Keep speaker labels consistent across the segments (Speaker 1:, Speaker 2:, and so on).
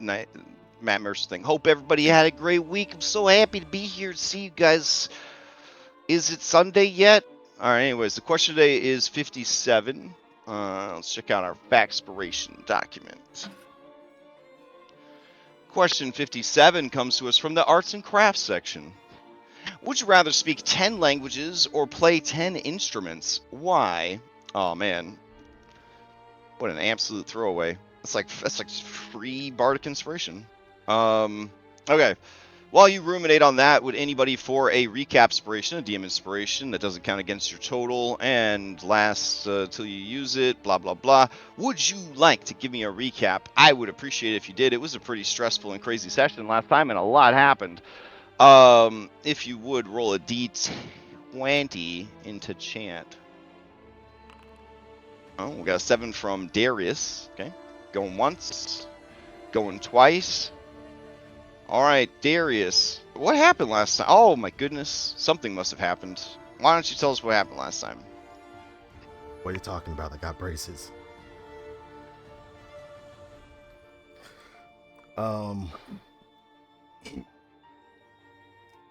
Speaker 1: night, Matt Mercer thing. Hope everybody had a great week. I'm so happy to be here to see you guys. Is it Sunday yet? All right. Anyways, the question today is 57. Let's check out our Factspiration document. Question 57 comes to us from the Arts and Crafts section. Would you rather speak 10 languages or play 10 instruments? Why? Oh man, what an absolute throwaway. That's like free bardic inspiration. Okay. While you ruminate on that, would anybody for a recap inspiration, a DM inspiration that doesn't count against your total and lasts till you use it, blah, blah, blah. Would you like to give me a recap? I would appreciate it if you did. It was a pretty stressful and crazy session last time, and a lot happened. If you would, roll a d20 into chant. Oh, we got a 7 from Darius. Okay. Going once. Going twice. All right, Darius. What happened last time? Oh, my goodness. Something must have happened. Why don't you tell us what happened last time?
Speaker 2: What are you talking about? I got braces. I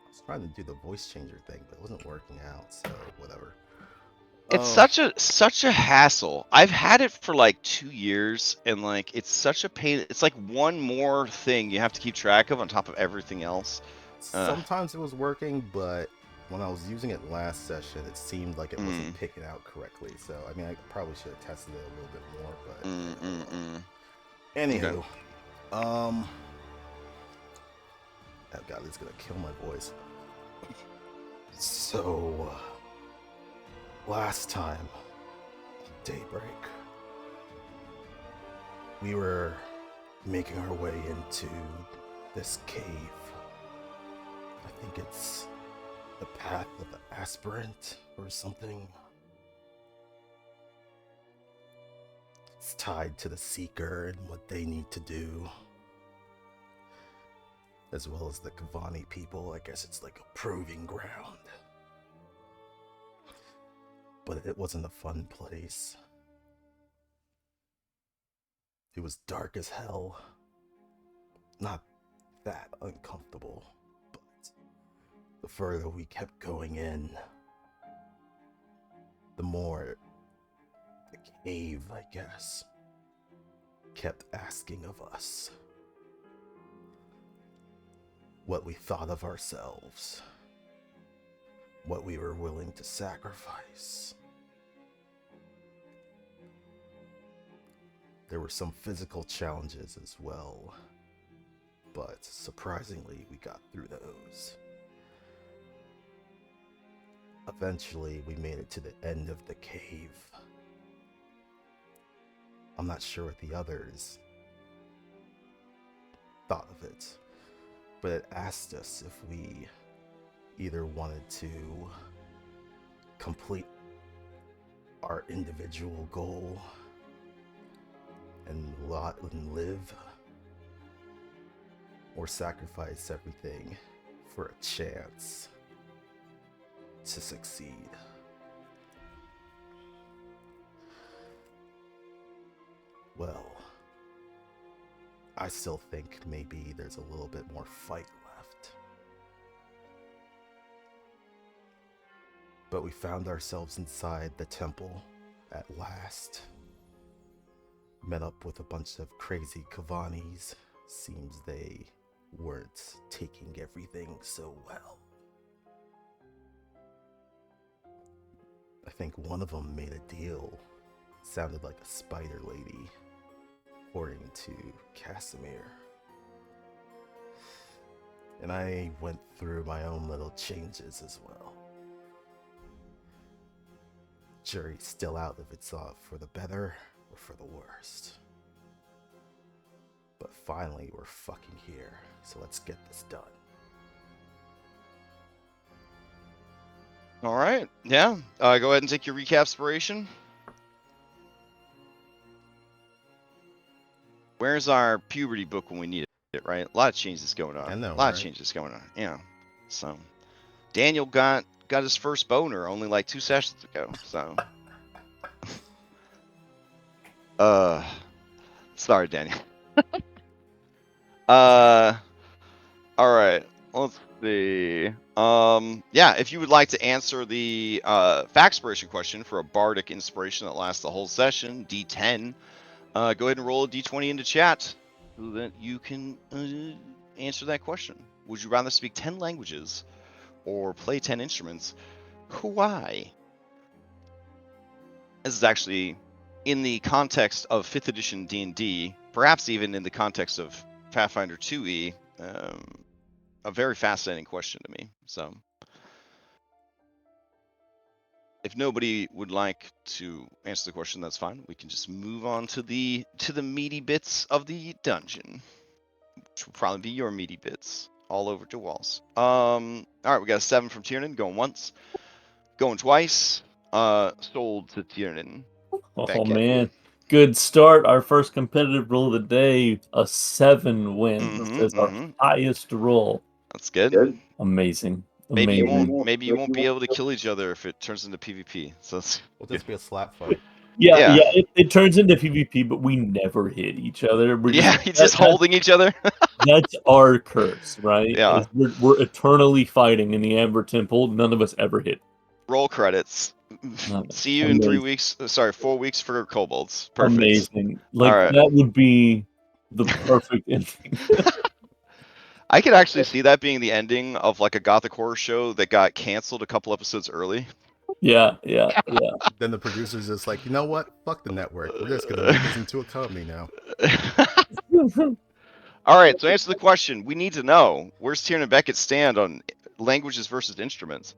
Speaker 2: was trying to do the voice changer thing, but it wasn't working out, so whatever.
Speaker 1: It's such a hassle. I've had it for like 2 years, and like it's such a pain. It's like one more thing you have to keep track of on top of everything else.
Speaker 2: Sometimes it was working, but when I was using it last session, it seemed like it wasn't picking out correctly. So I mean, I probably should have tested it a little bit more. But anywho,
Speaker 1: Okay.
Speaker 2: oh god, it's gonna kill my voice. So last time, Daybreak, we were making our way into this cave. I think it's the path of the aspirant or something. It's tied to the seeker and what they need to do, as well as the Kavani people. I guess it's like a proving ground. But it wasn't a fun place. It was dark as hell. Not that uncomfortable, but the further we kept going in, the more the cave, I guess, kept asking of us what we thought of ourselves, what we were willing to sacrifice. There were some physical challenges as well, but surprisingly, we got through those. Eventually, we made it to the end of the cave. I'm not sure what the others thought of it, but it asked us if we either wanted to complete our individual goal and live, or sacrifice everything for a chance to succeed. Well, I still think maybe there's a little bit more fight left. But we found ourselves inside the temple at last. Met up with a bunch of crazy Kavanis. Seems they weren't taking everything so well. I think one of them made a deal. Sounded like a spider lady, according to Casimir. And I went through my own little changes as well. Jury's still out if it's for the better or for the worst. But finally, we're fucking here, so let's get this done.
Speaker 1: All right. Yeah. Go ahead and take your recap inspiration. Where's our puberty book when we need it, right? A lot of changes going on.
Speaker 2: I know,
Speaker 1: A lot
Speaker 2: right?
Speaker 1: of changes going on. Yeah. So Daniel got his first boner only like 2 sessions ago. So sorry, Daniel. All right. Let's see. Yeah, if you would like to answer the Factspiration question for a bardic inspiration that lasts the whole session, D10, go ahead and roll a D20 into chat so that you can answer that question. Would you rather speak 10 languages or play 10 instruments? Why? This is actually in the context of 5th edition D&D, perhaps even in the context of Pathfinder 2e, a very fascinating question to me. So, if nobody would like to answer the question, that's fine. We can just move on to the meaty bits of the dungeon, which will probably be your meaty bits all over to walls. All right, we got a 7 from Tiernan, going once, going twice. Sold to Tiernan.
Speaker 3: Oh
Speaker 1: Back at you.
Speaker 3: man, good start. Our first competitive roll of the day, a 7 win. This is our highest roll.
Speaker 1: That's good.
Speaker 3: Amazing.
Speaker 1: Maybe you
Speaker 3: Amazing.
Speaker 1: won't be able to kill each other if it turns into PvP. So that's
Speaker 2: Will this be a slap fight?
Speaker 3: Yeah,
Speaker 1: Yeah.
Speaker 3: it turns into PvP, but we never hit each other. We're
Speaker 1: just holding each other.
Speaker 3: That's our curse, right?
Speaker 1: Yeah.
Speaker 3: Is we're eternally fighting in the Amber Temple. None of us ever hit.
Speaker 1: Roll credits. See you in 3 weeks. Sorry, 4 weeks for kobolds. Perfect.
Speaker 3: Amazing. Like,
Speaker 1: All right.
Speaker 3: that would be the perfect ending.
Speaker 1: I could actually see that being the ending of like a gothic horror show that got canceled a couple episodes early.
Speaker 3: Yeah.
Speaker 2: Then the producer's just like, you know what? Fuck the network. We're just gonna make this into a comedy now.
Speaker 1: All right, so answer the question. We need to know, where's Tiernan Beckett stand on languages versus instruments?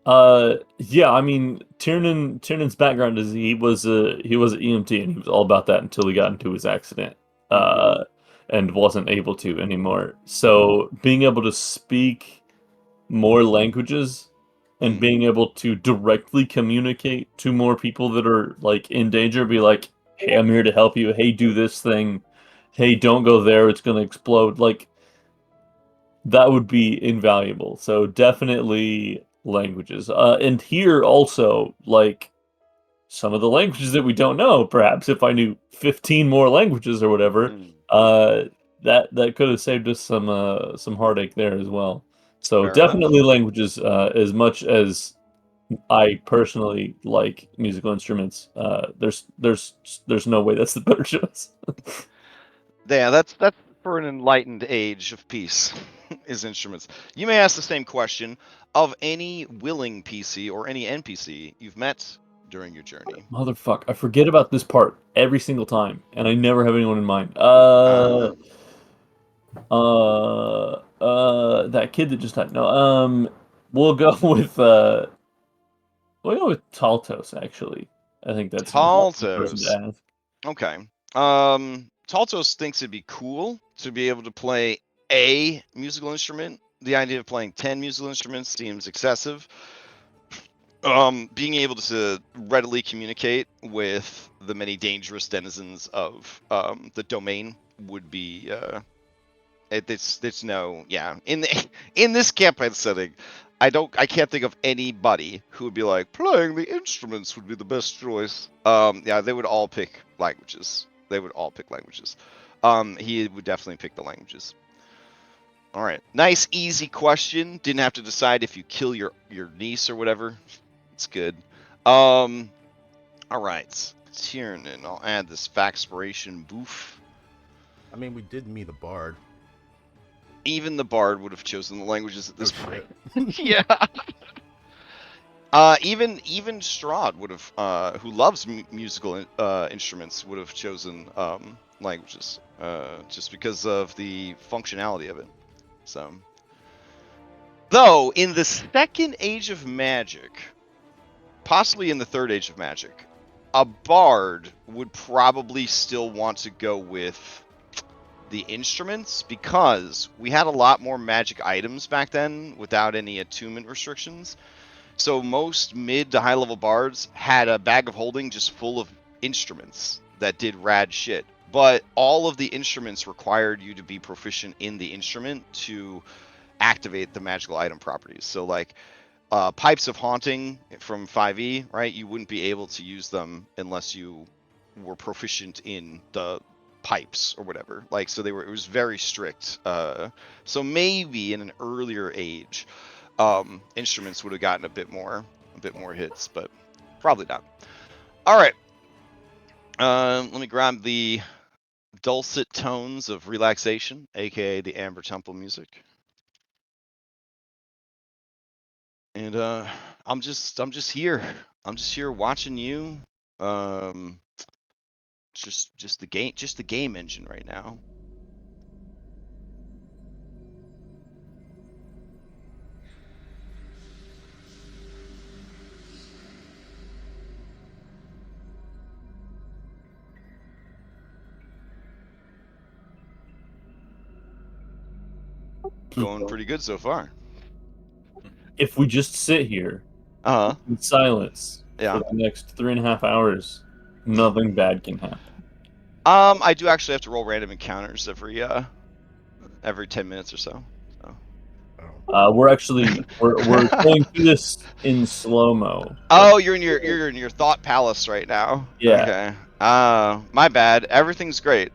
Speaker 3: Yeah, I mean, Tiernan's background is he was an EMT, and he was all about that until he got into his accident, and wasn't able to anymore. So being able to speak more languages and being able to directly communicate to more people that are like in danger, be like, hey, I'm here to help you. Hey, do this thing. Hey, don't go there. It's gonna explode. Like, that would be invaluable. So definitely languages. And here also, like, some of the languages that we don't know, perhaps if I knew 15 more languages or whatever, that could have saved us some heartache there as well. So
Speaker 1: Fair
Speaker 3: definitely
Speaker 1: enough.
Speaker 3: languages, as much as I personally like musical instruments, there's no way that's the better choice.
Speaker 1: Yeah, that's for an enlightened age of peace, is instruments. You may ask the same question of any willing PC or any NPC you've met during your journey.
Speaker 3: Motherfuck, I forget about this part every single time, and I never have anyone in mind. That kid that just died. No, we'll go with Taltos, actually. I think that's the person to
Speaker 1: Taltos.
Speaker 3: ask.
Speaker 1: Okay. Taltos thinks it'd be cool to be able to play a musical instrument. The idea of playing 10 musical instruments seems excessive. Being able to readily communicate with the many dangerous denizens of the domain would be it's no, yeah, in this campaign setting, I can't think of anybody who would be like, playing the instruments would be the best choice. Yeah, they would all pick languages. He would definitely pick the languages. All right, nice easy question. Didn't have to decide if you kill your niece or whatever. It's good. All right, Tiernan, I'll add this Factspiration boof.
Speaker 2: I mean, we did meet a bard.
Speaker 1: Even the bard would have chosen the languages at this point.
Speaker 2: Yeah.
Speaker 1: Even Strahd would have, who loves musical instruments, would have chosen languages, just because of the functionality of it. So, though in the second age of magic, possibly in the third age of magic, a bard would probably still want to go with the instruments, because we had a lot more magic items back then without any attunement restrictions. So most mid to high level bards had a bag of holding just full of instruments that did rad shit. But all of the instruments required you to be proficient in the instrument to activate the magical item properties. So like Pipes of Haunting from 5e, right? You wouldn't be able to use them unless you were proficient in the pipes or whatever. Like, so it was very strict. So maybe in an earlier age, instruments would have gotten a bit more hits, but probably not. All right. Let me grab the dulcet tones of relaxation, aka the Amber Temple music. And I'm just here. I'm just here watching you. Just the game engine right now. Going pretty good so far.
Speaker 3: If we just sit here
Speaker 1: Uh-huh.
Speaker 3: in silence
Speaker 1: Yeah.
Speaker 3: for the next 3.5 hours, nothing bad can happen.
Speaker 1: I do actually have to roll random encounters every 10 minutes or so.
Speaker 3: We're going through this in slow-mo.
Speaker 1: Oh, you're in your thought palace right now.
Speaker 3: Yeah.
Speaker 1: Okay. My bad. Everything's great.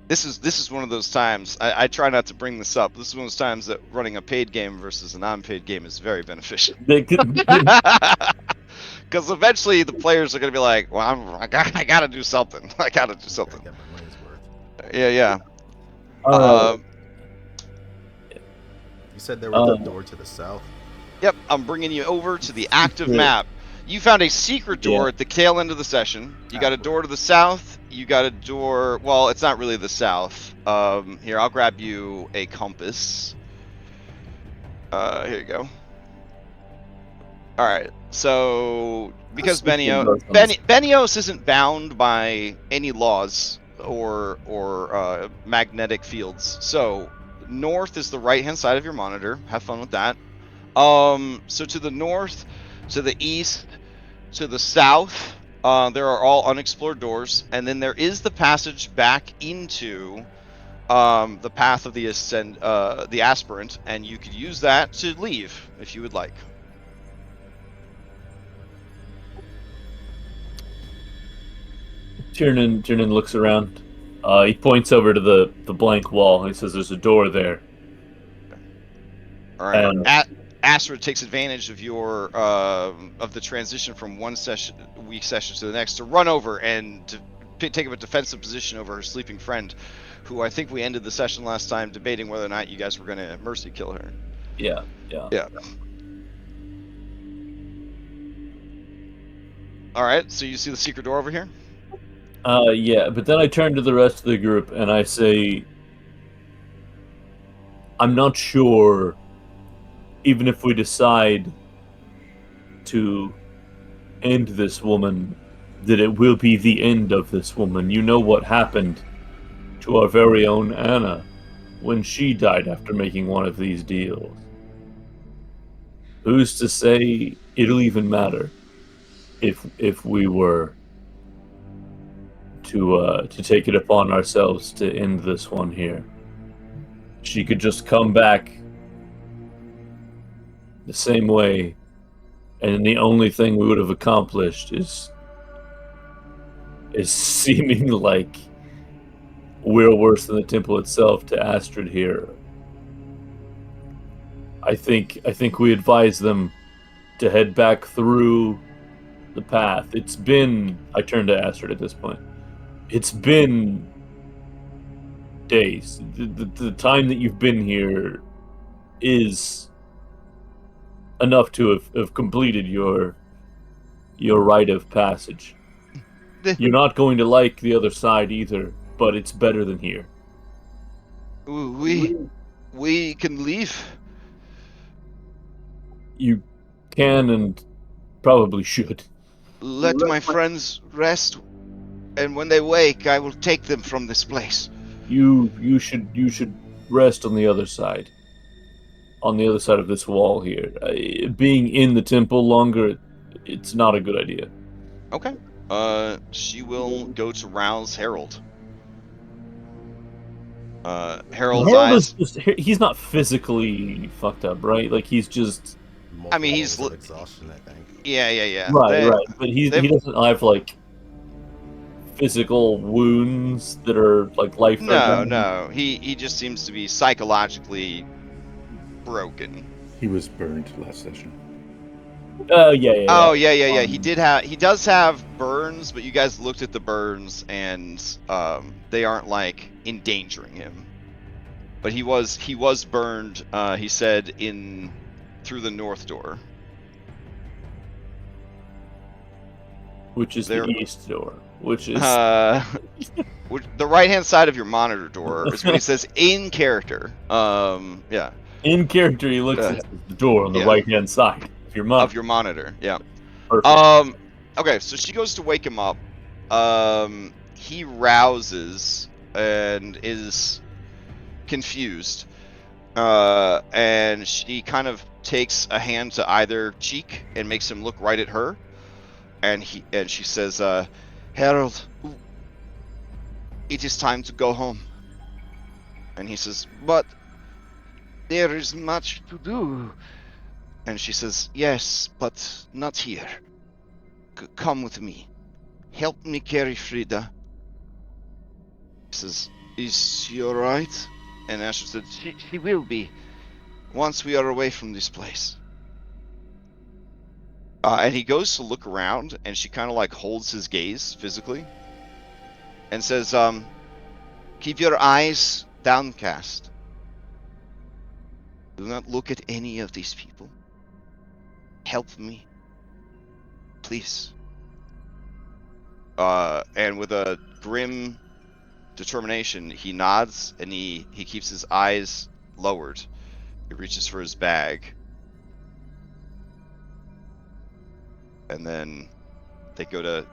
Speaker 1: This is one of those times. I try not to bring this up. This is one of those times that running a paid game versus a non-paid game is very beneficial. Because eventually the players are going to be like, well, I got to do something. I got to do something.
Speaker 2: Get my money's worth.
Speaker 1: Yeah.
Speaker 2: You said there was a door to the south.
Speaker 1: Yep, I'm bringing you over to the active map. You found a secret door at the tail end of the session. You got a door to the south. You got a door. Well, it's not really the south. Here, I'll grab you a compass. Here you go. All right. So because Benios isn't bound by any laws or magnetic fields, so north is the right-hand side of your monitor. Have fun with that. So to the north, to the east, to the south, there are all unexplored doors, and then there is the passage back into the path of the aspirant, and you could use that to leave if you would like.
Speaker 3: Tiernan looks around. He points over to the blank wall and he says, "There's a door there."
Speaker 1: All right. Astrid takes advantage of your of the transition from one week session to the next to run over and to take up a defensive position over her sleeping friend, who I think we ended the session last time debating whether or not you guys were going to mercy kill her.
Speaker 3: Yeah.
Speaker 1: All right. So you see the secret door over here?
Speaker 3: Yeah. But then I turn to the rest of the group and I say, "I'm not sure. Even if we decide to end this woman, that it will be the end of this woman. You know what happened to our very own Anna when she died after making one of these deals. Who's to say it'll even matter if we were to take it upon ourselves to end this one here? She could just come back the same way, and the only thing we would have accomplished is seeming like we're worse than the temple itself to Astrid here. I think we advise them to head back through the path. It's been," I turn to Astrid at this point, "it's been days. The time that you've been here is enough to have completed your rite of passage. You're not going to like the other side either, but it's better than here."
Speaker 1: We can leave.
Speaker 3: You can and probably should.
Speaker 1: Let my friends rest, and when they wake, I will take them from this place.
Speaker 3: You should rest on the other side. On the other side of this wall here. Being in the temple longer, it's not a good idea.
Speaker 1: Okay. She will go to rouse Harold. Harold's eyes.
Speaker 3: He's not physically fucked up, right? Like he's just.
Speaker 1: I mean, he's
Speaker 2: exhaustion, I think.
Speaker 1: Yeah.
Speaker 3: Right. But he doesn't have like physical wounds that are like life-threatening?
Speaker 1: No. He just seems to be psychologically broken.
Speaker 4: He was burned last session.
Speaker 3: Oh yeah.
Speaker 1: Oh yeah.
Speaker 3: Um,
Speaker 1: He does have burns, but you guys looked at the burns and they aren't like endangering him. But he was burned, he said, in through the north door.
Speaker 3: which is
Speaker 1: There
Speaker 3: the east door, which is
Speaker 1: the right hand side of your monitor door is what he says in character. Yeah.
Speaker 3: in character. He looks at the door on the
Speaker 1: yeah.
Speaker 3: right-hand side of your monitor.
Speaker 1: Of your monitor, yeah.
Speaker 3: Perfect.
Speaker 1: Okay, so she goes to wake him up. He rouses and is confused. And she kind of takes a hand to either cheek and makes him look right at her. And she says, Harold, it is time to go home. And he says, but there is much to do. And she says, yes, but not here. Come with me. Help me carry Frida. He says, is she alright? And Asher said, she will be, once we are away from this place. And he goes to look around, and she kind of like holds his gaze physically. And says, keep your eyes downcast. Do not look at any of these people. Help me. Please. And with a grim determination, he nods and he keeps his eyes lowered. He reaches for his bag. And then they go to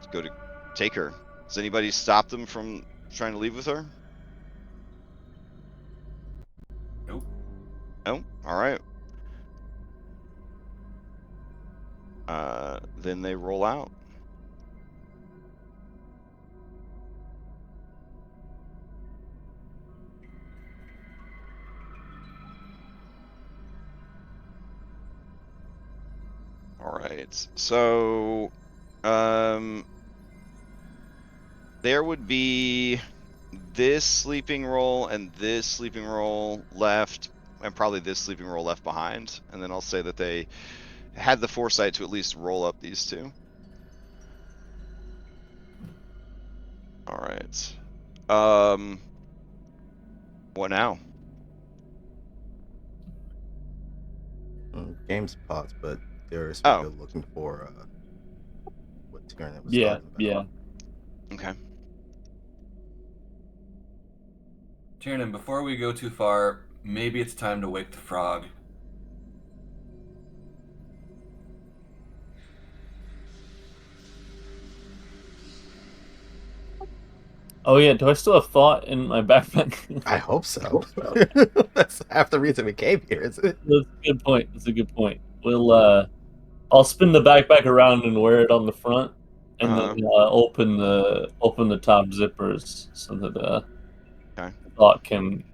Speaker 1: take her. Does anybody stop them from trying to leave with her?
Speaker 5: Nope.
Speaker 1: No? Alright. Then they roll out. Alright, so there would be this sleeping roll and this sleeping roll left, and probably this sleeping roll left behind, and then I'll say that they had the foresight to at least roll up these two. Alright. What now?
Speaker 2: Game's paused, but they're
Speaker 1: Oh.
Speaker 2: still looking for what Tiernan was
Speaker 3: Yeah,
Speaker 2: talking about.
Speaker 3: yeah.
Speaker 1: Okay.
Speaker 5: Tiernan, before we go too far, maybe it's time to wake the frog.
Speaker 3: Oh yeah, do I still have thought in my backpack?
Speaker 2: I hope so. That's half the reason we came here, isn't it?
Speaker 3: That's a good point. That's a good point. We'll I'll spin the backpack around and wear it on the front, and then open the top zippers so that
Speaker 1: Okay.
Speaker 3: thought can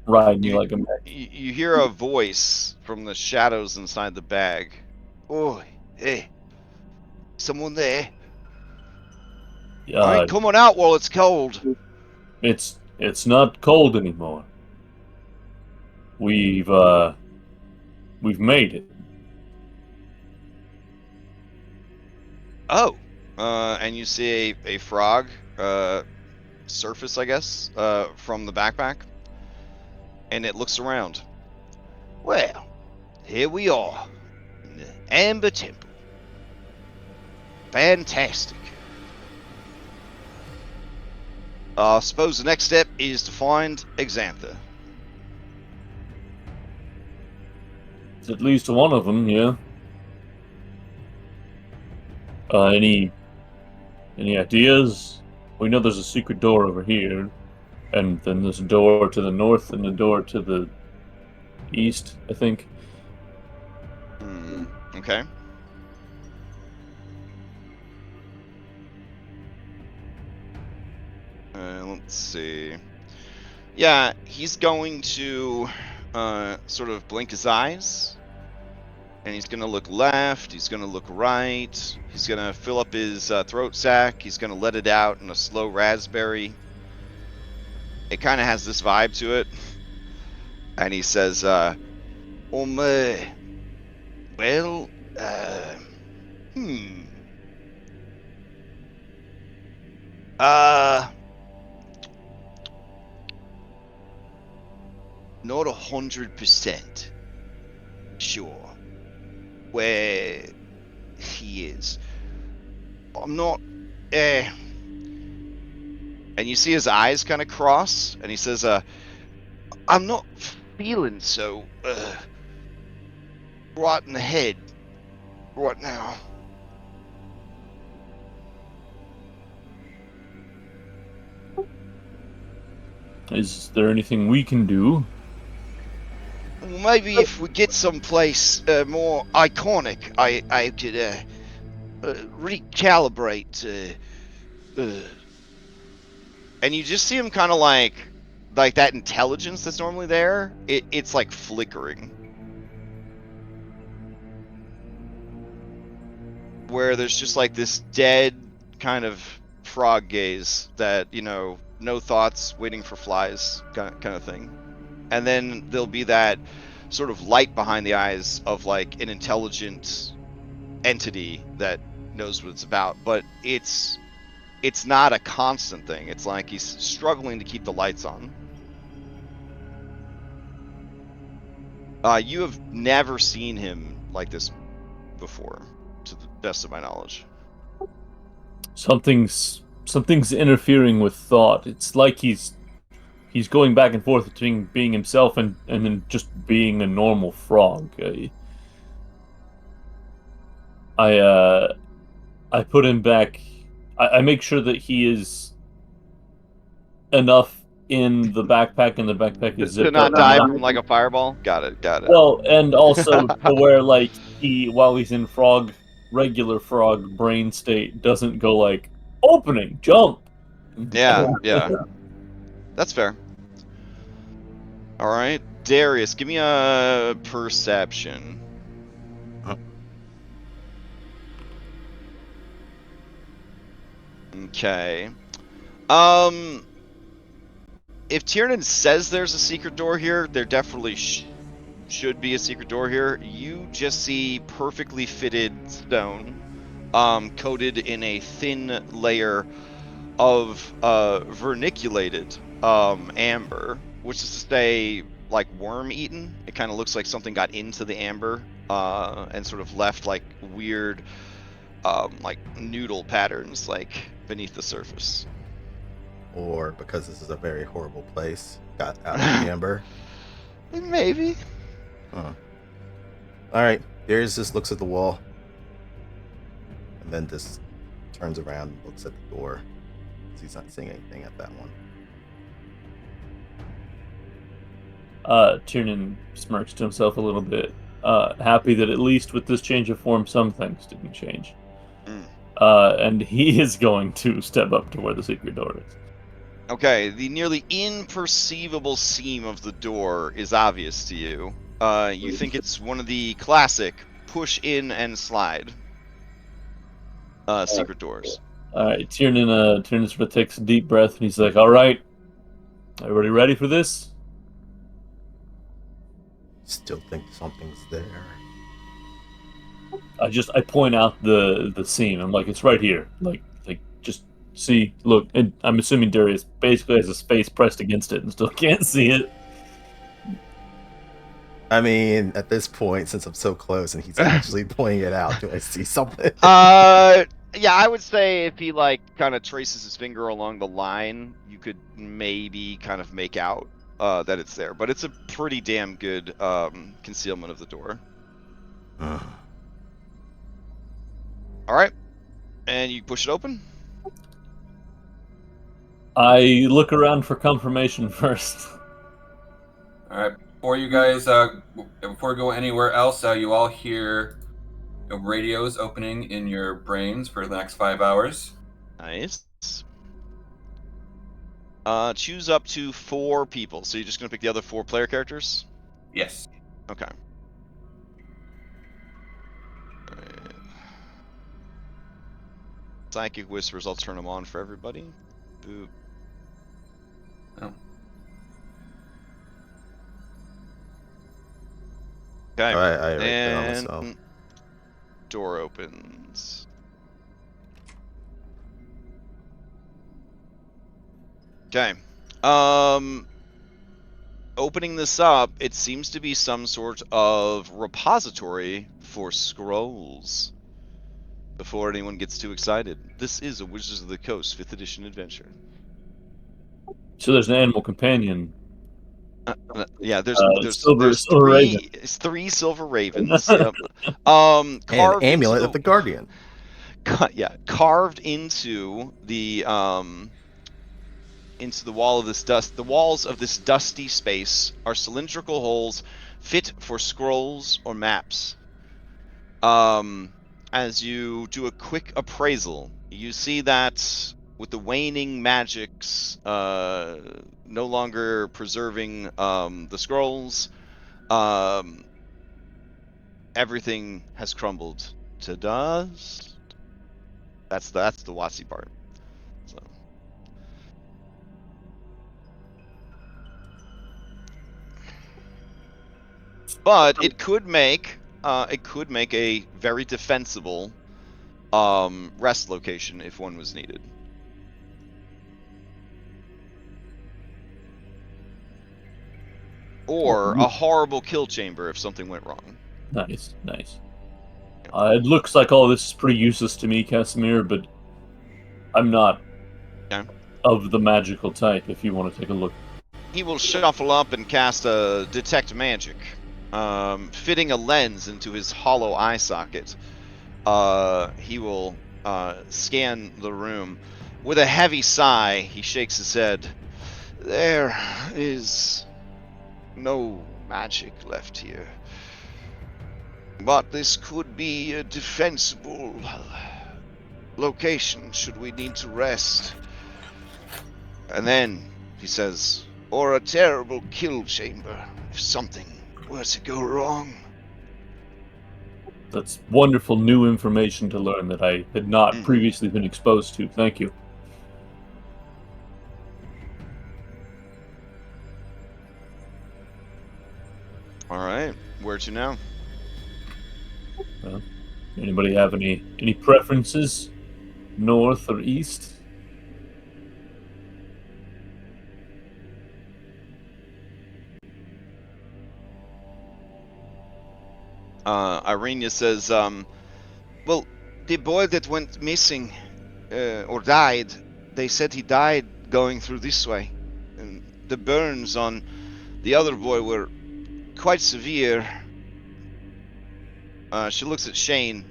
Speaker 3: ride me like a man.
Speaker 1: You hear a voice from the shadows inside the bag. Oh, hey. Someone there? I ain't coming out while it's cold.
Speaker 3: It's not cold anymore. We've made it.
Speaker 1: Oh. And you see a frog surface, I guess, from the backpack. And it looks around. Well, here we are. In the Amber Temple. Fantastic. I suppose the next step is to find Xantha.
Speaker 3: It's at least one of them, yeah. Any ideas? We know there's a secret door over here, and then there's a door to the north and a door to the east, I think.
Speaker 1: Okay. Let's see. Yeah, he's going to sort of blink his eyes And he's going to look left. He's going to look right. He's going to fill up his throat sac. He's going to let it out in a slow raspberry. It kind of has this vibe to it. And he says, well, not 100% sure where he is. I'm not, and you see his eyes kind of cross, and he says, I'm not feeling so, right in the head right now.
Speaker 3: Is there anything we can do?
Speaker 1: Well, maybe if we get someplace more iconic, I could recalibrate. And you just see him kind of like that intelligence that's normally there. It's like flickering, where there's just like this dead kind of frog gaze that, you know, no thoughts, waiting for flies kind of thing. And then there'll be that sort of light behind the eyes of like an intelligent entity that knows what it's about, but it's not a constant thing. It's like he's struggling to keep the lights on. You have never seen him like this before, to the best of my knowledge.
Speaker 3: Something's interfering with thought. It's like he's going back and forth between being himself and then just being a normal frog. I put him back. I make sure that he is enough in the backpack, and the backpack is
Speaker 1: To
Speaker 3: zipped
Speaker 1: not
Speaker 3: up.
Speaker 1: die from like a fireball. Got it.
Speaker 3: Well, and also to where like while he's in regular frog brain state, doesn't go like opening, jump.
Speaker 1: Yeah. That's fair. All right, Darius, give me a perception. Okay. If Tiernan says there's a secret door here, there definitely should be a secret door here. You just see perfectly fitted stone, coated in a thin layer of verniculated amber, which is to say, like worm-eaten. It kind of looks like something got into the amber and sort of left like weird, like noodle patterns, like beneath the surface.
Speaker 2: Or because this is a very horrible place, got out of the amber.
Speaker 1: Maybe.
Speaker 2: All right, Darius just looks at the wall, and then just turns around and looks at the door. He's not seeing anything at that one.
Speaker 3: Tiernan smirks to himself a little bit, happy that at least with this change of form, some things didn't change. And he is going to step up to where the secret door is.
Speaker 1: Okay, the nearly imperceivable seam of the door is obvious to you. You think it's one of the classic push in and slide secret doors.
Speaker 3: All right, Tiernan sort of takes a deep breath, and he's like, "All right, everybody ready for this?"
Speaker 2: Still think something's there.
Speaker 3: I point out the seam. I'm like, "It's right here. Like just see, look." And I'm assuming Darius basically has his face pressed against it and still can't see it.
Speaker 2: I mean, at this point, since I'm so close and he's actually pointing it out, do I see something?
Speaker 1: Yeah, I would say if he like kind of traces his finger along the line, you could maybe kind of make out that it's there. But it's a pretty damn good concealment of the door. All right, and you push it open.
Speaker 3: I look around for confirmation first.
Speaker 5: All right, before you guys, before we go anywhere else, you all hear radios opening in your brains for the next 5 hours.
Speaker 1: Nice. Choose up to 4 people. So you're just gonna pick the other 4 player characters?
Speaker 5: Yes.
Speaker 1: Okay. Psychic Whispers, I'll turn them on for everybody. Boop.
Speaker 5: Oh.
Speaker 1: Okay.
Speaker 2: I write that on
Speaker 1: And
Speaker 2: myself.
Speaker 1: door opens. Okay. Opening this up, it seems to be some sort of repository for scrolls. Before anyone gets too excited, this is a Wizards of the Coast 5th edition adventure.
Speaker 3: So there's an animal companion.
Speaker 1: Yeah, there's
Speaker 3: Silver Raven.
Speaker 1: three silver ravens. Yep.
Speaker 2: And
Speaker 1: Carved
Speaker 2: amulet
Speaker 1: into
Speaker 2: of the Guardian.
Speaker 1: carved into the wall of this dust. The walls of this dusty space are cylindrical holes fit for scrolls or maps. As you do a quick appraisal, you see that with the waning magics no longer preserving the scrolls, everything has crumbled to dust. That's the WotC part. So. But it could make a very defensible rest location if one was needed. Or a horrible kill chamber if something went wrong.
Speaker 3: Nice. It looks like all this is pretty useless to me, Casimir, but I'm not of the magical type, if you want to take a look.
Speaker 1: He will shuffle up and cast a Detect Magic, fitting a lens into his hollow eye socket. He will scan the room. With a heavy sigh, he shakes his head. There is no magic left here. But this could be a defensible location should we need to rest. And then, he says, or a terrible kill chamber if something were to go wrong.
Speaker 3: That's wonderful new information to learn that I had not previously been exposed to. Thank you.
Speaker 1: All right, where to now?
Speaker 3: Anybody have any preferences? North or east?
Speaker 1: Irenia says, well, the boy that went missing, or died, they said he died going through this way. And the burns on the other boy were quite severe. She looks at Shane,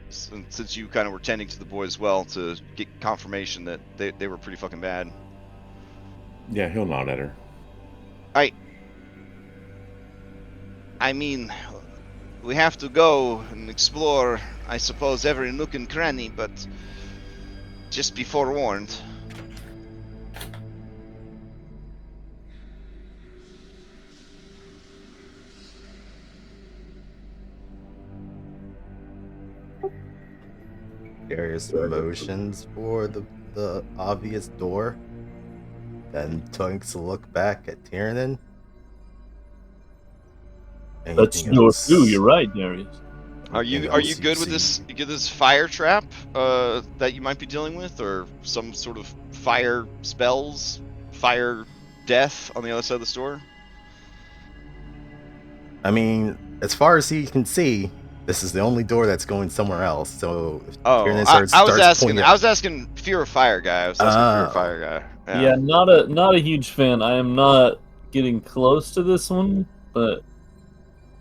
Speaker 1: since you kind of were tending to the boy as well, to get confirmation that they were pretty fucking bad.
Speaker 4: Yeah, he'll nod at her.
Speaker 1: I mean, we have to go and explore, I suppose, every nook and cranny, but just be forewarned.
Speaker 2: Darius motions for the obvious door, then takes a look back at Tiernan.
Speaker 3: That's yours too. You're right, Darius.
Speaker 1: Are you good with this? You get this fire trap that you might be dealing with, or some sort of fire spells, fire death on the other side of the store?
Speaker 2: I mean, as far as he can see, this is the only door that's going somewhere else. So if Tiernan
Speaker 1: I was
Speaker 2: pointing
Speaker 1: asking fear of fire guy. I was asking fear of fire guy.
Speaker 3: Yeah, not a huge fan. I am not getting close to this one, but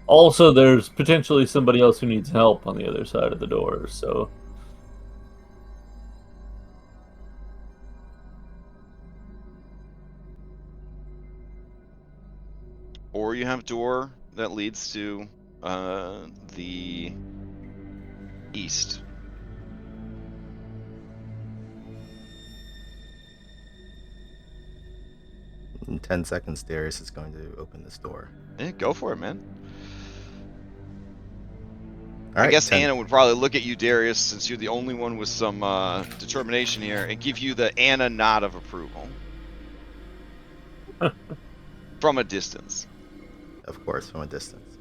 Speaker 3: also there's potentially somebody else who needs help on the other side of the door, so
Speaker 1: Or you have door that leads to the east.
Speaker 2: In 10 seconds, Darius is going to open this door.
Speaker 1: Yeah, go for it, man.
Speaker 2: All right,
Speaker 1: I guess
Speaker 2: 10.
Speaker 1: Anna would probably look at you, Darius, since you're the only one with some determination here, and give you the Anna nod of approval. From a distance.
Speaker 2: Of course, from a distance.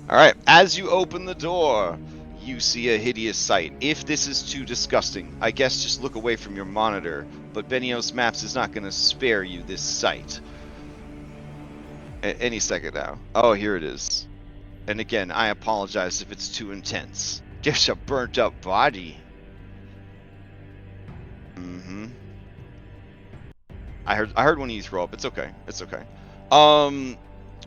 Speaker 1: Alright, as you open the door, you see a hideous sight. If this is too disgusting, I guess just look away from your monitor, but Benios Maps is not going to spare you this sight. Any second now. Oh, here it is. And again, I apologize if it's too intense. There's a burnt up body. Mm-hmm. I heard one of you throw up. It's okay. It's okay.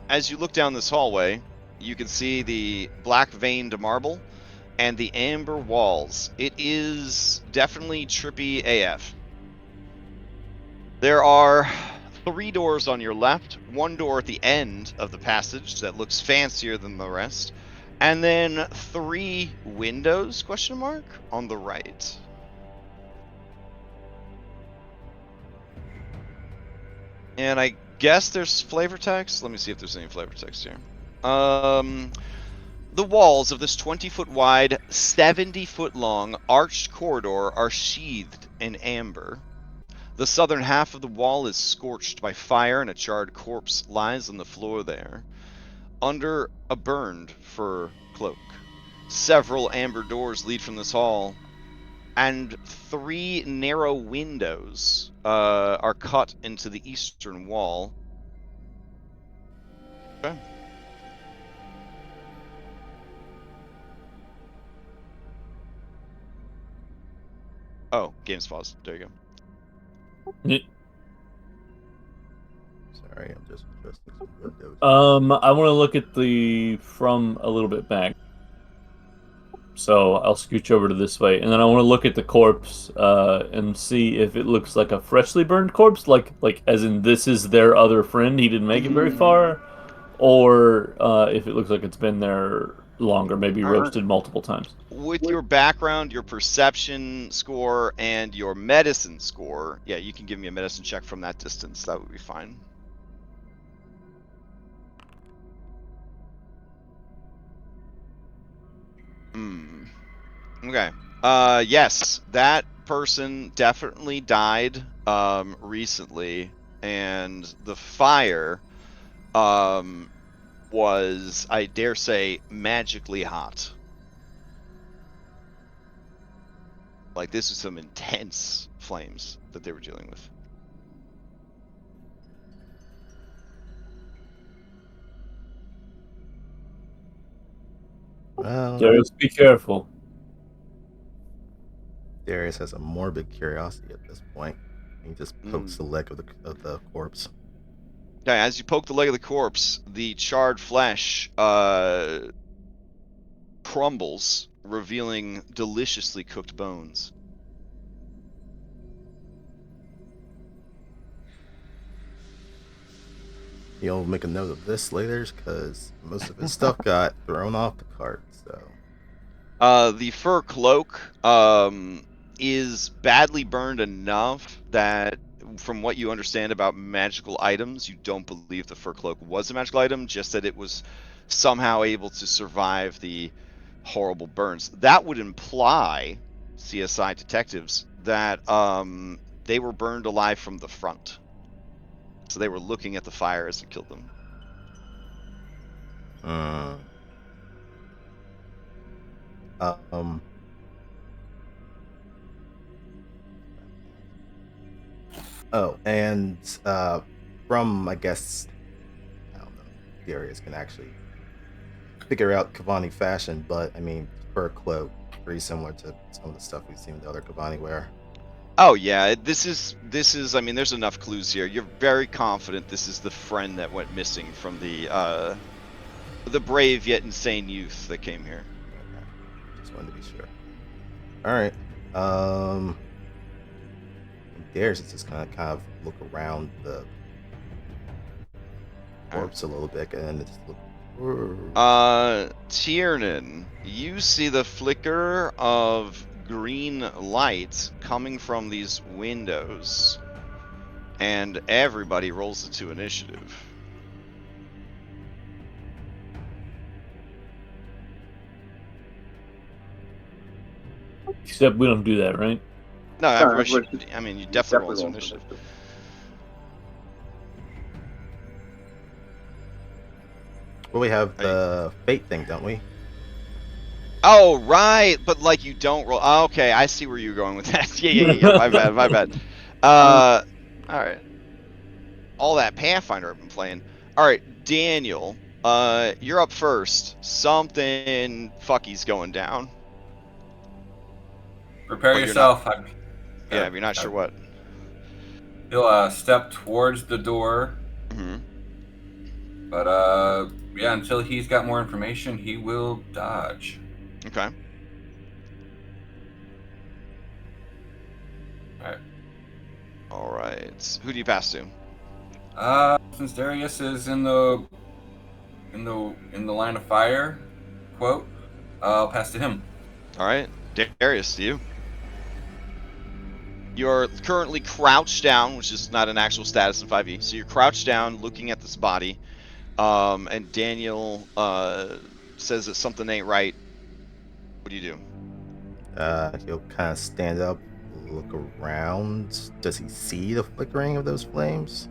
Speaker 1: As you look down this hallway, you can see the black veined marble and the amber walls. It is definitely trippy AF. There are 3 doors on your left, 1 door at the end of the passage that looks fancier than the rest, and then 3 windows, question mark, on the right. And I guess there's flavor text. Let me see if there's any flavor text here. The walls of this 20-foot wide, 70-foot long, arched corridor are sheathed in amber. The southern half of the wall is scorched by fire, and a charred corpse lies on the floor there, under a burned fur cloak. Several amber doors lead from this hall, and 3 narrow windows are cut into the eastern wall. Okay. Oh, game's paused. There you go.
Speaker 2: Sorry, I'm just adjusting some windows.
Speaker 3: I want to look at the from a little bit back. So I'll scooch over to this way, and then I want to look at the corpse and see if it looks like a freshly burned corpse, like as in this is their other friend. He didn't make it very far, or if it looks like it's been there longer, maybe roasted multiple times.
Speaker 1: With your background, your perception score, and your medicine score, yeah, you can give me a medicine check from that distance. That would be fine. Okay. Yes, that person definitely died recently, and the fire was, I dare say, magically hot. Like, this was some intense flames that they were dealing with.
Speaker 2: Well,
Speaker 3: Darius, be careful.
Speaker 2: Darius has a morbid curiosity at this point. He just pokes the leg of the corpse.
Speaker 1: Okay, as you poke the leg of the corpse, the charred flesh crumbles, revealing deliciously cooked bones.
Speaker 2: He'll make a note of this later because most of his stuff got thrown off the cart. So,
Speaker 1: The fur cloak is badly burned enough that, from what you understand about magical items, you don't believe the fur cloak was a magical item, just that it was somehow able to survive the horrible burns. That would imply, CSI detectives, that they were burned alive from the front. So they were looking at the fire as it killed them.
Speaker 2: Oh, and from, I guess, I don't know, Darius can actually figure out Kavani fashion, but I mean, fur cloak, pretty similar to some of the stuff we've seen the other Kavani wear.
Speaker 1: Oh yeah, this is. I mean, there's enough clues here. You're very confident this is the friend that went missing from the brave yet insane youth that came here.
Speaker 2: Okay. Just wanted to be sure. All right. Darius is just kind of look around the corpse a little bit and just look.
Speaker 1: Tiernan, you see the flicker of green light coming from these windows, and everybody rolls it to initiative.
Speaker 3: Except we don't do that, right?
Speaker 1: No,
Speaker 6: No,
Speaker 1: everybody
Speaker 6: everybody
Speaker 1: should. I mean, you definitely roll some initiative.
Speaker 2: Well, we have
Speaker 1: Are you-
Speaker 2: the fate thing, don't we?
Speaker 1: Oh, right, but like you don't roll. Oh, okay, I see where you're going with that. Yeah. My bad, my bad. All right. All that Pathfinder I've been playing. All right, Daniel. You're up first. Something fucky's going down.
Speaker 5: Prepare
Speaker 1: But you're not.
Speaker 5: yourself.
Speaker 1: Yeah, but you're not sure what.
Speaker 5: He'll step towards the door,
Speaker 1: Hmm.
Speaker 5: but yeah, until he's got more information, he will dodge.
Speaker 1: Okay.
Speaker 5: All right.
Speaker 1: All right. Who do you pass to?
Speaker 5: Since Darius is in the line of fire, quote, I'll pass to him.
Speaker 1: All right, Darius, to you. You're currently crouched down, which is not an actual status in 5e. So you're crouched down, looking at this body, and Daniel says that something ain't right. What do you do?
Speaker 2: He'll kind of stand up, look around. Does he see the flickering of those flames?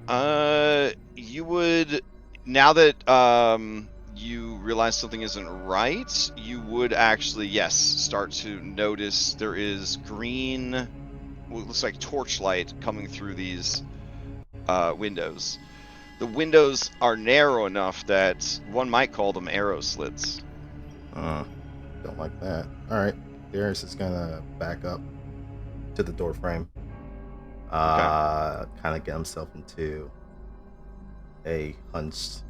Speaker 1: You would, now that you realize something isn't right, you would actually, yes, start to notice there is green, what looks like torchlight coming through these windows. The windows are narrow enough that one might call them arrow slits.
Speaker 2: Don't like that. All right, Darius is gonna back up to the door frame. Kind of get himself into a hunched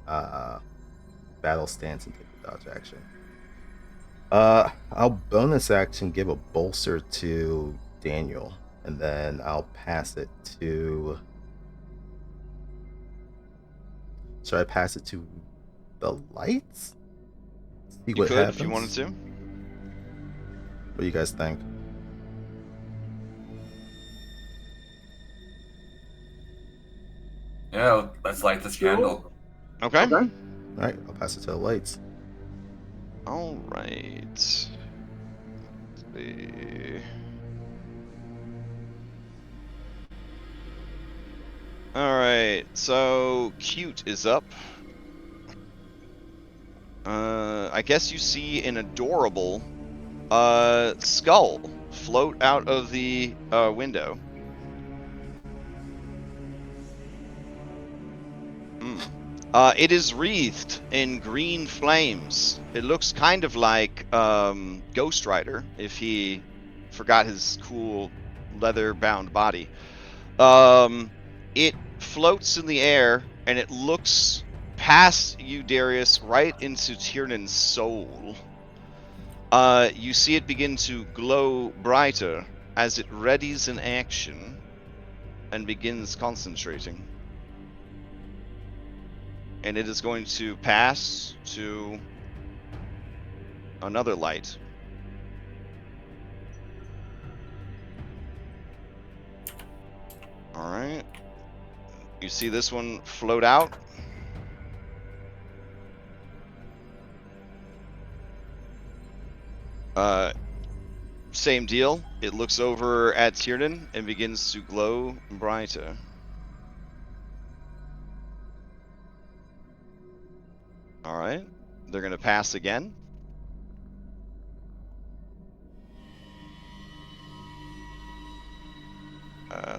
Speaker 2: battle stance and take the dodge action. I'll bonus action give a bolster to Daniel, and then I'll pass it to. Should I pass it to the lights? See
Speaker 1: You
Speaker 2: what
Speaker 1: could
Speaker 2: happens.
Speaker 1: if you wanted to.
Speaker 2: What do you guys think?
Speaker 5: Yeah, let's light this candle.
Speaker 1: Okay.
Speaker 2: All right, I'll pass it to the lights.
Speaker 1: All right. Let's see. All right. So cute is up. I guess you see an adorable skull float out of the window. It is wreathed in green flames. It looks kind of like Ghost Rider if he forgot his cool leather-bound body. It floats in the air and it looks past you, Darius, right into Tiernan's soul. You see it begin to glow brighter as it readies in action and begins concentrating. And it is going to pass to another light. All right. You see this one float out. Same deal. It looks over at Tiernan and begins to glow brighter. All right. They're going to pass again.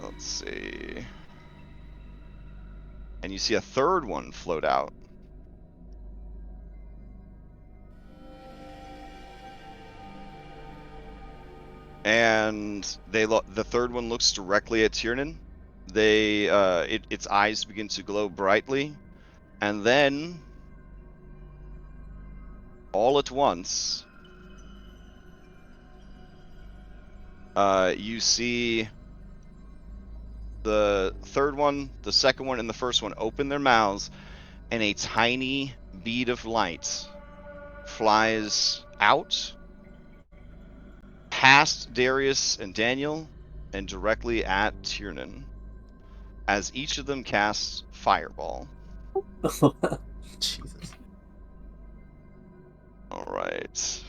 Speaker 1: Let's see. And you see a third one float out. And the third one looks directly at Tiernan. Its eyes begin to glow brightly, and then all at once, you see the third one, the second one, and the first one open their mouths, and a tiny bead of light flies out past Darius and Daniel and directly at Tiernan as each of them casts Fireball.
Speaker 2: Jesus.
Speaker 1: All right.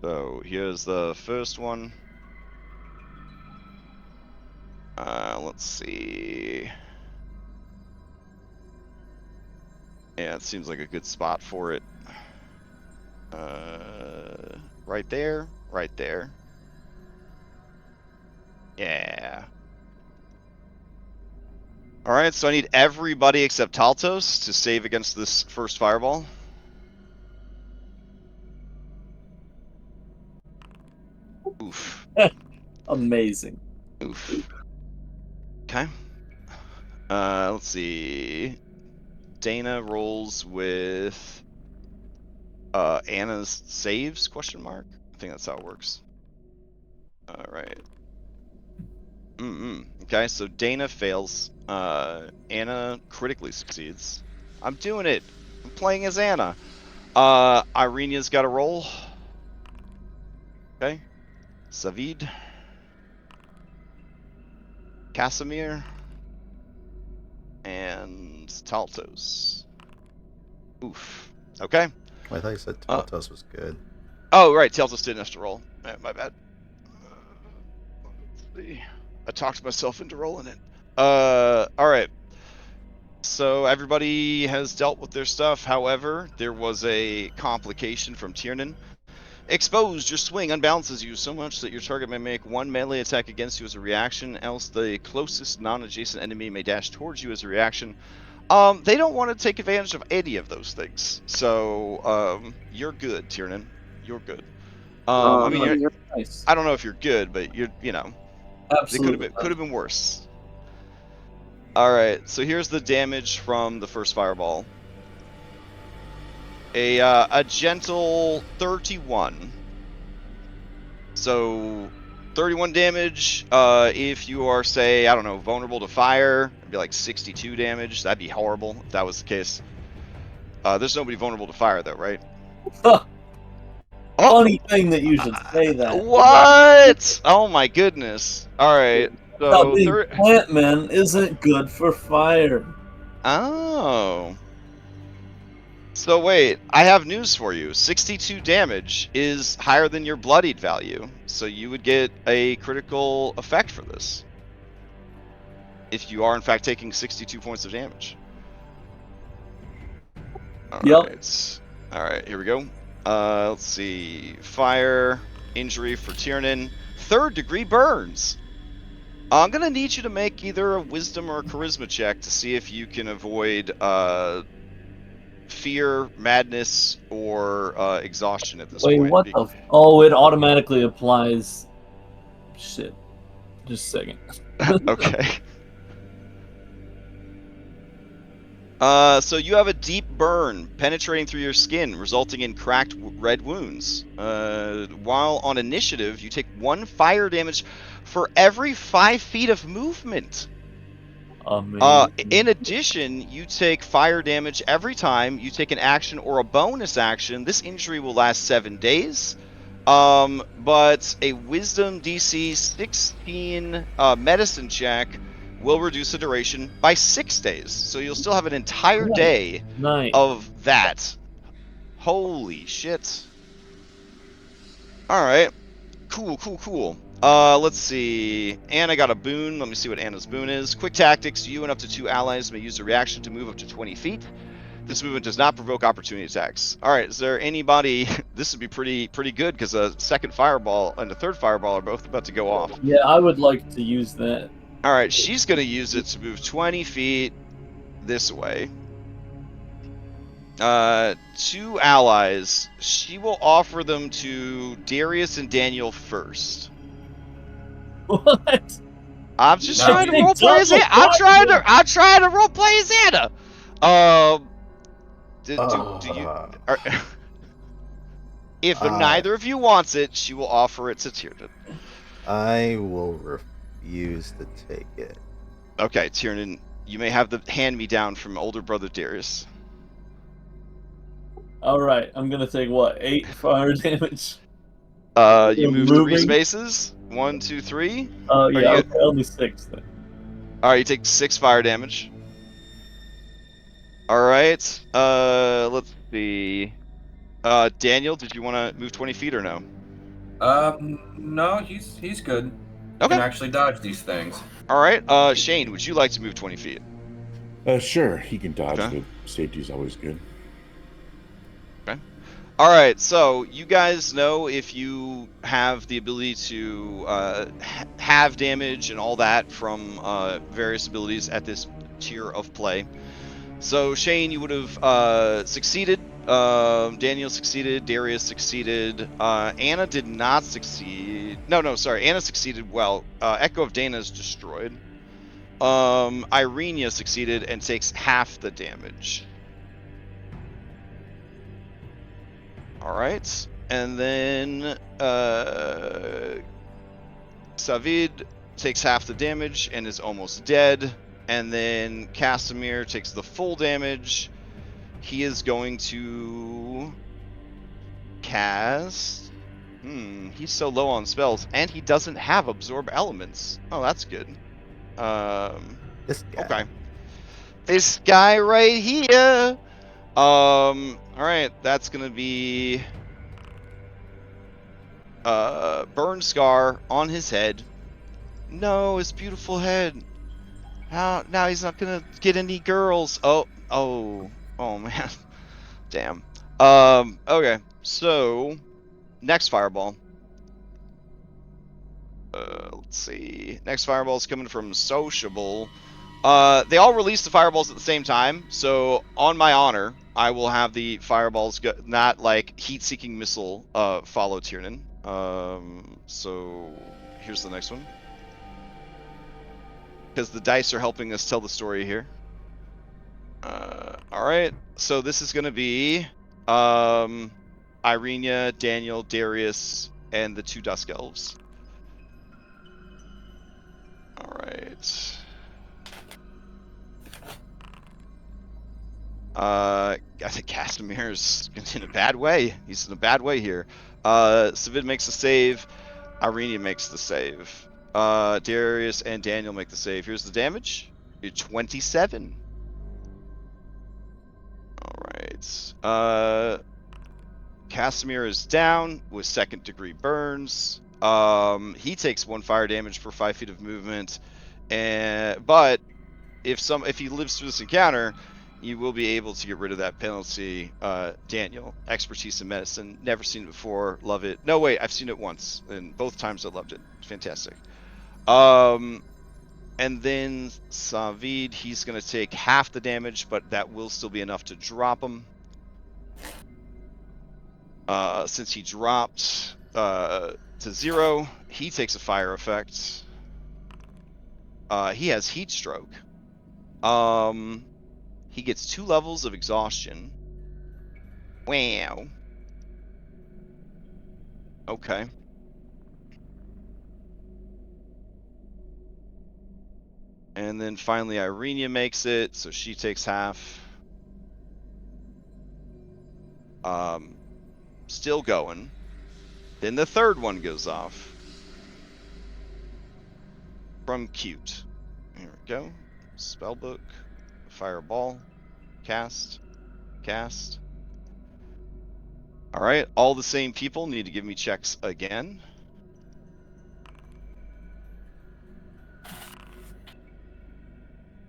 Speaker 1: So here's the first one. Let's see. Yeah, it seems like a good spot for it. Right there, right there. Yeah. Alright, so I need everybody except Taltos to save against this first fireball. Oof.
Speaker 3: Amazing.
Speaker 1: Oof. Okay. Let's see. Dana rolls with Anna's saves, question mark? I think that's how it works. Alright. Okay, so Dana fails. Anna critically succeeds. I'm doing it. I'm playing as Anna. Irenia's got a roll. Okay. Savid. Casimir. And Taltos. Oof. Okay.
Speaker 2: I thought you said Taltos was good.
Speaker 1: Oh, right. Taltos didn't have to roll. My bad. Let's see. I talked myself into rolling it. Alright. So everybody has dealt with their stuff. However, there was a complication from Tiernan. Exposed, your swing unbalances you so much that your target may make one melee attack against you as a reaction, else the closest non-adjacent enemy may dash towards you as a reaction. They don't want to take advantage of any of those things. So, you're good, Tiernan. You're good. I mean,
Speaker 3: You're nice.
Speaker 1: I don't know if you're good, but you know,
Speaker 3: Absolutely.
Speaker 1: it could have been worse. All right, so here's the damage from the first fireball. A gentle 31. So 31 damage. If you are, say, I don't know, vulnerable to fire, it'd be like 62 damage. That'd be horrible if that was the case. There's nobody vulnerable to fire though, right?
Speaker 3: Funny thing that you should say that.
Speaker 1: What? Oh my goodness. All right. So
Speaker 3: being plant man isn't good for fire.
Speaker 1: Oh. So wait, I have news for you. 62 damage is higher than your bloodied value, so you would get a critical effect for this. If you are in fact taking 62 points of damage. Alright. Alright, here we go. Let's see. Fire, injury for Tiernan. 3rd degree burns. I'm gonna need you to make either a wisdom or a charisma check to see if you can avoid fear, madness, or exhaustion at this point.
Speaker 3: Wait, what the? Oh, it automatically applies. Shit. Just a second.
Speaker 1: Okay. So you have a deep burn penetrating through your skin, resulting in cracked red wounds. While on initiative, you take 1 fire damage for every 5 feet of movement. In addition, you take fire damage every time you take an action or a bonus action. This injury will last 7 days. But a Wisdom DC 16 medicine check will reduce the duration by 6 days. So you'll still have an entire day of that. Holy shit. Alright. Cool. Let's see. Anna got a boon. Let me see what Anna's boon is. Quick tactics. You and up to 2 allies may use a reaction to move up to 20 feet. This movement does not provoke opportunity attacks. Alright, is there anybody... This would be pretty good, because a second fireball and a third fireball are both about to go off.
Speaker 3: Yeah, I would like to use that.
Speaker 1: Alright, she's going to use it to move 20 feet this way. 2 allies. She will offer them to Darius and Daniel first.
Speaker 3: What?
Speaker 1: I'm just trying to roleplay as Anna. I'm trying to roleplay as Anna. Do you? If neither of you wants it, she will offer it to Tiernan.
Speaker 2: I will refuse to take it.
Speaker 1: Okay, Tiernan, you may have the hand-me-down from older brother Darius.
Speaker 3: Alright, I'm gonna take what? 8 fire damage?
Speaker 1: You move 3 spaces. 1, 2, 3.
Speaker 3: Oh, yeah, okay, only 6 then.
Speaker 1: Alright, you take 6 fire damage. Alright, let's see. Daniel, did you want to move 20 feet or no?
Speaker 5: No, he's good. He
Speaker 1: Okay.
Speaker 5: can actually dodge these things.
Speaker 1: All right. Shane, would you like to move 20 feet?
Speaker 4: Sure, he can dodge,
Speaker 1: Okay.
Speaker 4: but safety's always good.
Speaker 1: Okay. All right. So you guys know if you have the ability to have damage and all that from various abilities at this tier of play. So Shane, you would have succeeded. Daniel succeeded. Darius succeeded. Anna did not succeed. No, sorry. Anna succeeded. Well, Echo of Dana is destroyed. Irenia succeeded and takes half the damage. All right, and then Savid takes half the damage and is almost dead. And then Casimir takes the full damage. He is going to cast. He's so low on spells, and he doesn't have absorb elements. Oh, that's good.
Speaker 2: This guy.
Speaker 1: Okay. This guy right here. All right, that's gonna be burn scar on his head. No, his beautiful head. How now he's not gonna get any girls. Oh man. Damn. Okay. So next fireball. Let's see. Next fireball is coming from Sociable. They all release the fireballs at the same time, so on my honor, I will have the fireballs not like heat-seeking missile follow Tiernan. So here's the next one. Because the dice are helping us tell the story here. All right, so this is gonna be Irenia, Daniel, Darius, and the 2 Dusk Elves. All right. I think Casimir's in a bad way. He's in a bad way here. Savid makes a save. Irenia makes the save. Darius and Daniel make the save. Here's the damage. 27. All right. Casimir is down with 2nd degree burns. He takes 1 fire damage per 5 feet of movement, but if he lives through this encounter, you will be able to get rid of that penalty. Daniel, expertise in medicine, never seen it before, love it. No, wait, I've seen it once, and both times I loved it. Fantastic. And then Savid, he's going to take half the damage, but that will still be enough to drop him. Since he dropped to 0, he takes a fire effect. He has heat stroke. He gets 2 levels of exhaustion. Wow. Okay. And then finally Irenia makes it, so she takes half. Still going. Then the 3rd one goes off. From Cute. Here we go. Spellbook. Fireball. Cast. Cast. Alright, all the same people need to give me checks again.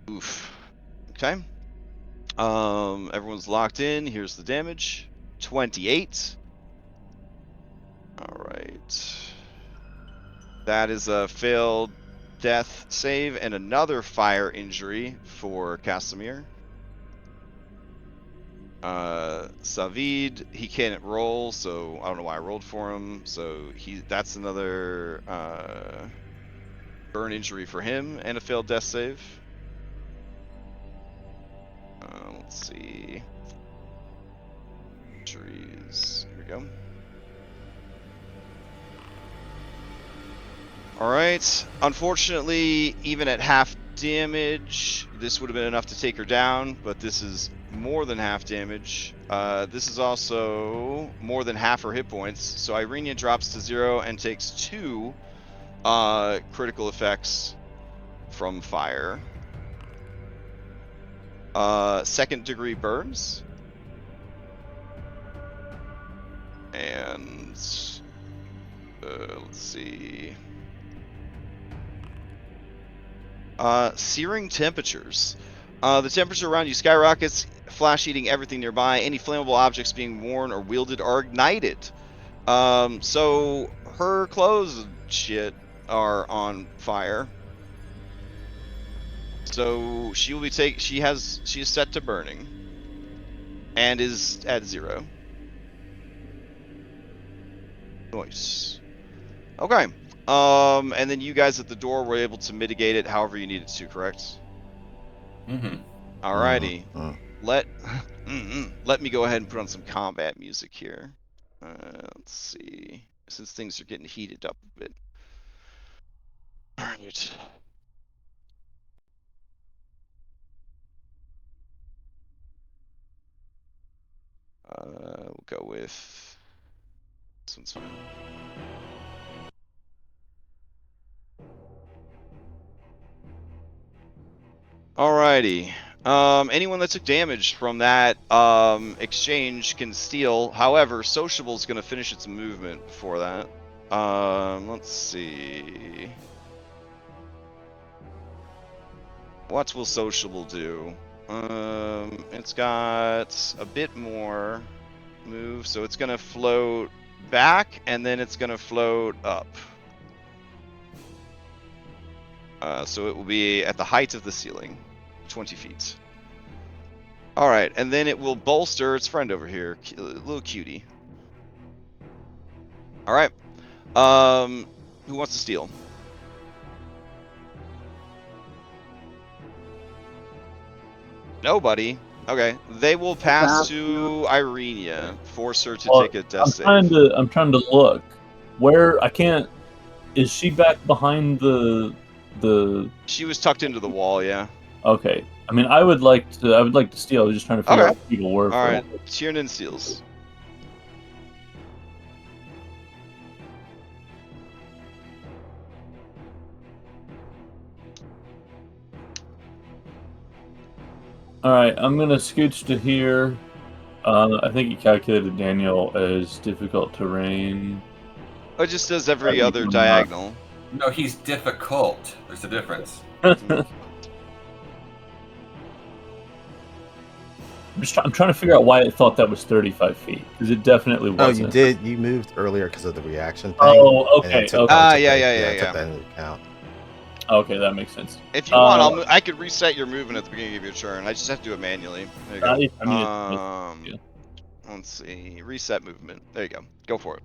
Speaker 1: Oof. Okay. Everyone's locked in. Here's the damage. 28. Alright. That is a failed death save and another fire injury for Casimir. Savid, he can't roll, so I don't know why I rolled for him. So that's another burn injury for him and a failed death save. Let's see. Injuries. Here we go. Alright. Unfortunately, even at half damage, this would have been enough to take her down, but this is more than half damage. This is also more than half her hit points, so Irenia drops to 0 and takes 2 critical effects from fire. 2nd degree burns. And Let's see. Searing temperatures. The temperature around you skyrockets, flash eating everything nearby. Any flammable objects being worn or wielded are ignited. So her clothes and shit are on fire. So she will be she is set to burning. And is at 0. Nice. Okay. And then you guys at the door were able to mitigate it however you needed to, correct?
Speaker 5: Mm-hmm.
Speaker 1: Alrighty.
Speaker 2: Mm.
Speaker 1: Let me go ahead and put on some combat music here. Let's see. Since things are getting heated up a bit. Alright. We'll go with this one's fine. Alrighty. Anyone that took damage from that exchange can steal. However, Sociable is going to finish its movement before that. Let's see. What will Sociable do? It's got a bit more move, so it's going to float back, and then it's going to float up. So it will be at the height of the ceiling, 20 feet. Alright, and then it will bolster its friend over here, little cutie. Alright. Who wants to steal? Nobody. Okay, they will pass to Irenia, force her to take a death save.
Speaker 3: I'm trying to look. Where I can't. Is she back behind the?
Speaker 1: She was tucked into the wall, yeah.
Speaker 3: Okay. I mean, I would like to steal. I was just trying to figure out what people were.
Speaker 1: All right. Tiernan steals.
Speaker 3: All right. I'm gonna scooch to here. I think you calculated Daniel as difficult terrain.
Speaker 1: Oh, it just does every other diagonal.
Speaker 5: No, he's difficult. There's a difference.
Speaker 3: I'm trying to figure out why it thought that was 35 feet, because it definitely wasn't.
Speaker 2: Oh, you did. You moved earlier because of the reaction thing.
Speaker 3: Oh, okay.
Speaker 2: Yeah.
Speaker 1: Yeah.
Speaker 2: Took that into account.
Speaker 3: Okay, that makes sense.
Speaker 1: If you want, I could reset your movement at the beginning of your turn. I just have to do it manually. There you go. Let's see. Reset movement. There you go. Go for it.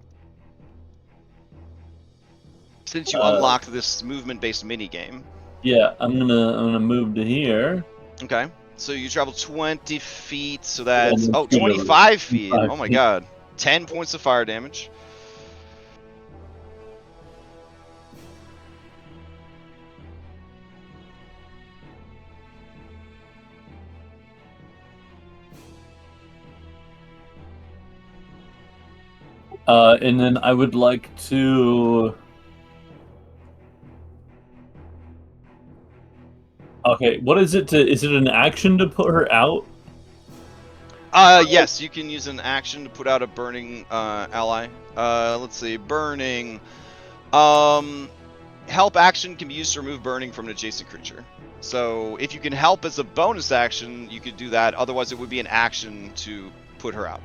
Speaker 1: Since you unlocked this movement-based minigame.
Speaker 3: Yeah, I'm gonna move to here.
Speaker 1: Okay. So you travel 20 feet, so that's 25 feet. Oh my god. 10 points of fire damage.
Speaker 3: And then I would like to. Okay, what is it is it an action to put her out?
Speaker 1: Yes, you can use an action to put out a burning ally. Let's see, burning. Help action can be used to remove burning from an adjacent creature. So if you can help as a bonus action, you could do that. Otherwise, it would be an action to put her out.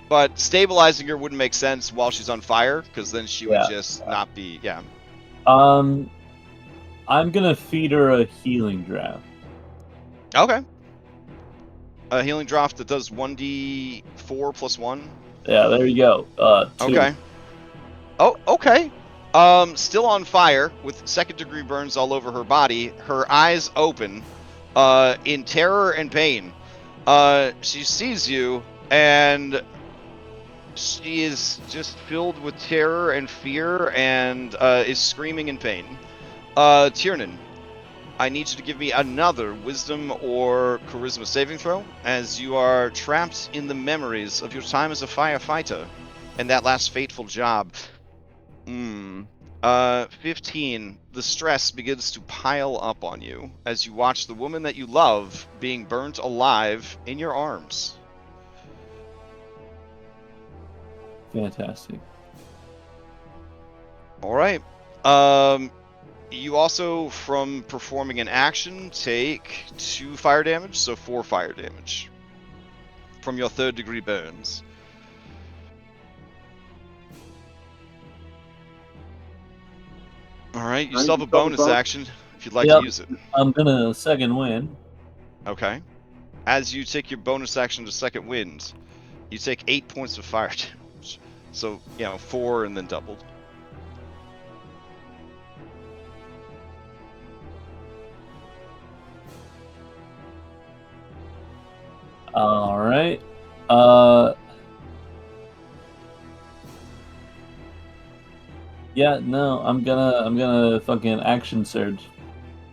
Speaker 1: But stabilizing her wouldn't make sense while she's on fire, because then she would just not be. Yeah.
Speaker 3: I'm gonna feed her a healing draft.
Speaker 1: Okay. A healing draft that does 1d4 plus 1.
Speaker 3: Yeah, there you go. 2.
Speaker 1: Okay. Oh, okay. Still on fire with second-degree burns all over her body. Her eyes open, in terror and pain. She sees you, and she is just filled with terror and fear, and is screaming in pain. Tiernan, I need you to give me another wisdom or charisma saving throw, as you are trapped in the memories of your time as a firefighter and that last fateful job. 15. The stress begins to pile up on you as you watch the woman that you love being burnt alive in your arms.
Speaker 3: Fantastic.
Speaker 1: All right. You also, from performing an action, take 2 fire damage, so 4 fire damage from your 3rd degree burns. All right. You still have a bonus action if you'd like to use it.
Speaker 3: I'm gonna second wind.
Speaker 1: Okay. As you take your bonus action to second wind, you take 8 points of fire damage. So, 4 and then doubled.
Speaker 3: All right. Yeah, no, I'm gonna fucking action surge.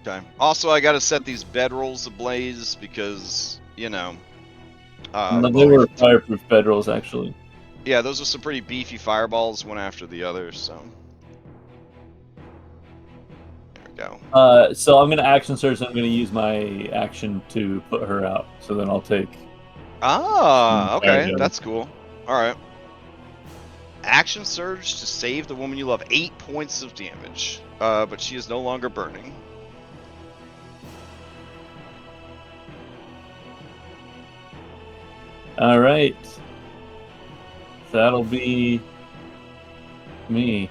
Speaker 1: Okay. Also, I gotta set these bedrolls ablaze because,
Speaker 3: No, they were fireproof bedrolls, actually.
Speaker 1: yeah, those are some pretty beefy fireballs, one after the other, so. There we go.
Speaker 3: So I'm gonna action surge, and I'm gonna use my action to put her out. So then I'll take.
Speaker 1: Okay, that's cool. Alright. Action surge to save the woman you love. 8 points of damage. But she is no longer burning.
Speaker 3: All right. That'll be me.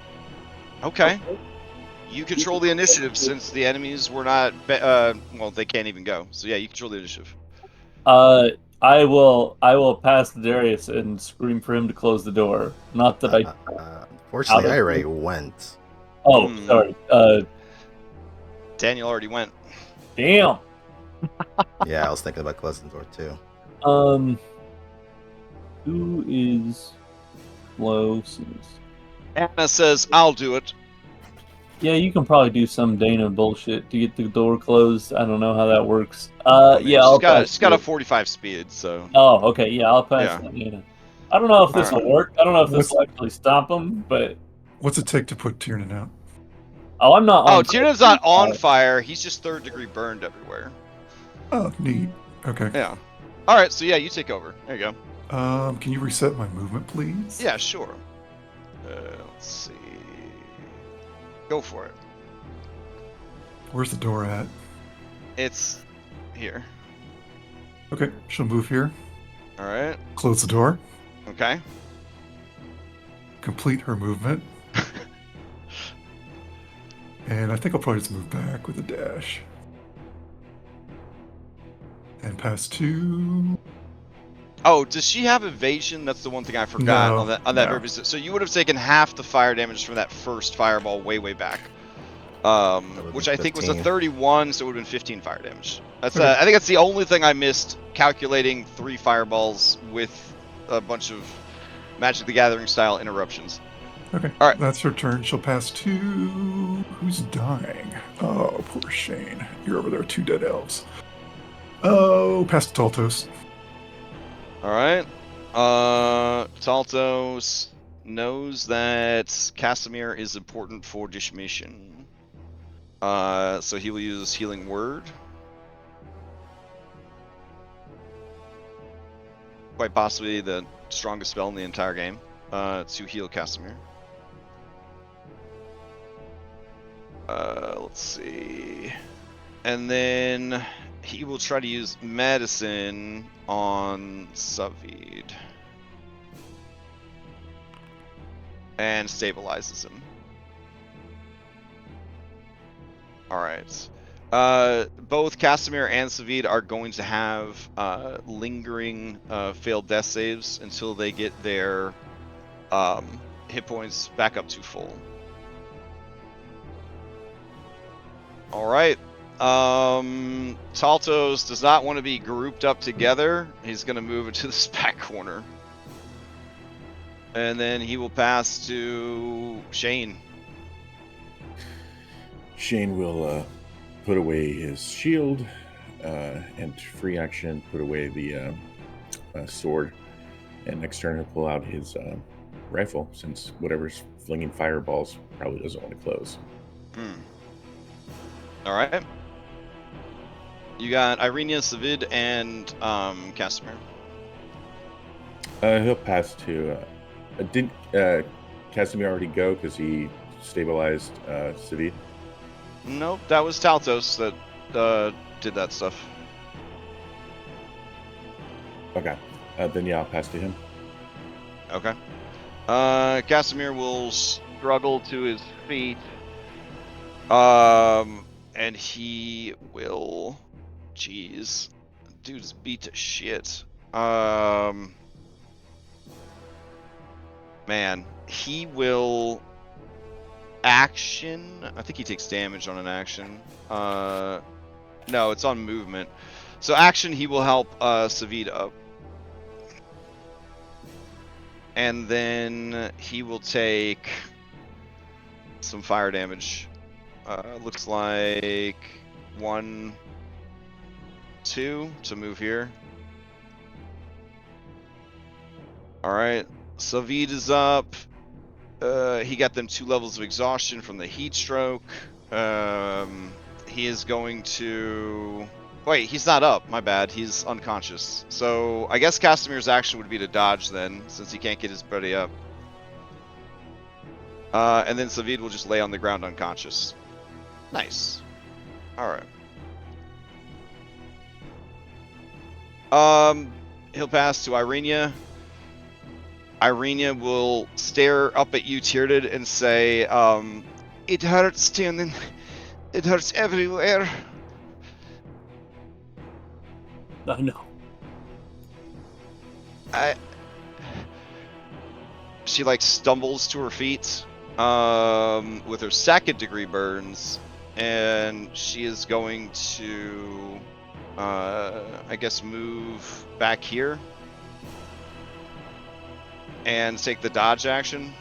Speaker 1: Okay. You control the initiative since the enemies were not. Well, they can't even go. So yeah, you control the initiative.
Speaker 3: I will pass Darius and scream for him to close the door. Not that I.
Speaker 2: Unfortunately, I already went.
Speaker 3: Oh, sorry.
Speaker 1: Daniel already went.
Speaker 3: Damn.
Speaker 2: Yeah, I was thinking about closing the door too.
Speaker 3: Who is closest?
Speaker 1: Anna says, "I'll do it."
Speaker 3: Yeah, you can probably do some Dana bullshit to get the door closed. I don't know how that works.
Speaker 1: Yeah, she's got a 45 speed, so.
Speaker 3: Oh, okay. Yeah, I'll pass that Dana. I don't know if this will work. I don't know if this will actually stop him, but.
Speaker 6: What's it take to put Tiernan out?
Speaker 3: Oh, I'm not.
Speaker 1: Oh, Tiernan's not on fire. He's just 3rd degree burned everywhere.
Speaker 6: Oh, neat. Okay.
Speaker 1: Yeah. All right. So yeah, you take over. There you
Speaker 6: go. Can you reset my movement, please?
Speaker 1: Yeah, sure. Let's see. Go for it.
Speaker 6: Where's the door at?
Speaker 1: It's here.
Speaker 6: Okay, she'll move here.
Speaker 1: All right.
Speaker 6: Close the door.
Speaker 1: Okay.
Speaker 6: Complete her movement. And I think I'll probably just move back with a dash. And pass 2.
Speaker 1: Oh, does she have evasion? That's the one thing I forgot on that purpose. So you would have taken half the fire damage from that first fireball way back. Which I think was a 31, so it would have been 15 fire damage. That's
Speaker 6: okay.
Speaker 1: I think that's the only thing I missed calculating 3 fireballs with a bunch of Magic the Gathering style interruptions.
Speaker 6: Okay.
Speaker 1: All right.
Speaker 6: That's her turn. She'll pass 2. Who's dying? Oh, poor Shane. You're over there, 2 dead elves. Oh, pass to Taltos.
Speaker 1: All right. Taltos knows that Casimir is important for this mission. So he will use Healing Word. Quite possibly the strongest spell in the entire game to heal Casimir. Let's see. And then he will try to use Medicine on Savid. And stabilizes him. Alright. Both Casimir and Savid are going to have lingering failed death saves until they get their hit points back up to full. Alright. Taltos does not want to be grouped up together. He's going to move into this back corner. And then he will pass to Shane.
Speaker 4: Shane will put away his shield and free action, put away the sword. And next turn he'll pull out his rifle, since whatever's flinging fireballs probably doesn't want to close.
Speaker 1: Alright. You got Irenia, Savid, and Casimir.
Speaker 4: He'll pass to Did Casimir already go because he stabilized Savid?
Speaker 1: Nope, that was Taltos that did that stuff.
Speaker 4: Okay. Then yeah, I'll pass to him.
Speaker 1: Okay. Casimir will struggle to his feet. And he will... Jeez. Dude's beat to shit. Man, he will... Action? I think he takes damage on an action. No, it's on movement. So action, he will help Savid up. And then he will take some fire damage. Looks like 1, 2 to move here. Alright, Savid is up. He got them 2 levels of exhaustion from the heat stroke. He is going to... Wait, he's not up. My bad. He's unconscious. So I guess Casimir's action would be to dodge then, since he can't get his buddy up. And then Savid will just lay on the ground unconscious. Nice. Alright. He'll pass to Irenia. Irenia will stare up at you, Tyrnid, and say, it hurts, Tyrnid. It hurts everywhere.
Speaker 3: I know.
Speaker 1: She, like, stumbles to her feet with her 2nd degree burns, and she is going to, I guess, move back here and take the dodge action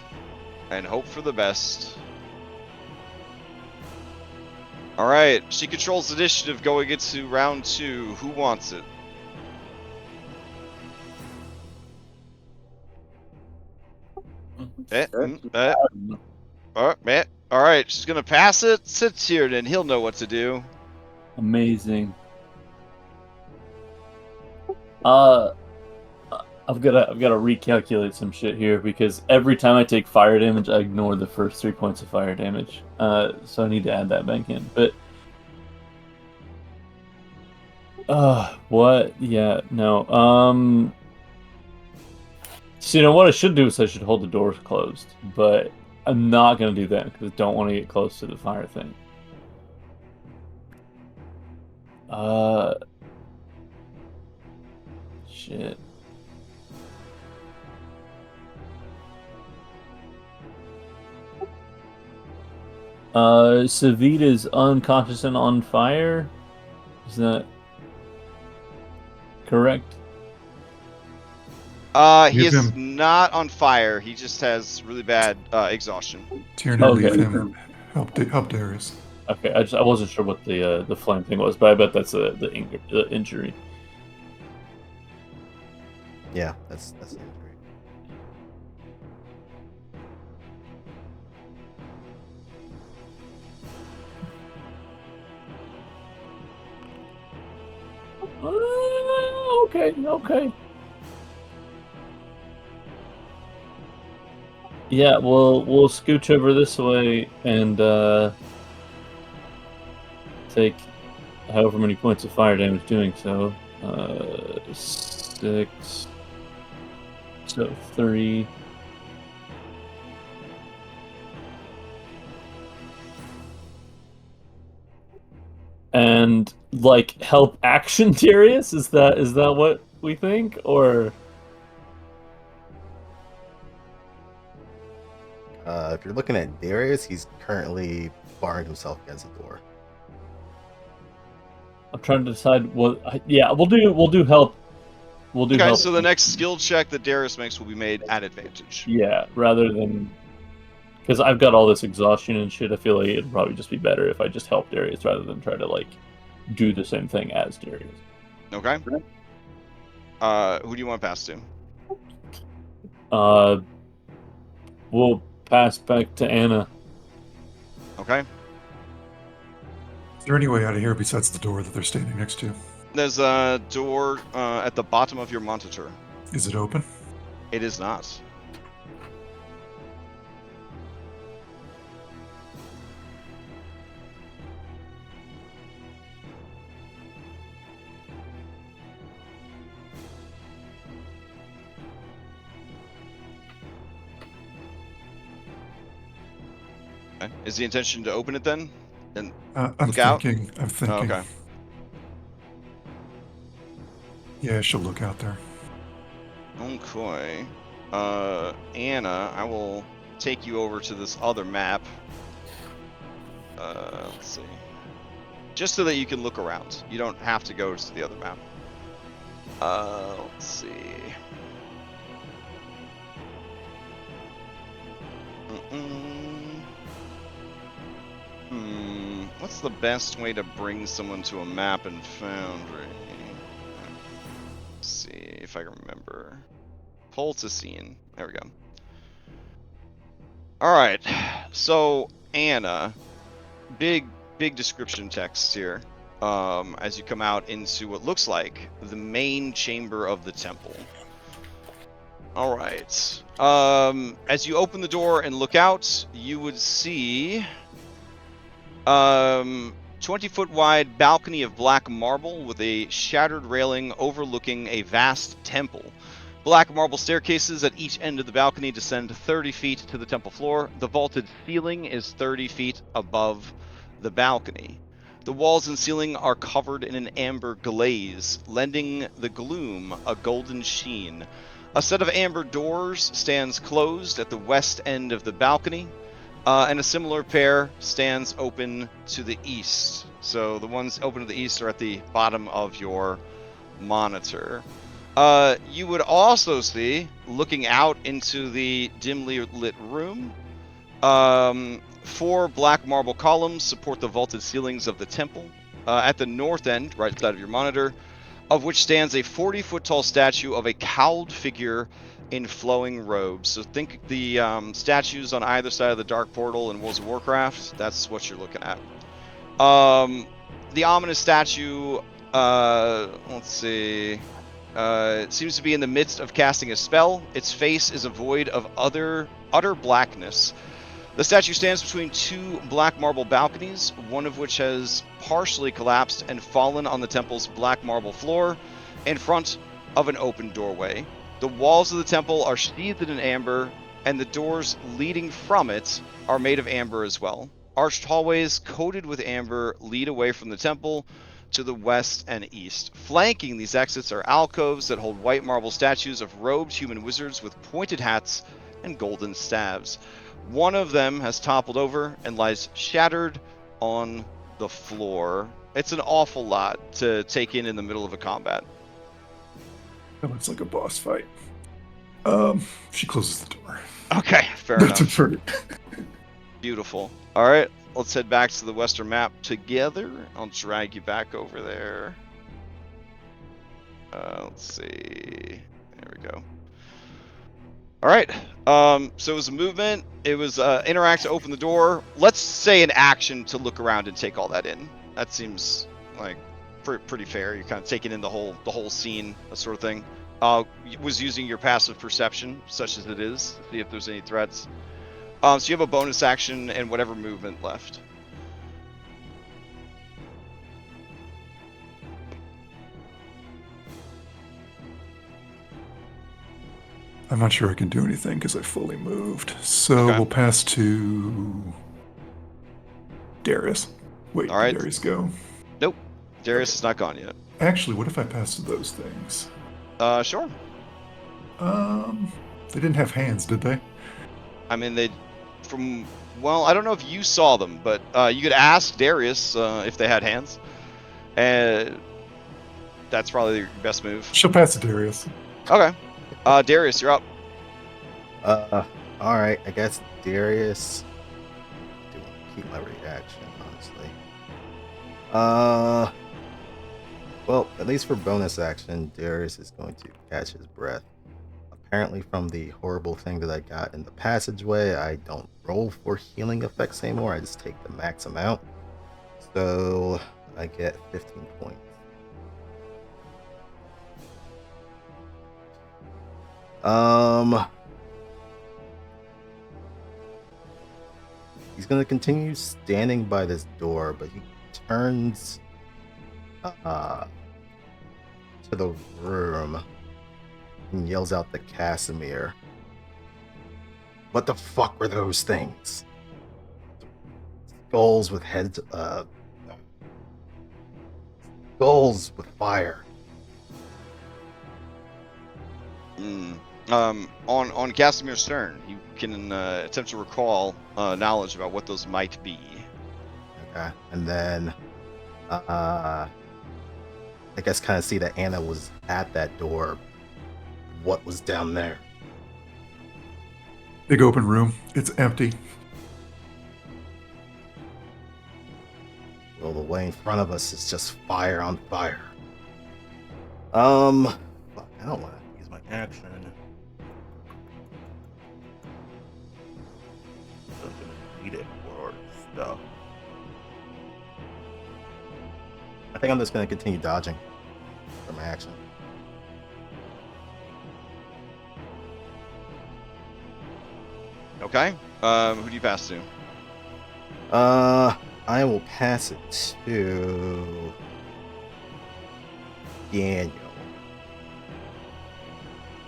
Speaker 1: and hope for the best. Alright, she controls initiative going into round 2. Who wants it? Alright, she's gonna pass it to Tyrnid. He'll know what to do.
Speaker 3: Amazing. I've got to recalculate some shit here because every time I take fire damage, I ignore the first 3 points of fire damage. So I need to add that back in. But what? Yeah, no. So you know what I should do is I should hold the doors closed, but I'm not gonna do that because I don't want to get close to the fire thing. Shit. Savid is unconscious and on fire. Is that correct?
Speaker 1: He
Speaker 6: Leave
Speaker 1: is
Speaker 6: him.
Speaker 1: not on fire. He just has really bad exhaustion.
Speaker 6: Tyrnid,
Speaker 3: Okay.
Speaker 6: leave him. Help Darius.
Speaker 3: Okay, I wasn't sure what the flame thing was, but I bet that's the injury.
Speaker 2: Yeah, that's the injury.
Speaker 3: Okay. Yeah, we'll scooch over this way and take however many points of fire damage doing so. 6, so 3. And like help action Darius? Is that what we think, or?
Speaker 2: If you're looking at Darius, he's currently barring himself against the door.
Speaker 3: I'm trying to decide what. Yeah, we'll do help. We'll do
Speaker 1: Okay,
Speaker 3: help.
Speaker 1: so the next skill check that Darius makes will be made at advantage.
Speaker 3: Yeah, rather than because I've got all this exhaustion and shit. I feel like it'd probably just be better if I just help Darius rather than try to like do the same thing as Darius.
Speaker 1: Okay. Who do you want to pass to?
Speaker 3: We'll pass back to Anna.
Speaker 1: Okay.
Speaker 6: Is there any way out of here besides the door that they're standing next to?
Speaker 1: There's a door at the bottom of your monitor.
Speaker 6: Is it open?
Speaker 1: It is not. Okay. Is the intention to open it then? And
Speaker 6: I'm
Speaker 1: look out?
Speaker 6: thinking. I'm
Speaker 1: Oh,
Speaker 6: thinking.
Speaker 1: okay.
Speaker 6: Yeah, she'll look out there.
Speaker 1: Okay. Anna, I will take you over to this other map. Let's see. Just so that you can look around. You don't have to go to the other map. Let's see. What's the best way to bring someone to a map in Foundry? Let's see if I can remember. Pull to scene. There we go. Alright. So, Anna. Big description text here. As you come out into what looks like the main chamber of the temple. Alright. As you open the door and look out, you would see 20-foot wide balcony of black marble with a shattered railing overlooking a vast temple. Black marble staircases at each end of the balcony descend 30 feet to the temple floor. The vaulted ceiling is 30 feet above the balcony. The walls and ceiling are covered in an amber glaze, lending the gloom a golden sheen. A set of amber doors stands closed at the west end of the balcony. And a similar pair stands open to the east. So the ones open to the east are at the bottom of your monitor. You would also see, looking out into the dimly lit room, 4 black marble columns support the vaulted ceilings of the temple. At the north end, right side of your monitor, of which stands a 40-foot tall statue of a cowled figure in flowing robes. So think the statues on either side of the Dark Portal in World of Warcraft. That's what you're looking at. The ominous statue, let's see, it seems to be in the midst of casting a spell. Its face is a void of utter blackness. The statue stands between 2 black marble balconies, one of which has partially collapsed and fallen on the temple's black marble floor in front of an open doorway. The walls of the temple are sheathed in amber, and the doors leading from it are made of amber as well. Arched hallways coated with amber lead away from the temple to the west and east. Flanking these exits are alcoves that hold white marble statues of robed human wizards with pointed hats and golden staves. One of them has toppled over and lies shattered on the floor. It's an awful lot to take in the middle of a combat.
Speaker 6: That looks like a boss fight. She closes the door.
Speaker 1: Okay, fair
Speaker 6: That's
Speaker 1: enough.
Speaker 6: a
Speaker 1: Beautiful. All right, let's head back to the western map together. I'll drag you back over there. Let's see. There we go. All right. So it was a movement. It was interact to open the door. Let's say an action to look around and take all that in. That seems like pretty fair. You're kind of taking in the whole scene, that sort of thing. Was using your passive perception, such as it is, to see if there's any threats. So you have a bonus action and whatever movement left.
Speaker 6: I'm not sure I can do anything because I fully moved. So
Speaker 1: Okay.
Speaker 6: we'll pass to Darius. Wait,
Speaker 1: All right.
Speaker 6: did Darius go?
Speaker 1: Nope. Darius is not gone yet.
Speaker 6: Actually, what if I pass to those things?
Speaker 1: Sure.
Speaker 6: They didn't have hands, did they?
Speaker 1: I mean, well, I don't know if you saw them, but you could ask Darius if they had hands. And that's probably your best move.
Speaker 6: She'll pass to Darius.
Speaker 1: Okay. Darius, you're up.
Speaker 2: Alright, I guess Darius. I do want to keep my reaction, honestly. Well, at least for bonus action, Darius is going to catch his breath. Apparently, from the horrible thing that I got in the passageway, I don't roll for healing effects anymore. I just take the max amount. So I get 15 points. He's gonna continue standing by this door, but he turns to the room and yells out to Casimir. What the fuck were those things? Skulls with heads, skulls with fire.
Speaker 1: On Casimir's turn, you can attempt to recall knowledge about what those might be.
Speaker 2: Okay, and then I guess kind of see that Anna was at that door. What was down there?
Speaker 6: Big open room. It's empty.
Speaker 2: Well, the way in front of us is just fire on fire. Fuck, I don't want to use my action. I'm gonna need it for stuff. I think I'm just gonna continue dodging for my action.
Speaker 1: Okay. Who do you pass to?
Speaker 2: I will pass it to Daniel.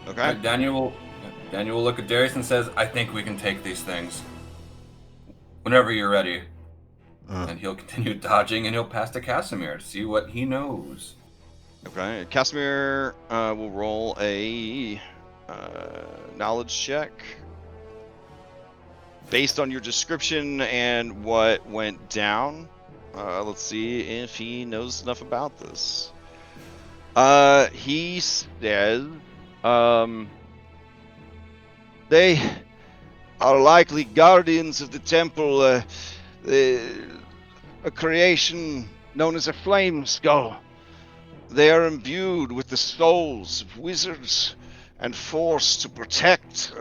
Speaker 1: Okay.
Speaker 5: Daniel will look at Darius and says, "I think we can take these things. Whenever you're ready." And he'll continue dodging, and he'll pass to Casimir to see what he knows.
Speaker 1: Okay. Casimir will roll a knowledge check based on your description and what went down. Let's see if he knows enough about this. He says, they are likely guardians of the temple, a creation known as a flame skull. They are imbued with the souls of wizards and forced to protect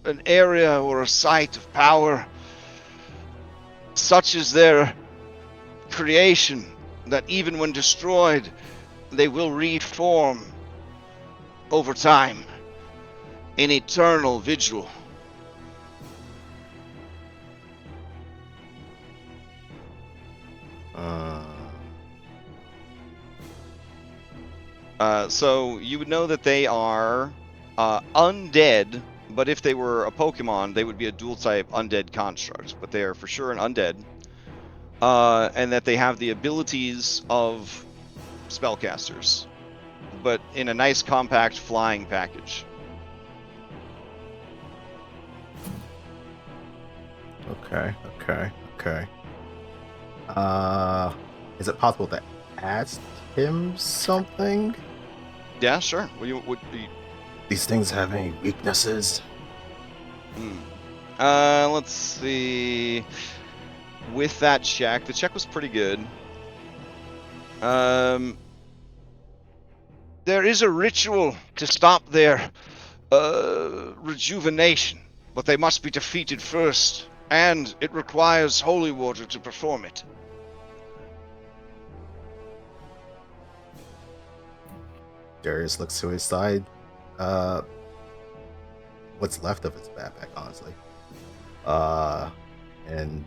Speaker 1: an area or a site of power. Such is their creation that even when destroyed, they will reform over time in eternal vigil. So you would know that they are undead, but if they were a Pokemon, they would be a dual-type undead construct. But they are for sure an undead, and that they have the abilities of spellcasters, but in a nice, compact, flying package.
Speaker 2: Okay. Is it possible to ask him something?
Speaker 1: Yeah, sure.
Speaker 2: These things have any weaknesses?
Speaker 1: Let's see. With that check, the check was pretty good. There is a ritual to stop their rejuvenation, but they must be defeated first, and it requires holy water to perform it.
Speaker 2: Darius looks to his side. What's left of his backpack, honestly. And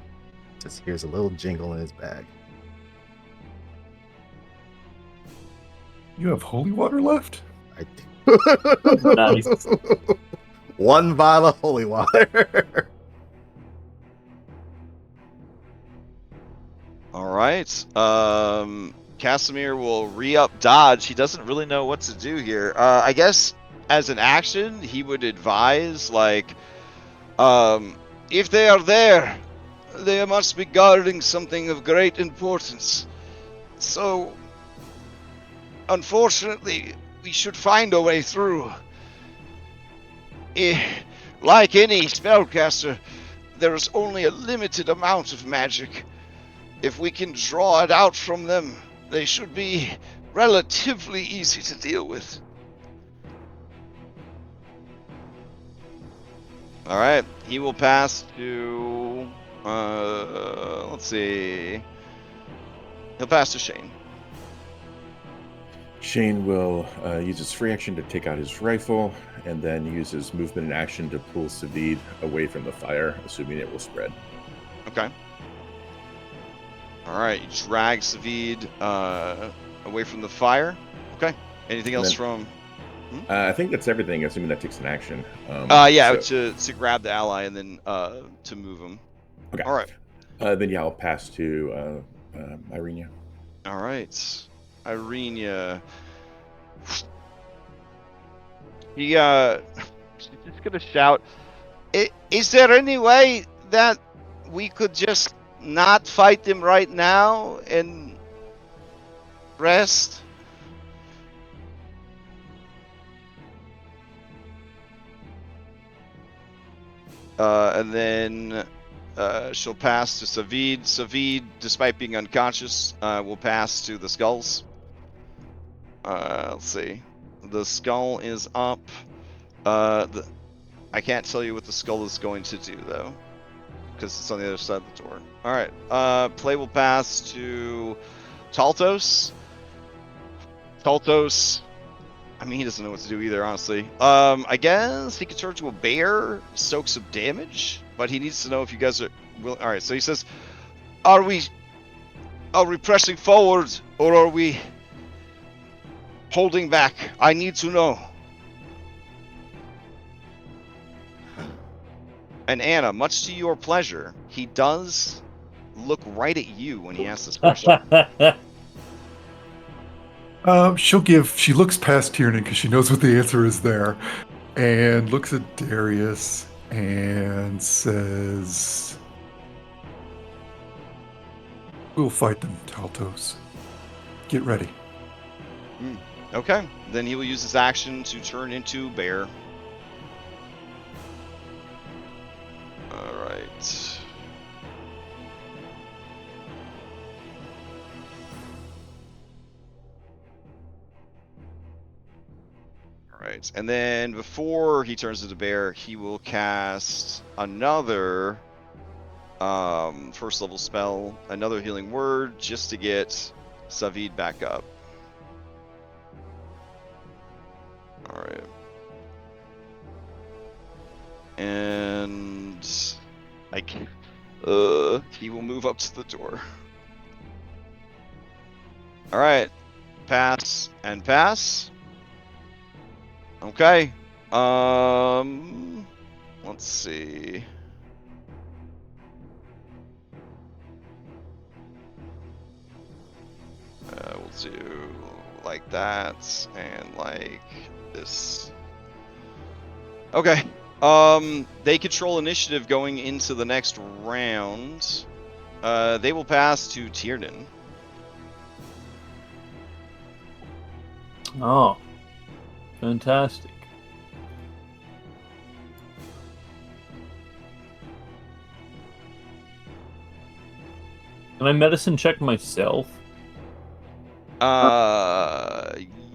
Speaker 2: just hears a little jingle in his bag.
Speaker 6: You have holy water left?
Speaker 2: I do.
Speaker 3: Nice.
Speaker 2: One vial of holy water.
Speaker 1: All right. Casimir will re-up dodge. He doesn't really know what to do here. I guess as an action, he would advise, like, if they are there, they must be guarding something of great importance. So, unfortunately, we should find a way through. Like any spellcaster, there is only a limited amount of magic. If we can draw it out from them, they should be relatively easy to deal with. Alright, he will pass to... let's see... He'll pass to Shane.
Speaker 4: Shane will use his free action to take out his rifle, and then use his movement and action to pull Savid away from the fire, assuming it will spread.
Speaker 1: Okay. Alright, you drag Savid away from the fire. Okay. Anything else from...
Speaker 4: I think that's everything, assuming that takes an action.
Speaker 1: To grab the ally and then to move him.
Speaker 4: Okay.
Speaker 1: Alright.
Speaker 4: Then yeah, I'll pass to Irenia.
Speaker 1: All right, Irenia. She's just gonna shout. Is there any way that we could just not fight them right now and rest? And then she'll pass to Savid. Savid, despite being unconscious, will pass to the skulls. Let's see. The skull is up. I can't tell you what the skull is going to do, though, because it's on the other side of the door. All right. Play will pass to Taltos. Taltos. I mean, he doesn't know what to do either, honestly. I guess he could turn to a bear, soak some damage, but he needs to know if you guys are willing. All right, so he says, are we pressing forward, or are we holding back? I need to know. And Anna, much to your pleasure, he does look right at you when he asks this question.
Speaker 6: She looks past Tiernan because she knows what the answer is there, and looks at Darius and says, "We'll fight them, Taltos. Get ready."
Speaker 1: Okay, then he will use his action to turn into bear. All right. Right, and then before he turns into bear, he will cast another first level spell, another healing word, just to get Savid back up. All right, and he will move up to the door. All right, pass and pass. Okay. Let's see. We'll do like that and like this. Okay. They control initiative going into the next round. They will pass to Tiernan.
Speaker 3: Oh, fantastic. Can I medicine check myself?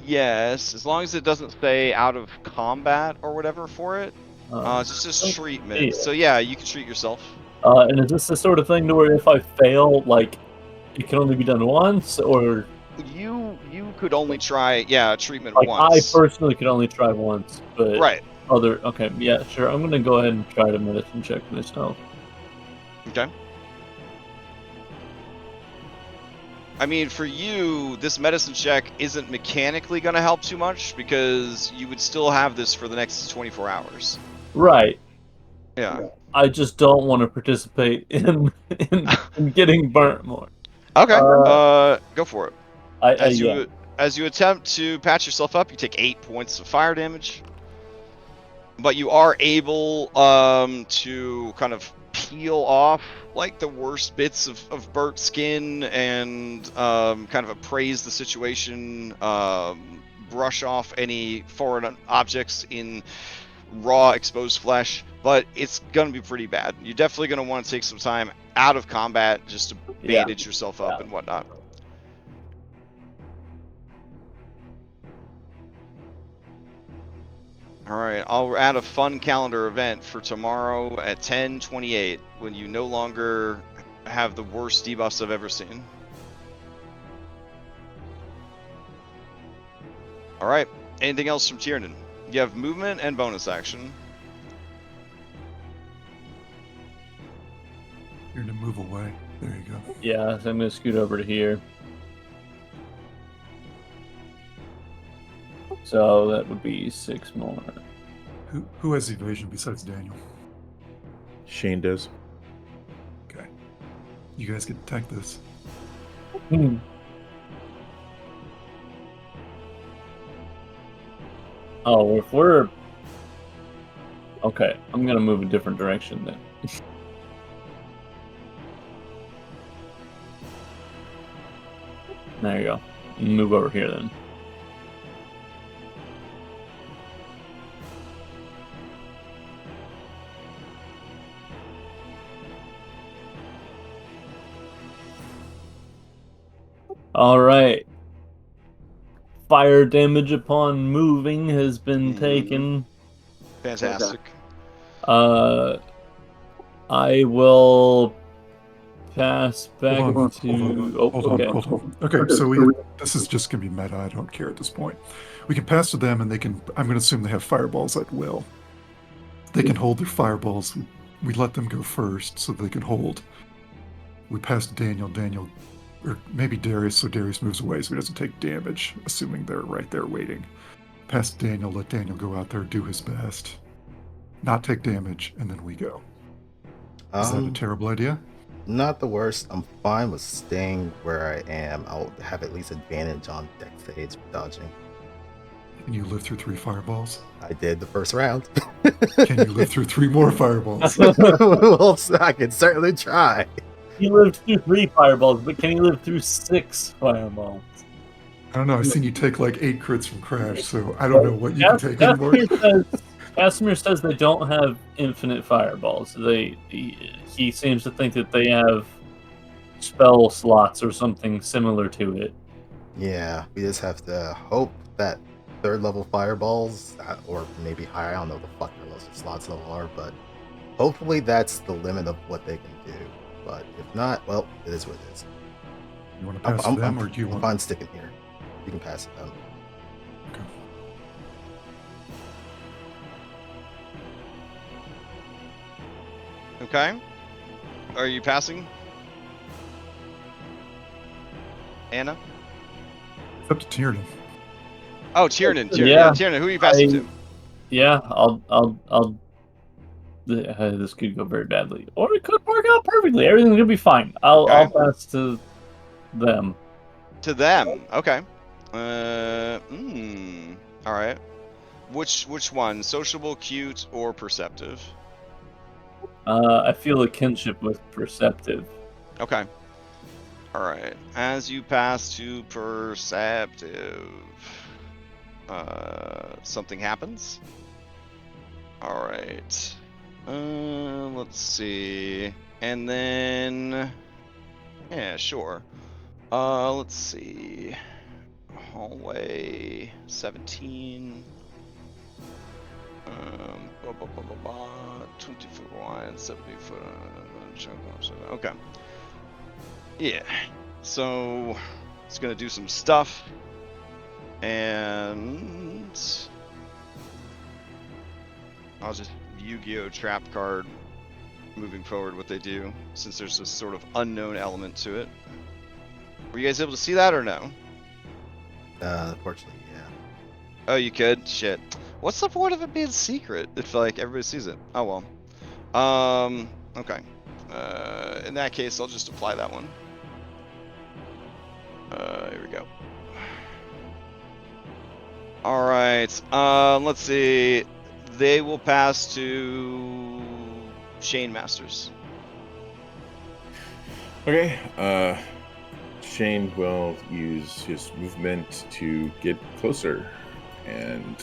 Speaker 1: Yes, as long as it doesn't say out of combat or whatever for it. It's just a treatment.
Speaker 3: Yeah.
Speaker 1: So yeah, you can treat yourself.
Speaker 3: And is this the sort of thing to where if I fail, like, it can only be done once, or
Speaker 1: You could only try, treatment
Speaker 3: like
Speaker 1: once.
Speaker 3: I personally could only try once, but
Speaker 1: Right.
Speaker 3: Okay, yeah, sure. I'm gonna go ahead and try to medicine check myself.
Speaker 1: Okay. I mean, for you, this medicine check isn't mechanically going to help too much because you would still have this for the next 24 hours.
Speaker 3: Right.
Speaker 1: Yeah.
Speaker 3: I just don't want to participate in getting burnt more.
Speaker 1: Okay. Go for it.
Speaker 3: Yeah.
Speaker 1: As you attempt to patch yourself up, you take 8 points of fire damage. But you are able to kind of peel off like the worst bits of burnt skin and kind of appraise the situation, brush off any foreign objects in raw exposed flesh, but it's gonna be pretty bad. You're definitely gonna want to take some time out of combat just to bandage yourself up and whatnot. All right, I'll add a fun calendar event for tomorrow at 10:28 when you no longer have the worst debuffs I've ever seen. All right, anything else from Tiernan? You have movement and bonus action.
Speaker 6: You're gonna move away. There you go.
Speaker 3: Yeah, so I'm gonna scoot over to here. So that would be 6 more.
Speaker 6: Who has evasion besides Daniel?
Speaker 4: Shane does.
Speaker 6: Okay. You guys can attack this.
Speaker 3: Hmm. Oh, if we're okay, I'm gonna move a different direction then. There you go. Move over here then. All right. Fire damage upon moving has been
Speaker 1: Mhm.
Speaker 3: taken.
Speaker 1: Fantastic.
Speaker 3: I will pass back
Speaker 6: Hold on,
Speaker 3: to.
Speaker 6: hold on. Okay, so this is just gonna be meta. I don't care at this point. We can pass to them, and they can. I'm gonna assume they have fireballs at will. They can hold their fireballs. We let them go first, so they can hold. We pass to Daniel. Daniel, or maybe Darius, so Darius moves away, so he doesn't take damage. Assuming they're right there waiting. Pass to Daniel. Let Daniel go out there, do his best, not take damage, and then we go. Is that a terrible idea?
Speaker 2: Not the worst. I'm fine with staying where I am. I'll have at least advantage on deck fades for dodging.
Speaker 6: Can you live through 3 fireballs?
Speaker 2: I did the first round.
Speaker 6: Can you live through 3 more fireballs?
Speaker 2: Well, I can certainly try.
Speaker 3: He lived through 3 fireballs, but can he live through 6 fireballs?
Speaker 6: I don't know. I've seen you take like 8 crits from Crash, so I don't know what you can take anymore.
Speaker 3: Casimir says they don't have infinite fireballs. He seems to think that they have spell slots or something similar to it.
Speaker 2: Yeah, we just have to hope that 3rd level fireballs, or maybe higher, I don't know what the fuck their slots level are, but hopefully that's the limit of what they can do. But if not, well, it is what it is.
Speaker 6: You want to pass to them, or do you want?
Speaker 2: I'm fine sticking here. You can pass it them.
Speaker 1: Okay. Are you passing? Anna?
Speaker 6: It's up to Tiernan.
Speaker 1: Oh, Tiernan.
Speaker 3: Yeah.
Speaker 1: Tiernan, who are you passing to?
Speaker 3: Yeah, I'll. This could go very badly, or it could work out perfectly. Everything's gonna be fine. I'll pass to them.
Speaker 1: To them. Okay. All right. Which one? Sociable, cute, or perceptive?
Speaker 3: I feel a kinship with perceptive.
Speaker 1: Okay. All right. As you pass to perceptive, something happens. All right. Let's see. And then, yeah, sure. Let's see. Hallway 17. 20 foot wide, 70 foot. Okay. Yeah. So it's gonna do some stuff, and I'll just Yu-Gi-Oh! Trap card moving forward what they do, since there's this sort of unknown element to it. Were you guys able to see that or no?
Speaker 2: Unfortunately, yeah.
Speaker 1: Oh, you could? Shit. What's the point of it being secret if, like, everybody sees it? Oh, well. Okay. In that case, I'll just apply that one. Here we go. Alright, let's see. They will pass to Shane Masters.
Speaker 4: Okay, Shane will use his movement to get closer, and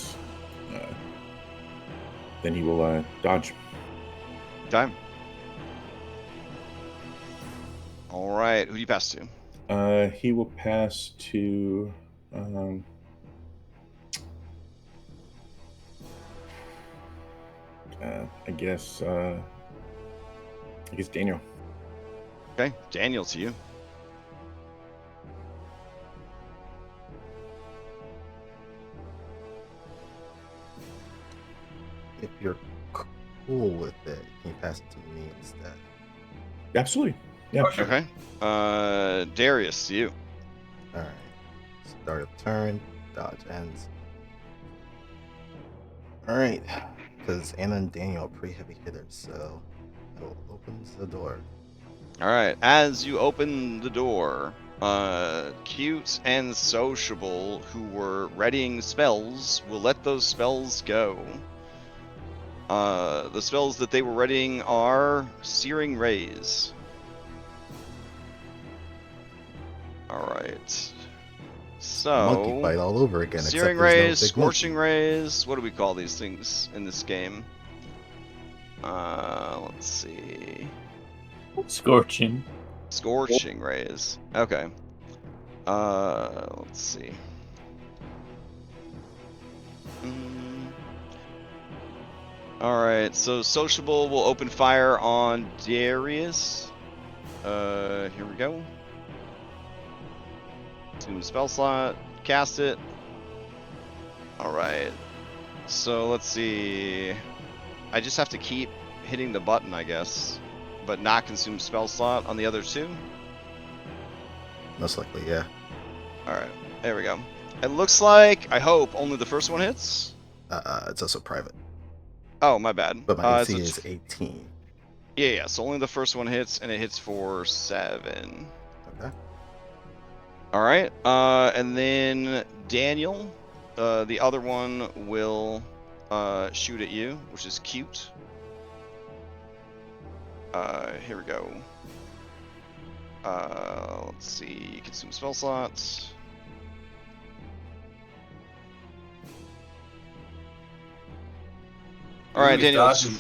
Speaker 4: then he will dodge.
Speaker 1: Time. Alright, who do you pass to?
Speaker 4: He will pass to I guess Daniel.
Speaker 1: Okay, Daniel, to you.
Speaker 2: If you're cool with it, can you pass it to me instead?
Speaker 4: Absolutely. Yeah.
Speaker 5: Oh, sure.
Speaker 1: Okay. Darius, to you.
Speaker 2: Alright. Start of turn, dodge ends. Alright. Because Anna and Daniel are pretty heavy hitters, so it opens the door.
Speaker 1: All right. As you open the door, Cute and Sociable, who were readying spells, will let those spells go. The spells that they were readying are Searing Rays. All right. So
Speaker 2: Monkey fight all over again,
Speaker 1: Searing
Speaker 2: except there's no
Speaker 1: Rays,
Speaker 2: big
Speaker 1: Scorching
Speaker 2: monkey.
Speaker 1: Rays. What do we call these things in this game? Let's see.
Speaker 3: Scorching.
Speaker 1: Scorching Rays. Okay. Let's see. Alright, so Sociable will open fire on Darius. Here we go. Consume spell slot. Cast it. Alright. So let's see. I just have to keep hitting the button, I guess. But not consume spell slot on the other two.
Speaker 2: Most likely, yeah.
Speaker 1: Alright, there we go. It looks like, I hope, only the first one hits.
Speaker 2: It's also private,
Speaker 1: Oh, my bad.
Speaker 2: but my
Speaker 1: It's
Speaker 2: AC
Speaker 1: a
Speaker 2: is 18.
Speaker 1: Yeah, so only the first one hits, and it hits for 7.
Speaker 2: Okay.
Speaker 1: Alright, and then Daniel, the other one will shoot at you, which is cute. Here we go. Let's see, consume spell slots. Alright,
Speaker 5: Ooh, he's
Speaker 1: Daniel.
Speaker 5: dodging.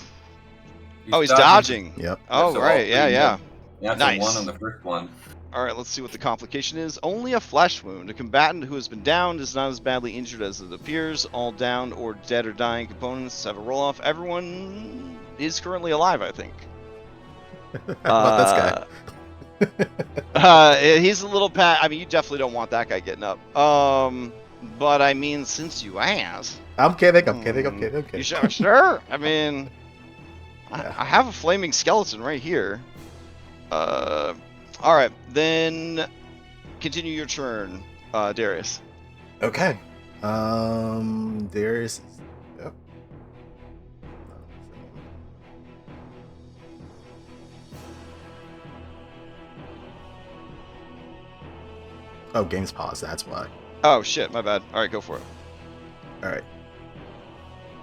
Speaker 1: He's dodging.
Speaker 2: Yep.
Speaker 1: Oh,
Speaker 5: So
Speaker 1: right,
Speaker 5: all
Speaker 1: yeah,
Speaker 5: three
Speaker 1: yeah.
Speaker 5: hit. That's
Speaker 1: Nice.
Speaker 5: a 1 on the first one.
Speaker 1: Alright, let's see what the complication is. Only a flesh wound. A combatant who has been downed is not as badly injured as it appears. All downed or dead or dying components have a roll-off. Everyone is currently alive, I think.
Speaker 2: How about this guy?
Speaker 1: He's a little I mean, you definitely don't want that guy getting up. But I mean, since you asked...
Speaker 2: I'm kidding, I'm kidding.
Speaker 1: You sure? I mean...
Speaker 2: Yeah.
Speaker 1: I have a flaming skeleton right here. Alright, then continue your turn, Darius.
Speaker 2: Okay. Darius is... Yep. Oh, game's paused, that's why.
Speaker 1: Oh shit, my bad. Alright, go for it.
Speaker 2: Alright.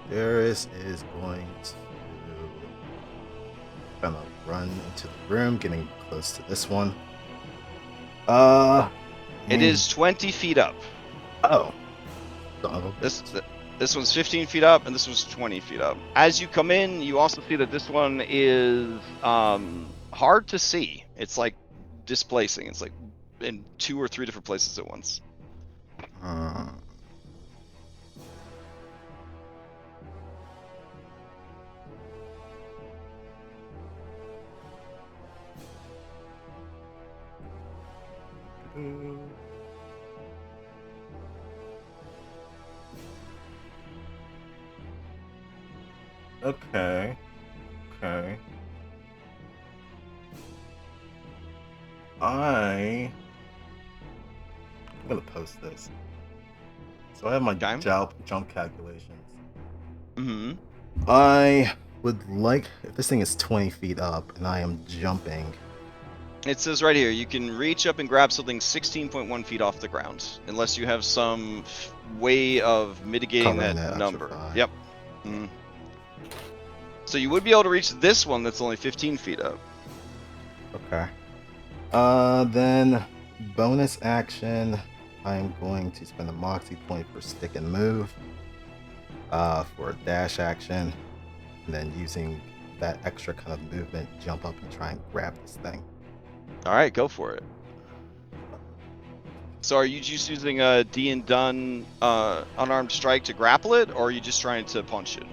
Speaker 2: Darius is going to kind of run into the room, getting close to this one.
Speaker 1: It is 20 feet up.
Speaker 2: Oh. Son of a
Speaker 1: This one's 15 feet up, and this one's 20 feet up. As you come in, you also see that this one is hard to see. It's like displacing. It's like in 2 or 3 different places at once.
Speaker 2: Okay. I'm gonna post this. So I have my
Speaker 1: Okay.
Speaker 2: jump calculations.
Speaker 1: Mm-hmm.
Speaker 2: I would like, if this thing is 20 feet up and I am jumping.
Speaker 1: It says right here, you can reach up and grab something 16.1 feet off the ground, unless you have some way of mitigating
Speaker 2: Covering
Speaker 1: that
Speaker 2: that
Speaker 1: number.
Speaker 2: extra 5.
Speaker 1: Yep. Mm. So you would be able to reach this one that's only 15 feet up.
Speaker 2: Okay. Then bonus action, I'm going to spend a moxie point for stick and move. For a dash action, and then using that extra kind of movement, jump up and try and grab this thing.
Speaker 1: All right, go for it. So are you just using a D&Done unarmed strike to grapple it, or are you just trying to punch it?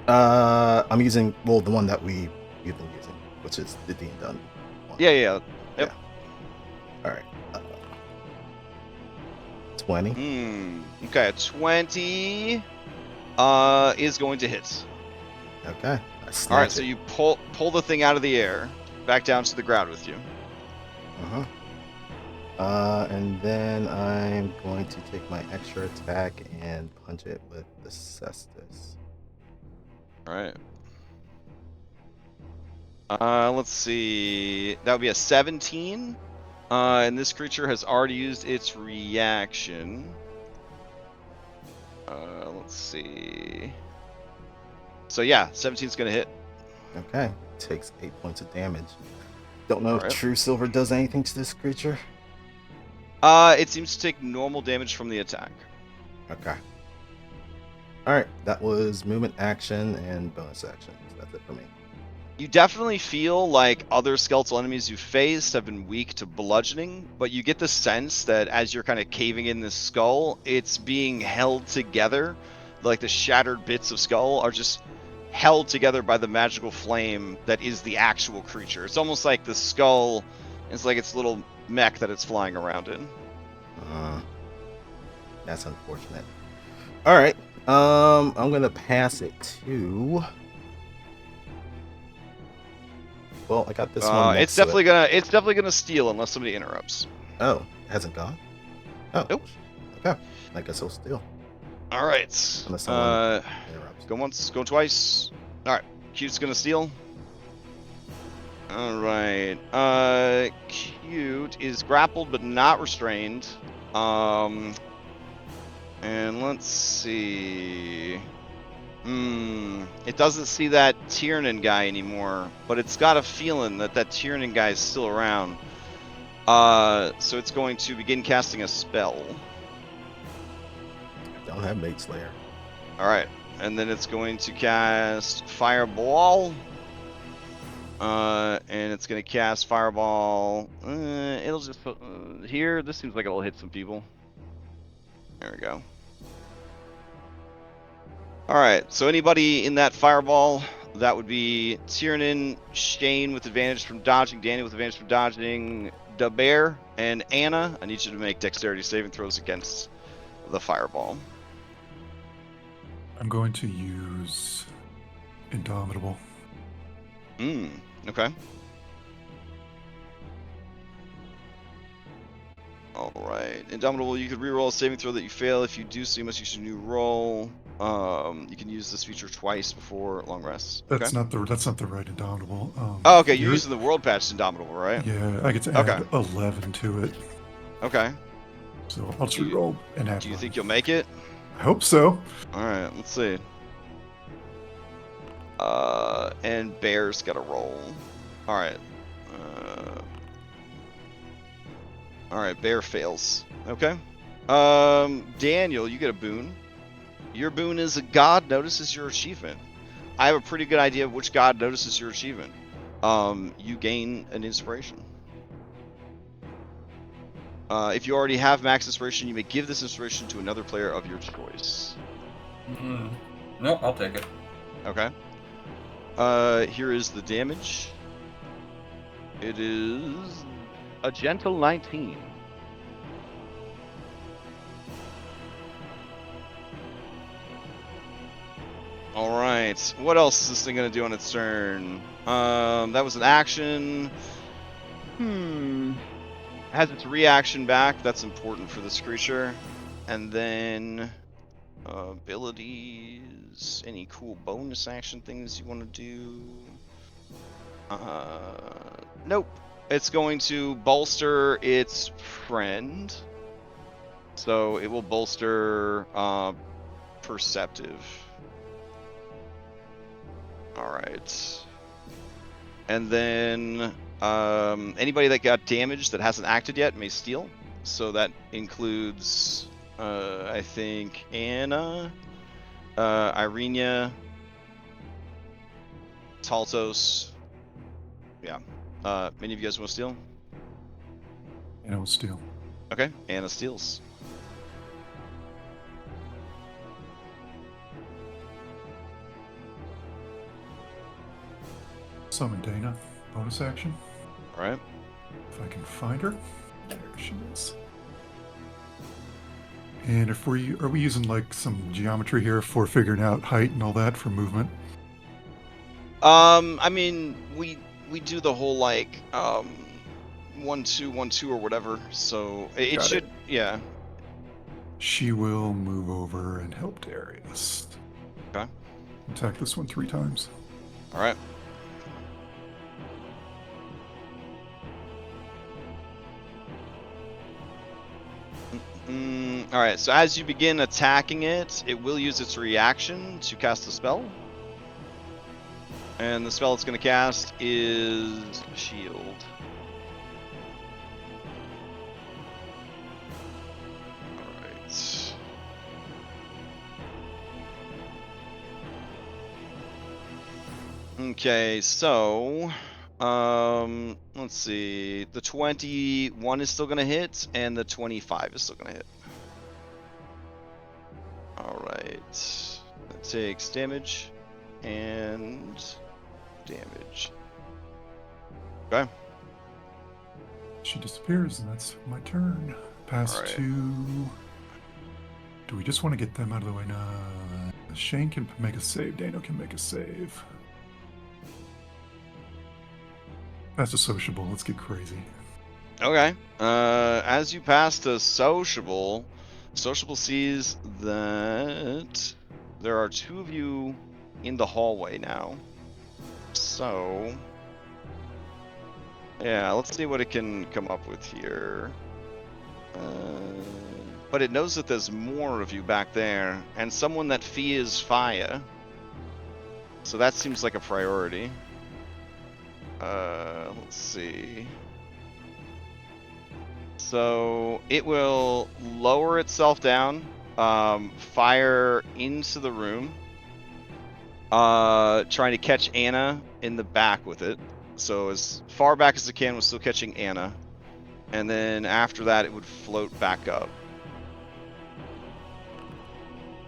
Speaker 2: I'm using, well, the one that we've been using, which is the D&Done one.
Speaker 1: Yeah. Yep.
Speaker 2: Yeah. All right. 20.
Speaker 1: Okay, 20 is going to hit.
Speaker 2: Okay.
Speaker 1: All right, so you pull the thing out of the air, back down to the ground with you.
Speaker 2: And then I'm going to take my extra attack and punch it with the cestus.
Speaker 1: All right. Let's see. That would be a 17. And this creature has already used its reaction. Let's see. So yeah, 17's gonna hit.
Speaker 2: Okay. Takes 8 points of damage. Don't know if
Speaker 1: Alright.
Speaker 2: True Silver does anything to this creature.
Speaker 1: It seems to take normal damage from the attack.
Speaker 2: Okay. Alright, that was movement action and bonus action. That's it for me.
Speaker 1: You definitely feel like other skeletal enemies you faced have been weak to bludgeoning, but you get the sense that as you're kind of caving in this skull, it's being held together. Like the shattered bits of skull are just held together by the magical flame that is the actual creature. It's almost like the skull is like its little mech that it's flying around in.
Speaker 2: That's unfortunate. Alright. I'm gonna pass it to. Well, I got this one.
Speaker 1: It's definitely gonna steal unless somebody interrupts.
Speaker 2: Oh, it hasn't gone? Oh.
Speaker 1: Nope.
Speaker 2: Okay. I guess I'll steal.
Speaker 1: All right.
Speaker 2: Unless someone interrupts.
Speaker 1: Go once, go twice. All right. Cute's gonna steal. All right. Cute is grappled but not restrained. And let's see. It doesn't see that Tiernan guy anymore, but it's got a feeling that that Tiernan guy is still around. So it's going to begin casting a spell.
Speaker 2: I don't have Mate Slayer.
Speaker 1: All right, and then it's going to cast Fireball. And it's going to cast Fireball. It'll just here. This seems like it'll hit some people. There we go. All right, so anybody in that Fireball, that would be Tiernan, Shane with advantage from dodging, Danny with advantage from dodging, Da Bear, and Anna. I need you to make dexterity saving throws against the Fireball.
Speaker 6: I'm going to use Indomitable.
Speaker 1: Okay. Alright. Indomitable, you could reroll a saving throw that you fail. If you do so, you must use a new roll. You can use this feature twice before long rests. Okay.
Speaker 6: That's not the right Indomitable.
Speaker 1: Oh, okay. You're using the world patch Indomitable, right?
Speaker 6: Yeah, I get to add 11 to it.
Speaker 1: Okay.
Speaker 6: So I'll just reroll and add.
Speaker 1: Do you think you'll make it?
Speaker 6: I hope so.
Speaker 1: Alright, let's see. And Bear's got to roll. Alright. Alright, Bear fails. Okay. Daniel, you get a boon. Your boon is a god notices your achievement. I have a pretty good idea of which god notices your achievement. You gain an inspiration. If you already have max inspiration, you may give this inspiration to another player of your choice.
Speaker 5: Nope, I'll take it.
Speaker 1: Okay. Here is the damage. It is a gentle 19. Alright, what else is this thing going to do on its turn? That was an action. Has its reaction back, that's important for this creature. And then abilities, any cool bonus action things you want to do? Nope. It's going to bolster its friend. So it will bolster Perceptive. Alright. And then anybody that got damaged that hasn't acted yet may steal. So that includes, I think, Anna, Irenia, Taltos. Yeah. Any of you guys want to steal?
Speaker 6: And I will steal.
Speaker 1: Okay, Anna steals.
Speaker 6: Summon Dana. Bonus action.
Speaker 1: Alright.
Speaker 6: If I can find her. There she is. And if are we using like some geometry here for figuring out height and all that for movement?
Speaker 1: I mean, we do the whole like 1-2-1-2 or whatever. So it should, yeah.
Speaker 6: She will move over and help Darius.
Speaker 1: Okay.
Speaker 6: Attack this one 3 times.
Speaker 1: All right. Alright, so as you begin attacking it, it will use its reaction to cast a spell. And the spell it's going to cast is Shield. Alright. Okay, so... let's see. The 21 is still going to hit, and the 25 is still going to hit. Alright. That takes damage. And... damage. Okay.
Speaker 6: She disappears, and that's my turn. Pass
Speaker 1: Alright.
Speaker 6: to... Do we just want to get them out of the way? No. Shane can make a save. Dano can make a save. That's a sociable. Let's get crazy.
Speaker 1: Okay. As you pass to Sociable, Sociable sees that there are two of you in the hallway now. So, yeah, let's see what it can come up with here. But it knows that there's more of you back there, and someone that fears fire. So that seems like a priority. Let's see. So it will lower itself down, fire into the room, trying to catch Anna in the back with it. So as far back as it can was still catching Anna. And then after that it would float back up.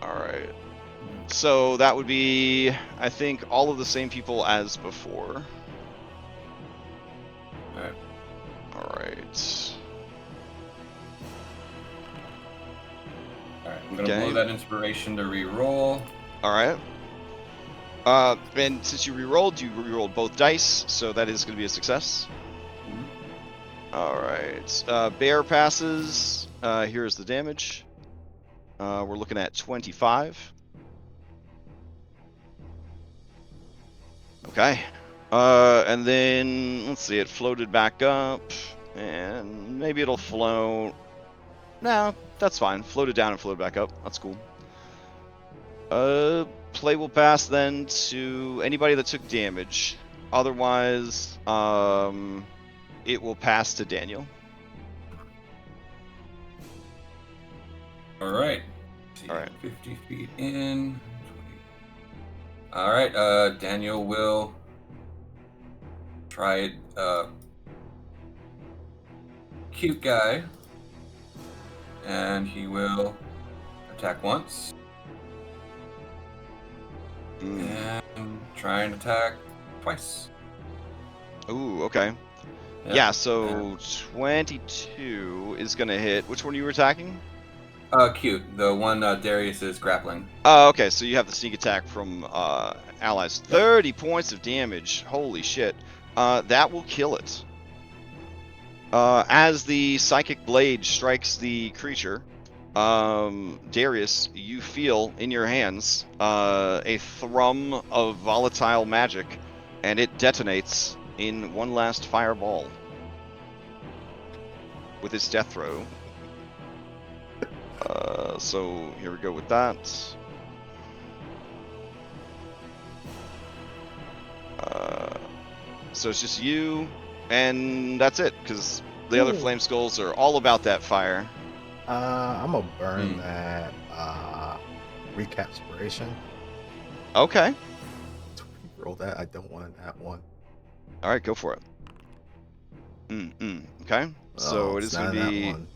Speaker 1: Alright. So that would be, I think, all of the same people as before.
Speaker 5: Alright.
Speaker 1: Alright.
Speaker 5: Alright, I'm gonna
Speaker 1: Okay.
Speaker 5: blow that inspiration to re-roll.
Speaker 1: Alright. And since you rerolled both dice, so that is going to be a success. Alright. Bear passes. Here's the damage. We're looking at 25. Okay. And then, let's see, it floated back up. And maybe it'll float. No, that's fine. Floated down and floated back up. That's cool. Play will pass then to anybody that took damage. Otherwise, it will pass to Daniel.
Speaker 5: Alright.
Speaker 1: Alright.
Speaker 5: 50 feet in. 20. Alright, Daniel will try it. Cute guy. And he will attack once. And try and attack twice.
Speaker 1: Ooh, okay. Yeah, so 22 is going to hit. Which one you were attacking?
Speaker 5: Cute. The one Darius is grappling.
Speaker 1: Oh, okay, so you have the sneak attack from allies. 30 points of damage. Holy shit. That will kill it. As the psychic blade strikes the creature, Darius, you feel in your hands a thrum of volatile magic, and it detonates in one last fireball with its death throw. So here we go with that. So it's just you, and that's it, because the other flame skulls are all about that fire.
Speaker 2: I'm gonna burn that recapspiration.
Speaker 1: Okay.
Speaker 2: Roll that. I don't want that one.
Speaker 1: All right, go for it. Okay. So
Speaker 2: Oh,
Speaker 1: it
Speaker 2: it's
Speaker 1: is going
Speaker 2: not
Speaker 1: to
Speaker 2: that
Speaker 1: be
Speaker 2: one.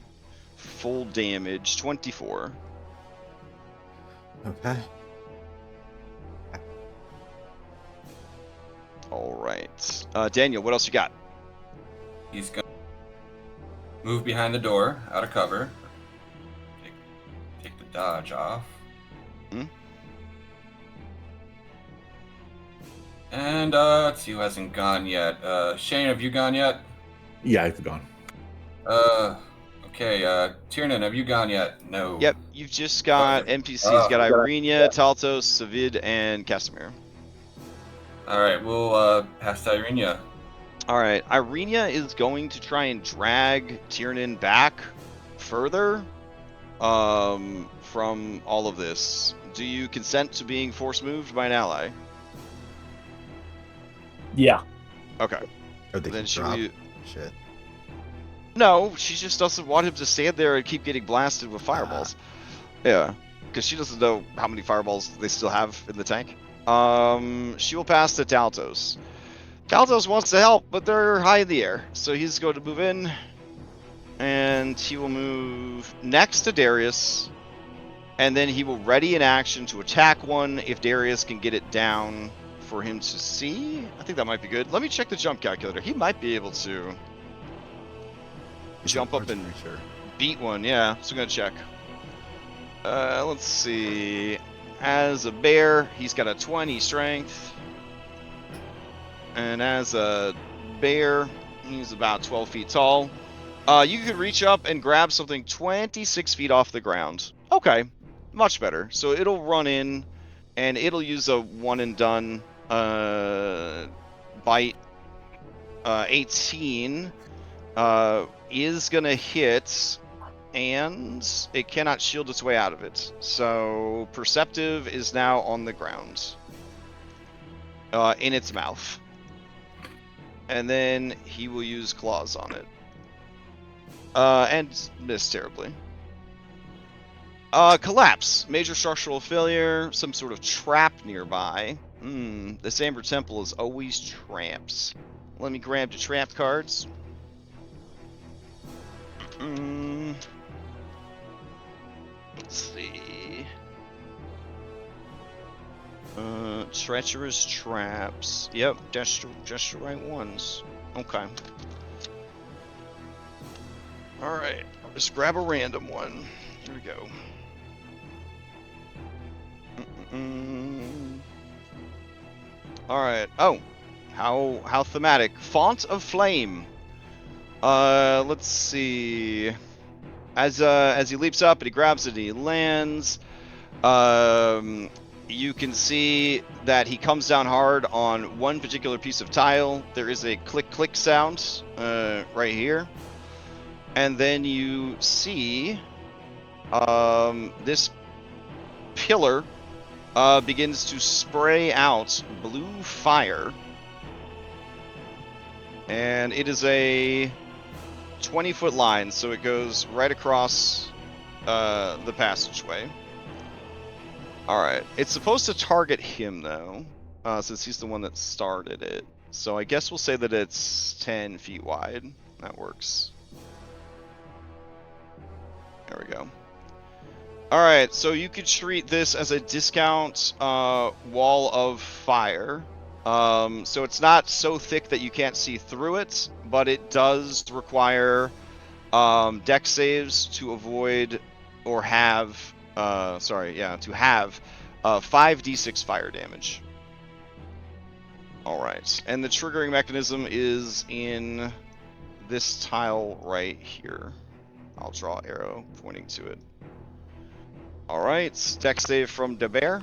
Speaker 1: full damage, 24.
Speaker 2: Okay.
Speaker 1: All right. Daniel, what else you got?
Speaker 5: He's gonna move behind the door, out of cover. Take the dodge off. And let's see who hasn't gone yet. Shane, have you gone yet?
Speaker 4: Yeah, I've gone.
Speaker 5: Okay, Tiernan, have you gone yet? No.
Speaker 1: Yep, you've just got NPCs. You got Irenia, Taltos, Savid, and Casimir.
Speaker 5: Alright, we'll pass to Irenia.
Speaker 1: All right, Irenia is going to try and drag Tiernan back further. from all of this. Do you consent to being force moved by an ally?
Speaker 3: Yeah.
Speaker 1: Okay.
Speaker 2: Or they
Speaker 1: Then
Speaker 2: can
Speaker 1: she
Speaker 2: drop.
Speaker 1: will.
Speaker 2: Shit.
Speaker 1: No, she just doesn't want him to stand there and keep getting blasted with fireballs. Yeah, because she doesn't know how many fireballs they still have in the tank. She will pass to Daltos. Daltos wants to help, but they're high in the air, so he's going to move in, and he will move next to Darius, and then he will ready an action to attack one if Darius can get it down for him to see. I think that might be good. Let me check the jump calculator. He might be able to
Speaker 2: He's
Speaker 1: jump
Speaker 2: an
Speaker 1: up and
Speaker 2: archer.
Speaker 1: beat one. Yeah, so I'm gonna check. Let's see. As a bear, he's got a 20 strength. And as a bear, he's about 12 feet tall. You could reach up and grab something 26 feet off the ground. Okay, much better. So it'll run in, and it'll use a one and done bite. 18 is gonna hit, and it cannot shield its way out of it. So Perceptive is now on the ground, in its mouth. And then he will use claws on it. And miss terribly. Collapse. Major structural failure. Some sort of trap nearby. This Amber Temple is always traps. Let me grab the trapped cards. Let's see. Treacherous traps. Yep, just the right ones. Okay. Alright, I'll just grab a random one. Here we go. Alright, oh. How thematic. Font of Flame. Let's see. As he leaps up and he grabs it and he lands, you can see that he comes down hard on one particular piece of tile. There is a click sound right here. And then you see this pillar begins to spray out blue fire. And it is a 20-foot line, so it goes right across the passageway. Alright, it's supposed to target him, though, since he's the one that started it. So I guess we'll say that it's 10 feet wide. That works. There we go. Alright, so you could treat this as a discount wall of fire. So it's not so thick that you can't see through it, but it does require dex saves to avoid or have, to have 5d6 fire damage. Alright, and the triggering mechanism is in this tile right here. I'll draw an arrow pointing to it. Alright, dex save from the bear.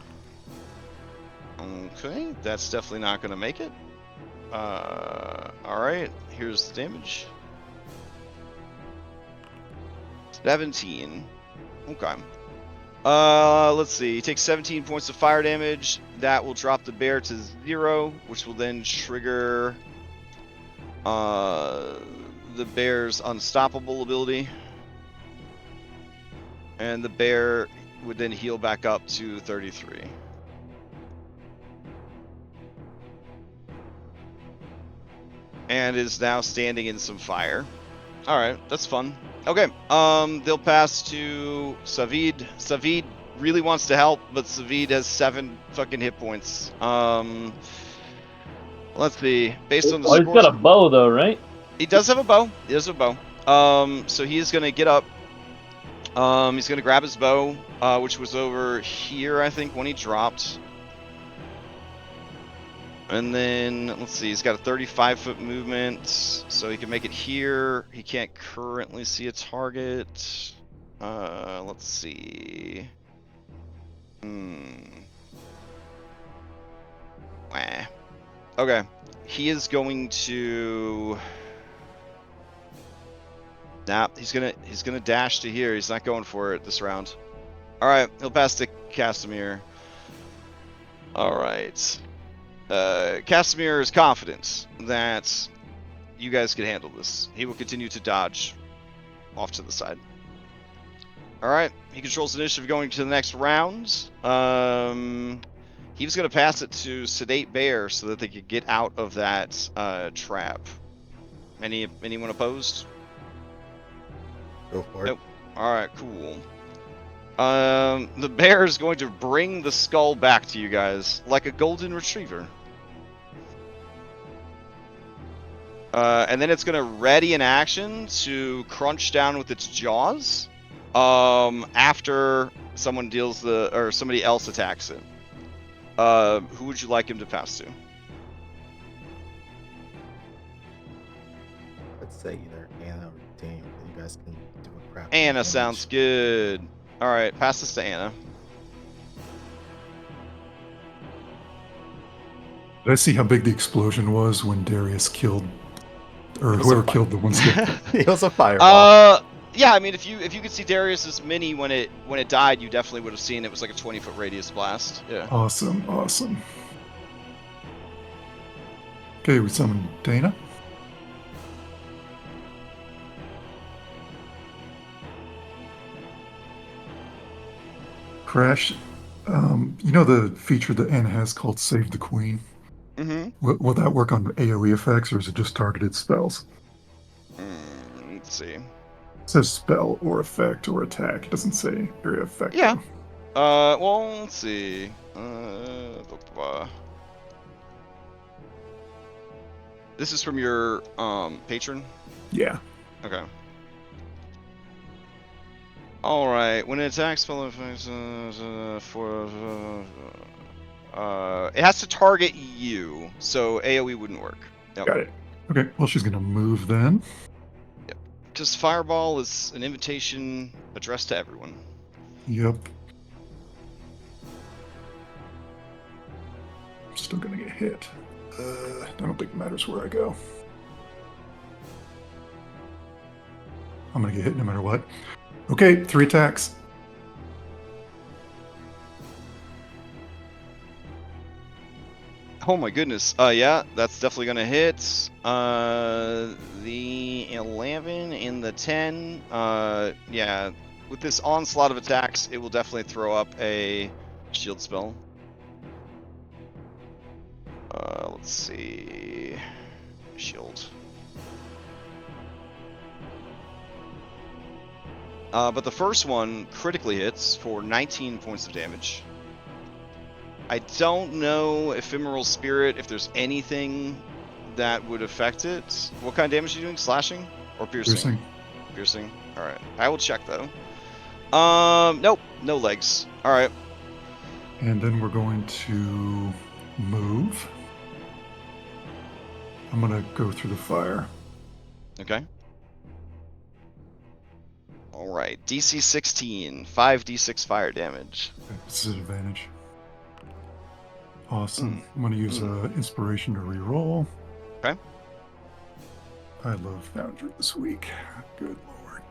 Speaker 1: Okay, that's definitely not going to make it. Alright, here's the damage. 17. Okay. Let's see. He takes 17 points of fire damage. That will drop the bear to 0, which will then trigger the bear's unstoppable ability. And the bear would then heal back up to 33. And is now standing in some fire. Alright, that's fun. Okay, they'll pass to Savid. Savid really wants to help, but Savid has 7 fucking hit points. Let's see. Based on the
Speaker 3: He's got a bow, though, right?
Speaker 1: He does have a bow. He has a bow. So he is going to get up. He's going to grab his bow, which was over here, I think, when he dropped. And then, let's see, he's got a 35-foot movement, so he can make it here. He can't currently see a target. Let's see. Okay. He is going to... Nah, he's gonna dash to here. He's not going for it this round. All right, he'll pass to Casimir. All right. Casimir is confident that you guys can handle this. He will continue to dodge off to the side. All right, he controls initiative going to the next round. He was going to pass it to Sedate Bear so that they could get out of that trap. Anyone opposed?
Speaker 2: Go for it.
Speaker 1: Nope. All right, cool. The bear is going to bring the skull back to you guys like a golden retriever. And then it's going to ready an action to crunch down with its jaws after someone somebody else attacks it. Who would you like him to pass to?
Speaker 2: Let's say either Anna or Daniel. You guys can do a crap.
Speaker 1: Anna sounds good. All right, pass this to Anna.
Speaker 6: Did I see how big the explosion was when Darius killed, or
Speaker 2: It was
Speaker 6: whoever
Speaker 2: a
Speaker 6: killed the one skip?
Speaker 2: It was a fireball.
Speaker 1: Yeah, I mean, if you could see Darius's mini when it died, you definitely would have seen it was like a 20-foot radius blast. Yeah.
Speaker 6: Awesome. Okay, we summon Dana. Crash. You know the feature that Anna has called Save the Queen?
Speaker 1: Mm-hmm.
Speaker 6: Will that work on AoE effects, or is it just targeted spells?
Speaker 1: Let's see.
Speaker 6: It says spell or effect or attack. It doesn't say area effect.
Speaker 1: Yeah. Well, let's see. This is from your patron?
Speaker 6: Yeah.
Speaker 1: Okay. Alright, when it attacks spell effects it has to target you, so AoE wouldn't work. Yep.
Speaker 6: Got it. Okay, well, she's going to move then.
Speaker 1: Yep. Because Fireball is an invitation addressed to everyone.
Speaker 6: Yep. I'm still going to get hit. I don't think it matters where I go. I'm going to get hit no matter what. Okay, 3 attacks.
Speaker 1: Oh my goodness. Yeah, that's definitely gonna hit. The 11 and the 10. Yeah, with this onslaught of attacks, it will definitely throw up a shield spell. Let's see. Shield. But the first one critically hits for 19 points of damage. I don't know Ephemeral Spirit, if there's anything that would affect it. What kind of damage are you doing? Slashing or piercing? Piercing. Alright. I will check though. Nope. No legs. Alright.
Speaker 6: And then we're going to move. I'm going to go through the fire.
Speaker 1: Okay. Alright. DC 16. 5d6 fire damage.
Speaker 6: Okay, this is an advantage. Awesome. I'm going to use inspiration to reroll.
Speaker 1: Okay.
Speaker 6: I love Foundry this week. Good lord.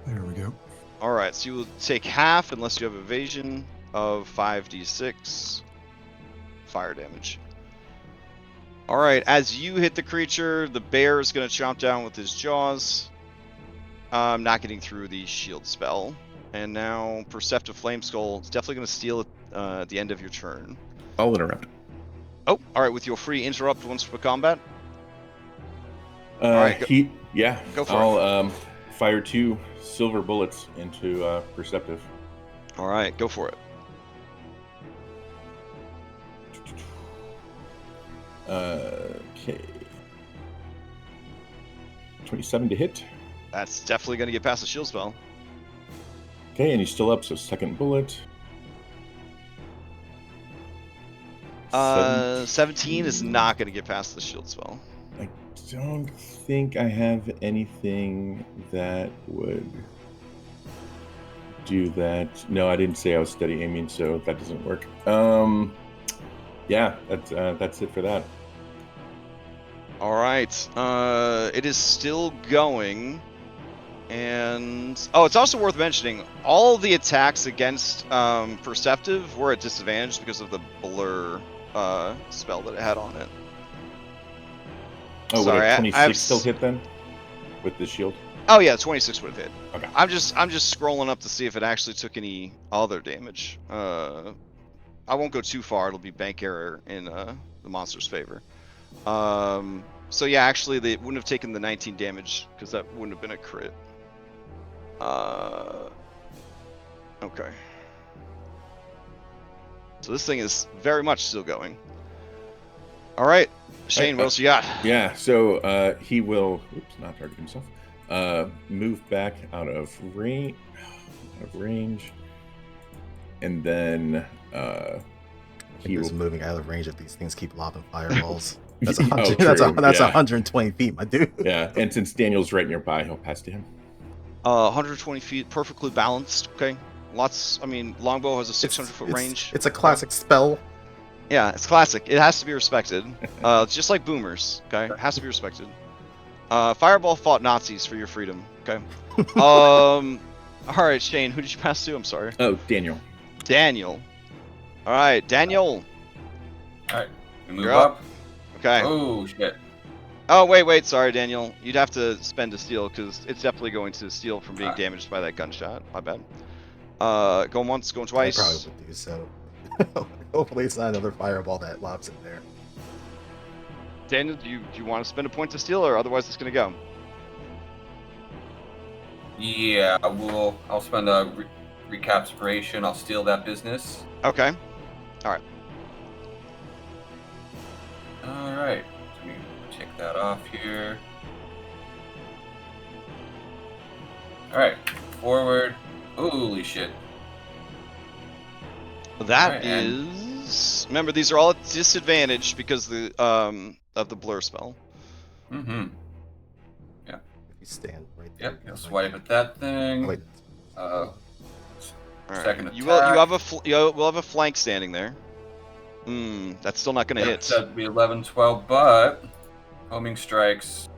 Speaker 6: There we go.
Speaker 1: Alright, so you will take half, unless you have evasion, of 5d6 fire damage. Alright, as you hit the creature, the bear is going to chomp down with his jaws. Not getting through the shield spell. And now Perceptive Flame Skull is definitely going to steal at the end of your turn.
Speaker 4: I'll interrupt.
Speaker 1: Oh, alright, with your free interrupt once per combat.
Speaker 4: Go
Speaker 1: Go for
Speaker 4: I'll fire 2 silver bullets into Perceptive.
Speaker 1: Alright, go for it.
Speaker 4: Okay. 27 to hit.
Speaker 1: That's definitely going to get past the shield spell.
Speaker 4: Okay, and he's still up, so second bullet.
Speaker 1: 17 is not going to get past the shield spell.
Speaker 4: I don't think I have anything that would do that. No, I didn't say I was steady aiming, so that doesn't work. Yeah, that's it for that.
Speaker 1: All right. It is still going. And it's also worth mentioning all the attacks against Perceptive were at disadvantage because of the blur spell that it had on it.
Speaker 4: Oh,
Speaker 1: Sorry,
Speaker 4: would a
Speaker 1: I
Speaker 4: 26
Speaker 1: have
Speaker 4: still hit then? With the shield?
Speaker 1: Oh yeah, 26 would have hit.
Speaker 4: Okay.
Speaker 1: I'm just scrolling up to see if it actually took any other damage. I won't go too far. It'll be bank error in the monster's favor. So yeah, actually they wouldn't have taken the 19 damage because that wouldn't have been a crit. Okay. So this thing is very much still going. All right, Shane, what else you got?
Speaker 4: Yeah, so he will, not target himself, move back out of range, and then
Speaker 2: He was moving out of range if these things keep lobbing fireballs. That's
Speaker 4: Oh,
Speaker 2: 100.
Speaker 4: true,
Speaker 2: That's
Speaker 4: yeah.
Speaker 2: 120 feet, my dude.
Speaker 4: Yeah, and since Daniel's right nearby, he'll pass to him.
Speaker 1: 120 feet, perfectly balanced. Okay, lots. I mean, longbow has a 600-foot range.
Speaker 2: It's a classic spell.
Speaker 1: Yeah, it's classic. It has to be respected. It's just like boomers. Okay, it has to be respected. Fireball fought Nazis for your freedom. Okay. All right, Shane, who did you pass to? I'm sorry.
Speaker 4: Oh, Daniel.
Speaker 1: Daniel. All right, Daniel.
Speaker 5: All right, we move
Speaker 1: You're
Speaker 5: up.
Speaker 1: up. Okay.
Speaker 5: Oh shit.
Speaker 1: Oh, wait, sorry, Daniel. You'd have to spend a steal, because it's definitely going to steal from being damaged by that gunshot. My bad. Going once, going twice.
Speaker 2: I probably would do so. Hopefully it's not another fireball that lobs in there.
Speaker 1: Daniel, do you want to spend a point to steal, or otherwise it's going to go?
Speaker 5: Yeah, I'll spend a recapspiration. I'll steal that business.
Speaker 1: Okay. All right.
Speaker 5: All right. Let me take that off here. All right. Forward. Holy shit.
Speaker 1: That
Speaker 5: Alright,
Speaker 1: is... Remember, these are all at disadvantage because of the blur spell.
Speaker 5: Mm-hmm.
Speaker 2: If you stand right there.
Speaker 5: Yep. I'll swipe at that thing.
Speaker 2: Wait.
Speaker 1: All
Speaker 5: Second
Speaker 1: right.
Speaker 5: attack.
Speaker 1: We'll have a flank standing there. That's still not going to hit.
Speaker 5: That'd be 11, 12, but homing strikes.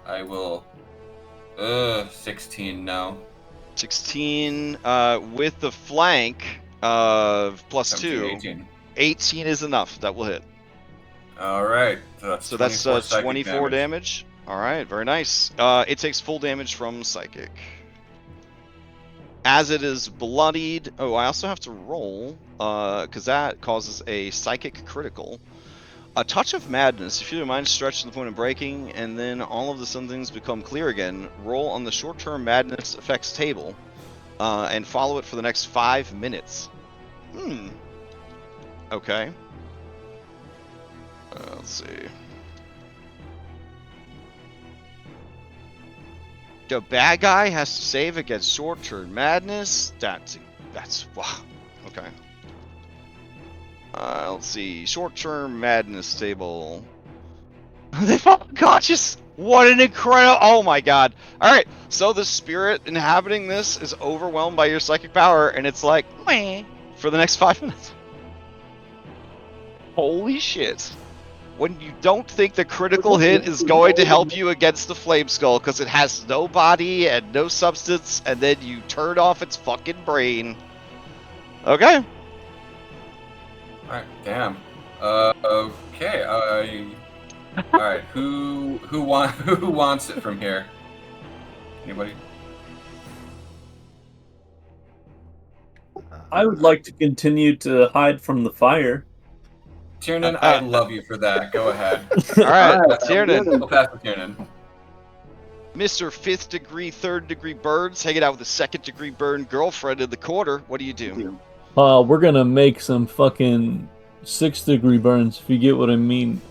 Speaker 5: I will. 16 now.
Speaker 1: 16 with the flank of plus
Speaker 5: 17,
Speaker 1: 2.
Speaker 5: 18.
Speaker 1: 18 is enough. That will hit.
Speaker 5: All right. So that's 24
Speaker 1: 24 damage. All right, very nice. It takes full damage from psychic. As it is bloodied. Oh, I also have to roll because that causes a psychic critical. A touch of madness. If you don't mind, stretch to the point of breaking, and then all of the somethings become clear again. Roll on the short-term madness effects table, and follow it for the next 5 minutes. Okay. Let's see. The bad guy has to save against short-term madness. That's wow. Okay. Let's see. Short-term madness table. They fall unconscious. What an incredible! Oh my god! All right. So the spirit inhabiting this is overwhelmed by your psychic power, and it's like, meh, for the next 5 minutes. Holy shit! When you don't think the critical hit is going to help you against the flame skull because it has no body and no substance, and then you turn off its fucking brain. Okay.
Speaker 5: Alright, damn. Okay. Alright, who wants it from here? Anybody?
Speaker 3: I would like to continue to hide from the fire.
Speaker 5: Tiernan, I love you for that. Go ahead.
Speaker 1: Alright, Tiernan.
Speaker 5: We'll pass to Tiernan.
Speaker 1: Mr. 5th degree, 3rd degree burns, hanging out with a 2nd degree burn girlfriend in the corner. What do you do?
Speaker 3: We're gonna make some fucking 6th degree burns, if you get what I mean.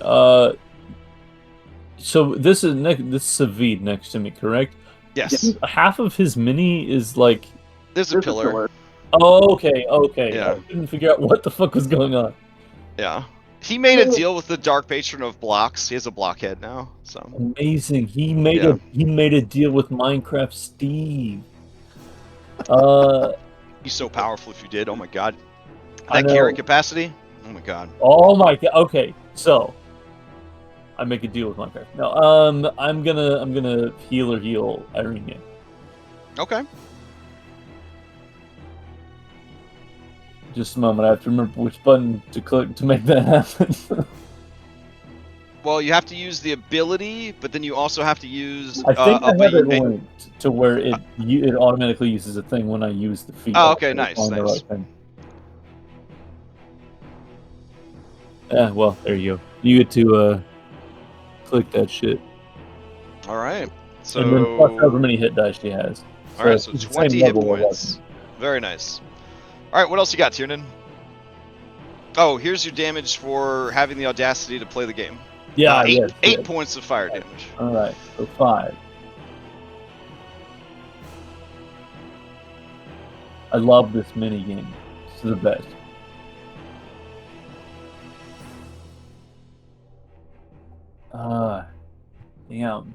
Speaker 3: So this is Savid next to me, correct?
Speaker 1: Yes.
Speaker 3: Half of his mini is like.
Speaker 1: There's a pillar.
Speaker 3: Oh, okay.
Speaker 1: Yeah.
Speaker 3: I couldn't figure out what the fuck was going on.
Speaker 1: Yeah. He made a deal with the Dark Patron of Blocks. He has a blockhead now, so.
Speaker 3: Amazing. He made a deal with Minecraft Steve.
Speaker 1: He's so powerful if you did. Oh my god.
Speaker 3: I
Speaker 1: That
Speaker 3: know.
Speaker 1: carry capacity? Oh my god.
Speaker 3: Oh my god. Okay, so I make a deal with Minecraft. No, I'm gonna heal Irene.
Speaker 1: Okay.
Speaker 3: Just a moment, I have to remember which button to click to make that happen.
Speaker 1: Well, you have to use the ability, but then you also have to use.
Speaker 3: I think I have it linked to where it automatically uses a thing when I use the feat.
Speaker 1: Oh, okay, nice,
Speaker 3: On the
Speaker 1: nice.
Speaker 3: right thing. Yeah, well, there you go. You get to click that shit.
Speaker 1: All right. So.
Speaker 3: And then plus however many hit dice she has.
Speaker 1: All right, so
Speaker 3: it's the
Speaker 1: 20
Speaker 3: same
Speaker 1: hit
Speaker 3: level of
Speaker 1: points. Very nice. All right, what else you got, Tiernan? Oh, here's your damage for having the audacity to play the game.
Speaker 3: Yeah,
Speaker 1: eight points of fire damage.
Speaker 3: All right, so 5. I love this mini game. This is the best. Damn.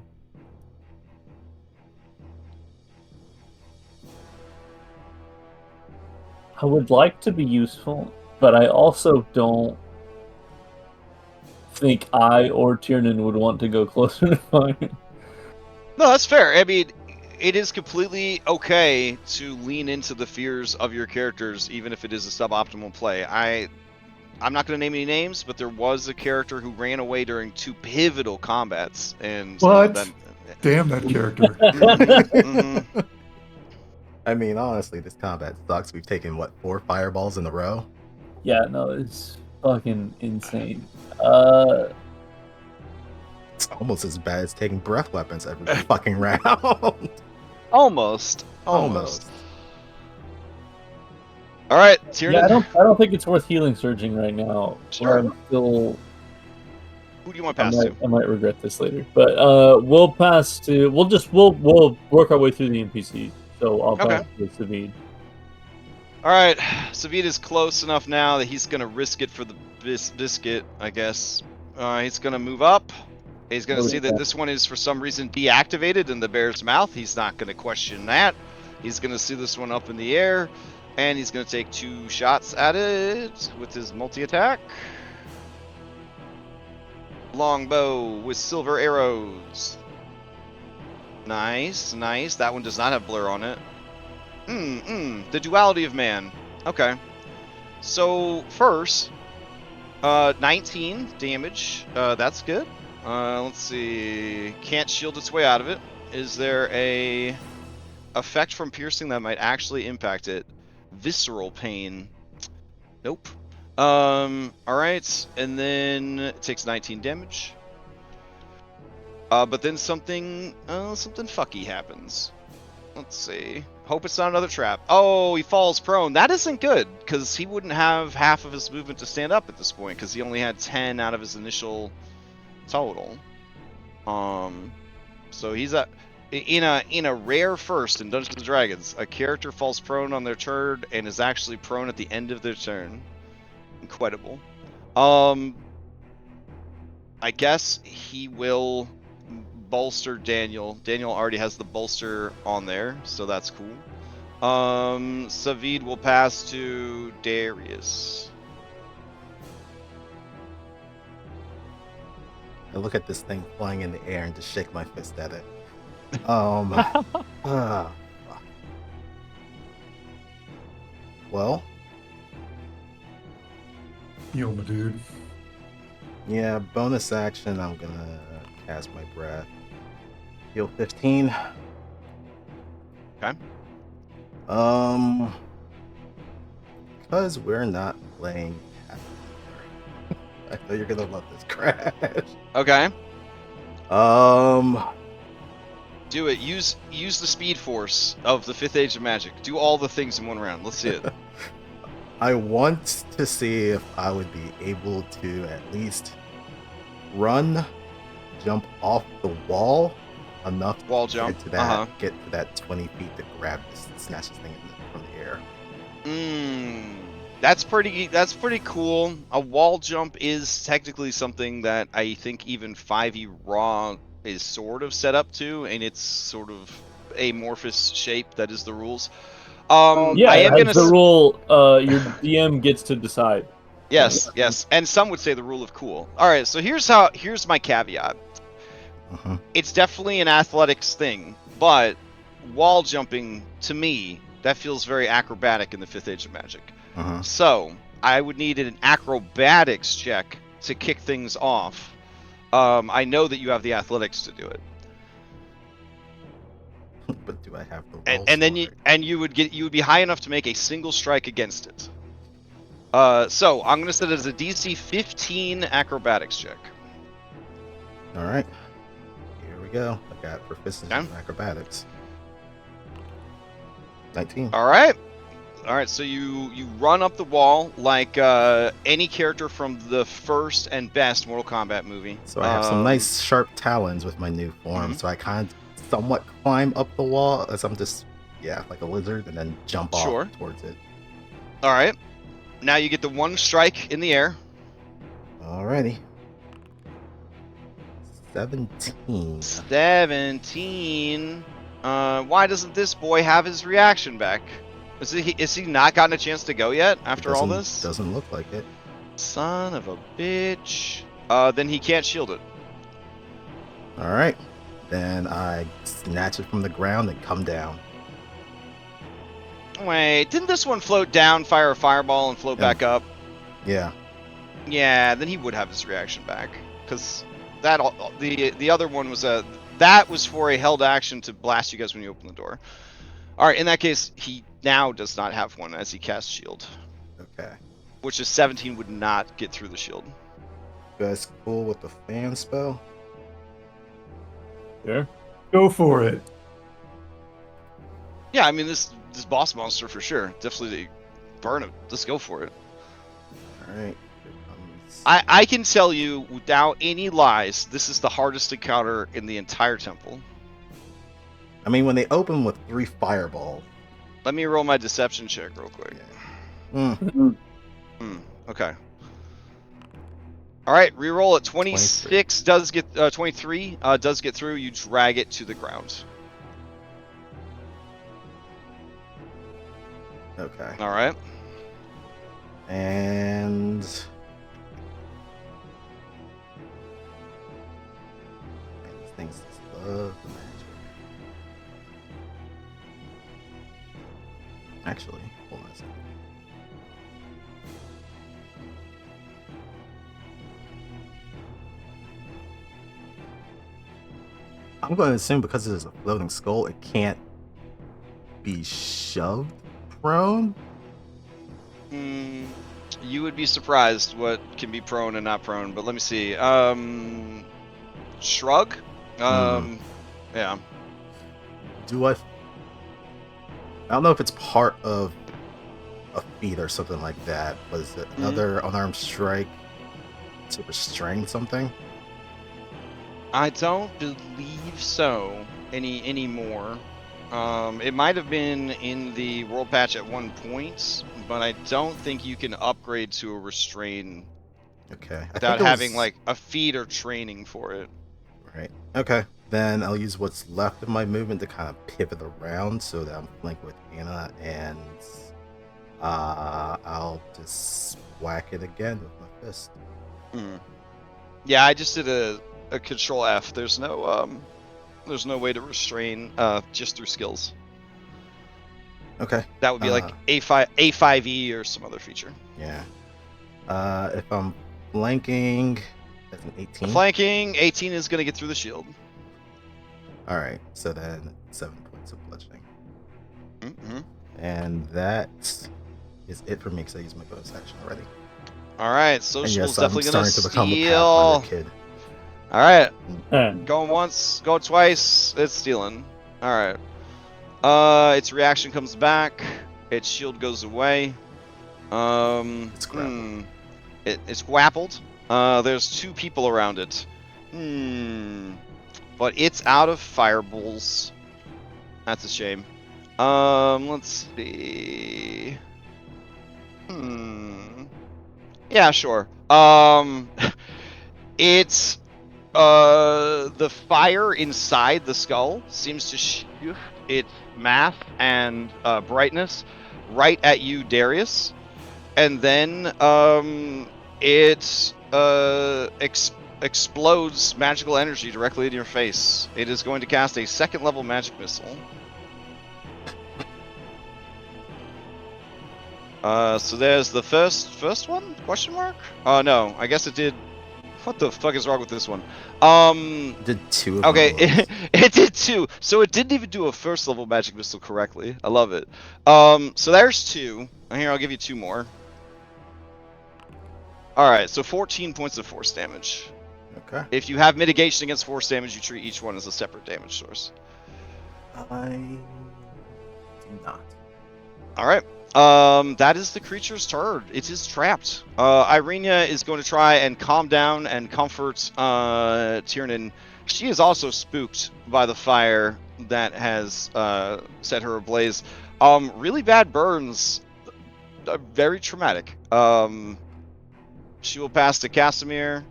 Speaker 3: I would like to be useful, but I also don't think I or Tiernan would want to go closer to fire.
Speaker 1: No, that's fair. I mean, it is completely okay to lean into the fears of your characters, even if it is a suboptimal play. I'm not going to name any names, but there was a character who ran away during 2 pivotal combats, and
Speaker 6: What? Damn that character.
Speaker 2: I mean, honestly, this combat sucks. We've taken, what, 4 fireballs in a row?
Speaker 3: Yeah, no, it's fucking insane.
Speaker 2: It's almost as bad as taking breath weapons every fucking round.
Speaker 1: Almost.
Speaker 2: All
Speaker 1: right, Tiernan.
Speaker 3: Yeah, I don't think it's worth healing surging right now.
Speaker 1: Sure.
Speaker 3: I'm still.
Speaker 1: Who do you want to pass to?
Speaker 3: I might regret this later, but we'll pass to. We'll work our way through the NPCs. So I'll pass to Savid.
Speaker 1: All right, Savid is close enough now that he's gonna risk it for the biscuit, I guess. He's gonna move up. He's gonna see that this one is for some reason deactivated in the bear's mouth. He's not gonna question that. He's gonna see this one up in the air, and he's gonna take 2 shots at it with his multi-attack. Longbow with silver arrows. Nice, nice. That one does not have blur on it. The duality of man. Okay. So, first, 19 damage. That's good. Let's see. Can't shield its way out of it. Is there a effect from piercing that might actually impact it? Visceral pain. Nope. Alright. And then it takes 19 damage. But then something fucky happens. Let's see. Hope it's not another trap. Oh, he falls prone. That isn't good, because he wouldn't have half of his movement to stand up at this point, because he only had 10 out of his initial total. So he's in a rare first in Dungeons & Dragons, a character falls prone on their turn and is actually prone at the end of their turn. Incredible. I guess he will bolster Daniel. Daniel already has the bolster on there, so that's cool. Savid will pass to Darius.
Speaker 2: I look at this thing flying in the air and just shake my fist at it. Well,
Speaker 6: Yo, my dude.
Speaker 2: Yeah, bonus action, I'm gonna cast my breath. Heal 15.
Speaker 1: Okay.
Speaker 2: Because we're not playing I know you're gonna love this crash.
Speaker 1: Okay. Do it. Use the speed force of the 5th Age of Magic. Do all the things in one round. Let's see it.
Speaker 2: I want to see if I would be able to at least run, jump off the wall enough
Speaker 1: wall
Speaker 2: to
Speaker 1: jump.
Speaker 2: Get to that 20 feet to grab this, snatch this thing from the air.
Speaker 1: That's pretty cool. A wall jump is technically something that I think even 5e Raw is sort of set up to, and it's sort of amorphous shape. That is the rules.
Speaker 3: Yeah, I am gonna the rule. Your DM gets to decide.
Speaker 1: Yes, yes. And some would say the rule of cool. All right, so here's my caveat. It's definitely an athletics thing, but wall jumping, to me, that feels very acrobatic in the 5th Age of Magic. So I would need an acrobatics check to kick things off. I know that you have the athletics to do it.
Speaker 2: But do I have the rolls
Speaker 1: And then
Speaker 2: for it?
Speaker 1: you would be high enough to make a single strike against it. So I'm gonna set it as a DC 15 acrobatics check.
Speaker 2: All right. Here we go. I got proficiency
Speaker 1: Okay.
Speaker 2: in acrobatics. 19.
Speaker 1: All right. So you run up the wall like any character from the first and best Mortal Kombat movie.
Speaker 2: So I have some nice sharp talons with my new form, so I kind of somewhat climb up the wall as I'm just, like a lizard, and then jump off towards it.
Speaker 1: All right. Now you get the 1 strike in the air.
Speaker 2: Alrighty. 17.
Speaker 1: 17. Why doesn't this boy have his reaction back? Is he not gotten a chance to go yet after all this?
Speaker 2: Doesn't look like it.
Speaker 1: Son of a bitch. Then he can't shield it.
Speaker 2: Alright. Then I snatch it from the ground and come down.
Speaker 1: Wait, didn't this one float down, fire a fireball, and float back up?
Speaker 2: Yeah.
Speaker 1: Yeah, then he would have his reaction back. Because the other one was that was for a held action to blast you guys when you open the door. Alright, in that case, he now does not have one as he casts shield.
Speaker 2: Okay.
Speaker 1: Which is 17 would not get through the shield.
Speaker 2: You guys cool with the fan spell?
Speaker 3: Sure.
Speaker 6: Go for it.
Speaker 1: Yeah, I mean this boss monster for sure. Definitely burn him. Let's go for it.
Speaker 2: Alright.
Speaker 1: I can tell you without any lies, this is the hardest encounter in the entire temple.
Speaker 2: I mean, when they open with 3 fireballs.
Speaker 1: Let me roll my deception check real quick. Okay. All right, reroll it. 26 does get 23 does get through. You drag it to the ground.
Speaker 2: Okay.
Speaker 1: All right.
Speaker 2: And these things just love the magic. Actually, hold on a second. I'm going to assume because it is a floating skull, it can't be shoved prone.
Speaker 1: You would be surprised what can be prone and not prone, but let me see. Shrug. Yeah.
Speaker 2: Do I don't know if it's part of a feat or something like that. Was it another unarmed strike to restrain something?
Speaker 1: I don't believe so anymore. It might have been in the world patch at one point, but I don't think you can upgrade to a restrain without having like a feat or training for it.
Speaker 2: Right. Okay. Then I'll use what's left of my movement to kind of pivot around so that I'm flanked with Anna, and I'll just whack it again with my fist.
Speaker 1: Yeah, I just did a Control F. There's no way to restrain just through skills.
Speaker 2: Okay.
Speaker 1: That would be like A5E or some other feature.
Speaker 2: Yeah. If I'm flanking, that's an 18.
Speaker 1: Flanking 18 is gonna get through the shield.
Speaker 2: All right. So then 7 points of bludgeoning. And that is it for me because I used my bonus action already.
Speaker 1: All right. Social's definitely
Speaker 2: I'm
Speaker 1: gonna
Speaker 2: starting to become a
Speaker 1: steal.
Speaker 2: Pathfinder kid.
Speaker 1: All right. Going once, go twice. It's stealing. All right. Its reaction comes back. Its shield goes away.
Speaker 2: It's grappled.
Speaker 1: It's grappled. There's 2 people around it. But it's out of fireballs. That's a shame. Let's see. Yeah, sure. It's the fire inside the skull seems to shift its mass and brightness right at you, Darius, and then it explodes magical energy directly in your face. It is going to cast a 2nd level magic missile. So there's the first one? Question mark? No, I guess it did. What the fuck is wrong with this one?
Speaker 2: Did 2 of
Speaker 1: Okay,
Speaker 2: those.
Speaker 1: it did 2. So it didn't even do a 1st level magic missile correctly. I love it. So there's 2. Here, I'll give you 2 more. Alright, so 14 points of force damage.
Speaker 2: Okay.
Speaker 1: If you have mitigation against force damage, you treat each one as a separate damage source.
Speaker 2: I do not.
Speaker 1: Alright. That is the creature's turn. It is trapped. Irenia is going to try and calm down and comfort Tiernan. She is also spooked by the fire that has set her ablaze. Really bad burns. Very traumatic. She will pass to Casimir.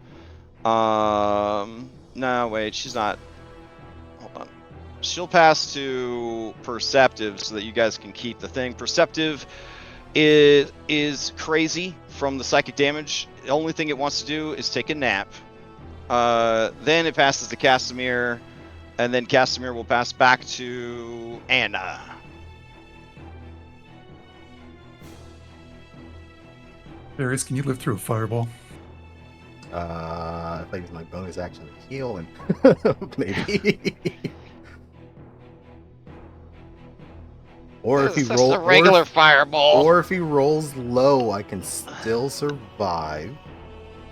Speaker 1: No, wait, she's not. Hold on. She'll pass to Perceptive so that you guys can keep the thing. Perceptive is crazy from the psychic damage. The only thing it wants to do is take a nap. Then it passes to Casimir, and then Casimir will pass back to Anna.
Speaker 6: Darius, can you live through a fireball?
Speaker 2: If I use my bonus action to heal, and maybe. Or if he rolls
Speaker 1: a regular fireball.
Speaker 2: Or if he rolls low, I can still survive.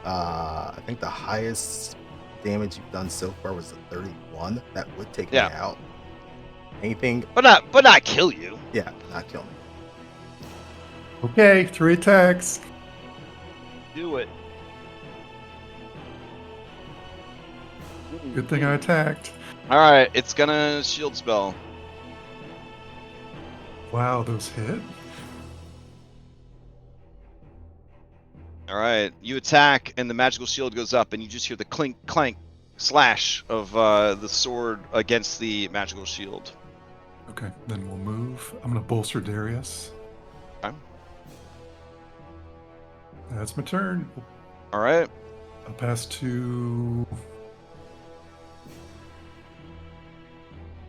Speaker 2: I think the highest damage you've done so far was a 31. That would take me out. Anything,
Speaker 1: but not kill you.
Speaker 2: Yeah, not kill me.
Speaker 6: Okay, 3 attacks.
Speaker 1: Do it.
Speaker 6: Good thing I attacked.
Speaker 1: All right, it's gonna shield spell.
Speaker 6: Wow, those hit.
Speaker 1: All right, you attack, and the magical shield goes up, and you just hear the clink, clank, slash of the sword against the magical shield.
Speaker 6: Okay, then we'll move. I'm gonna bolster Darius.
Speaker 1: Okay.
Speaker 6: That's my turn.
Speaker 1: All right.
Speaker 6: I'll pass to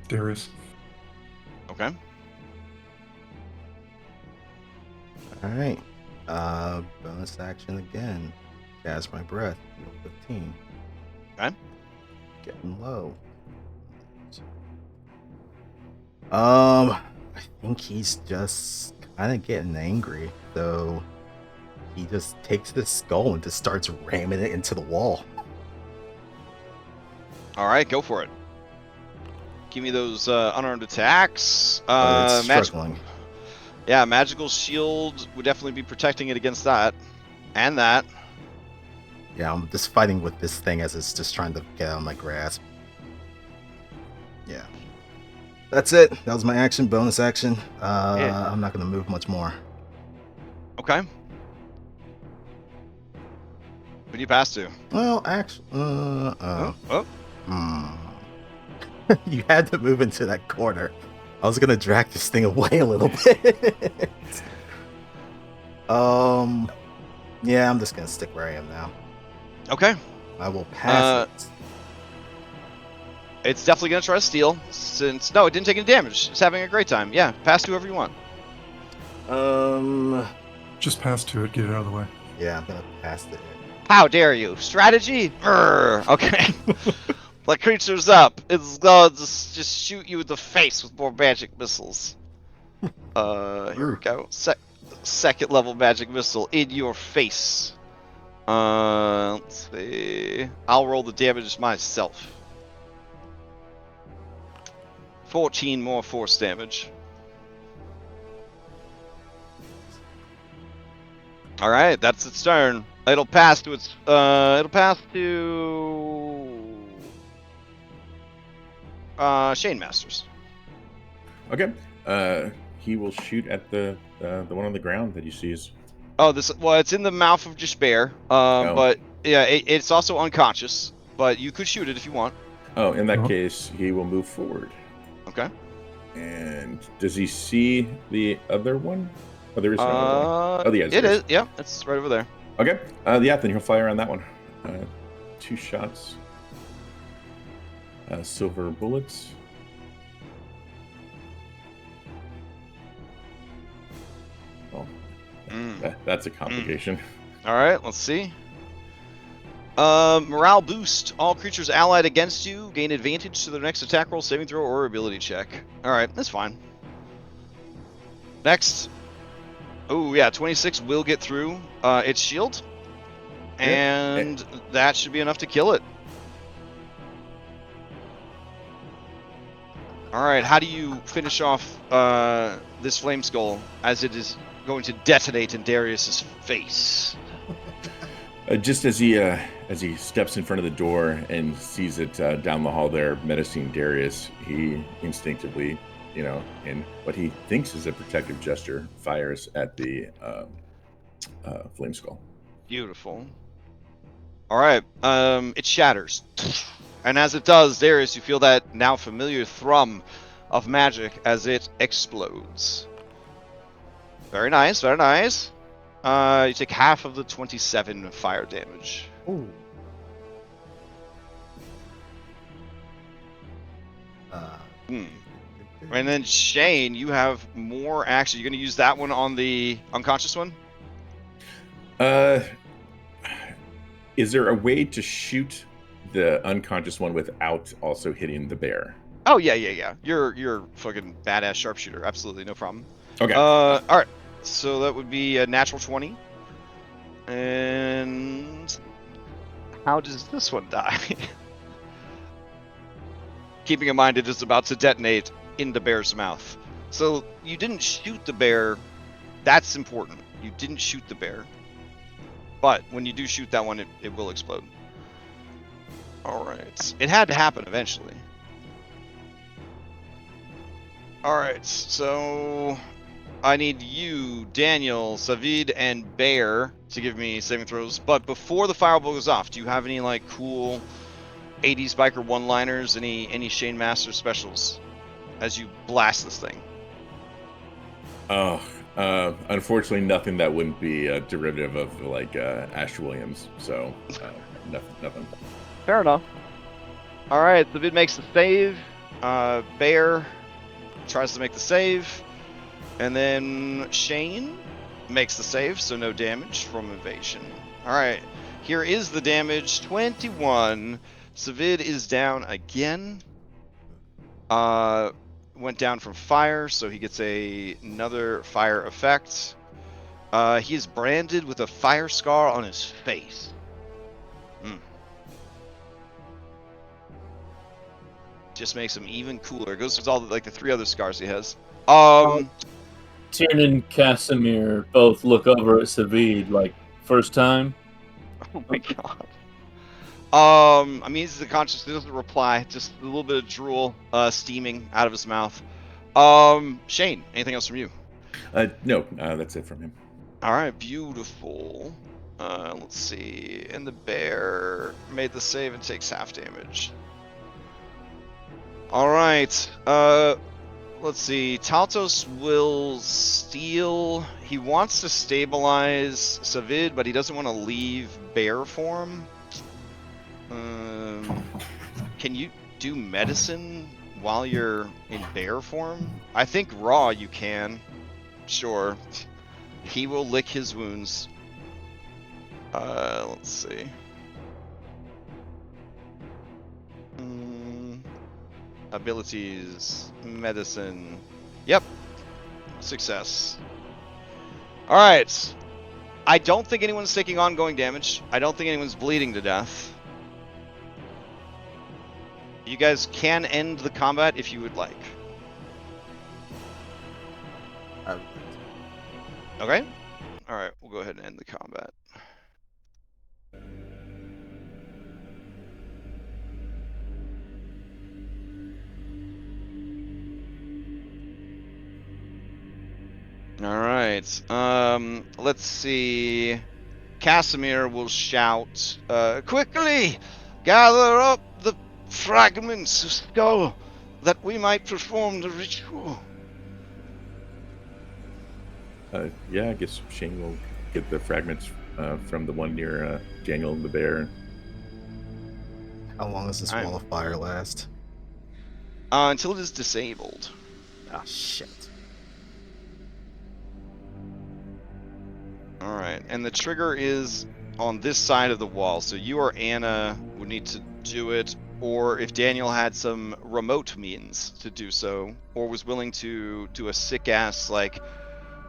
Speaker 6: Darius.
Speaker 1: Okay.
Speaker 2: Alright. Bonus action again. Cast my breath. Heal 15.
Speaker 1: Okay.
Speaker 2: Getting low. I think he's just kind of getting angry, so he just takes the skull and just starts ramming it into the wall.
Speaker 1: All right, go for it. Give me those unarmed attacks.
Speaker 2: It's struggling.
Speaker 1: Yeah, magical shield would definitely be protecting it against that, and that.
Speaker 2: Yeah, I'm just fighting with this thing as it's just trying to get out of my grasp. Yeah. That's it. That was my action, bonus action. I'm not going to move much more.
Speaker 1: Okay. Who do you pass to?
Speaker 2: Well, actually, you had to move into that corner. I was gonna drag this thing away a little bit. Yeah, I'm just gonna stick where I am now.
Speaker 1: Okay.
Speaker 2: I will pass it.
Speaker 1: It's definitely gonna try to steal, since no, it didn't take any damage. It's having a great time. Yeah, pass to whoever you want.
Speaker 6: Just pass to it. Get it out of the way.
Speaker 2: Yeah, I'm gonna pass it.
Speaker 1: How dare you? Strategy? Okay. The creature's up. It's gonna just shoot you in the face with more magic missiles. Here we go. Second level magic missile in your face. Let's see. I'll roll the damage myself. 14 more force damage. All right, that's its turn. It'll pass to its. It'll pass to. Shane Masters.
Speaker 4: Okay. He will shoot at the one on the ground that he sees.
Speaker 1: Oh, it's in the mouth of despair. But yeah, it's also unconscious. But you could shoot it if you want.
Speaker 4: Oh, in that case, he will move forward.
Speaker 1: Okay.
Speaker 4: And does he see the other one? Oh, there is another one. Oh, yes,
Speaker 1: it
Speaker 4: there
Speaker 1: is. Yep, it's right over there.
Speaker 4: Okay. Yeah, then he'll fire on that one. 2 shots. Silver bullets. Oh, that's a complication.
Speaker 1: All right, let's see. Morale boost. All creatures allied against you gain advantage to their next attack roll, saving throw, or ability check. All right, that's fine. Next. Oh, yeah, 26 will get through its shield. And that should be enough to kill it. All right, how do you finish off this flame skull as it is going to detonate in Darius's face?
Speaker 4: Just as he steps in front of the door and sees it down the hall there menacing Darius, he instinctively, in what he thinks is a protective gesture, fires at the flame skull.
Speaker 1: Beautiful. All right, it shatters. And as it does, Darius, you feel that now familiar thrum of magic as it explodes. Very nice, very nice. You take half of the 27 fire damage.
Speaker 2: Ooh.
Speaker 1: And then Shane, you have more action. You're going to use that one on the unconscious one?
Speaker 4: Is there a way to shoot the unconscious one without also hitting the bear?
Speaker 1: Oh, yeah. You're fucking badass sharpshooter. Absolutely, no problem.
Speaker 4: Okay.
Speaker 1: All right. So that would be a natural 20. And how does this one die? Keeping in mind it is about to detonate in the bear's mouth. So you didn't shoot the bear. That's important. You didn't shoot the bear. But when you do shoot that one, it will explode. Alright. It had to happen eventually. Alright, so I need you, Daniel, Savid, and Bear to give me saving throws. But before the fireball goes off, do you have any like cool 80s biker one-liners, any Shane Master specials as you blast this thing?
Speaker 4: Oh, unfortunately, nothing that wouldn't be a derivative of like Ash Williams. So nothing.
Speaker 1: Fair enough. All right, the bid makes the save. Bear tries to make the save, and then Shane makes the save, so no damage from evasion. All right, here is the damage: 21. Savid is down again. Went down from fire, so he gets another fire effect. He is branded with a fire scar on his face. Just makes him even cooler. Goes with all the 3 other scars he has.
Speaker 3: Tyrion and Casimir both look over at Savid like, first time?
Speaker 1: Oh my god. I mean, he's conscious. He doesn't reply. Just a little bit of drool steaming out of his mouth. Shane, anything else from you?
Speaker 4: No, that's it from him.
Speaker 1: All right, beautiful. Let's see. And the bear made the save and takes half damage. All right. Let's see. Taltos will steal. He wants to stabilize Savid, but he doesn't want to leave bear form. Can you do medicine while you're in bear form? I think raw you can. Sure. He will lick his wounds. Let's see. Abilities, medicine. Yep. Success. Alright. I don't think anyone's taking ongoing damage. I don't think anyone's bleeding to death. You guys can end the combat if you would like. Okay? Alright, we'll go ahead and end the combat. Alright, let's see. Casimir will shout, quickly! Gather up the fragments of skull that we might perform the ritual.
Speaker 4: Yeah, I guess Shane will get the fragments from the one near Daniel and the bear.
Speaker 2: How long does this
Speaker 1: I'm-
Speaker 2: wall of fire last?
Speaker 1: Until it is disabled.
Speaker 2: Ah, shit.
Speaker 1: All right, and the trigger is on this side of the wall, so you or Anna would need to do it, or if Daniel had some remote means to do so, or was willing to do a sick-ass, like,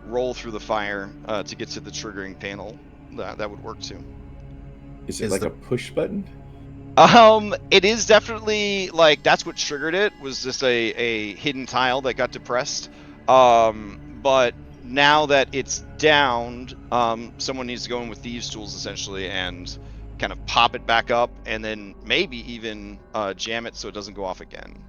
Speaker 1: roll through the fire to get to the triggering panel, that would work too.
Speaker 4: Is it
Speaker 2: Is
Speaker 4: like
Speaker 2: the-
Speaker 4: a push button?
Speaker 1: It is definitely, like, that's what triggered it, was just a hidden tile that got depressed. But now that it's downed, someone needs to go in with thieves' tools, essentially, and kind of pop it back up, and then maybe even jam it so it doesn't go off again.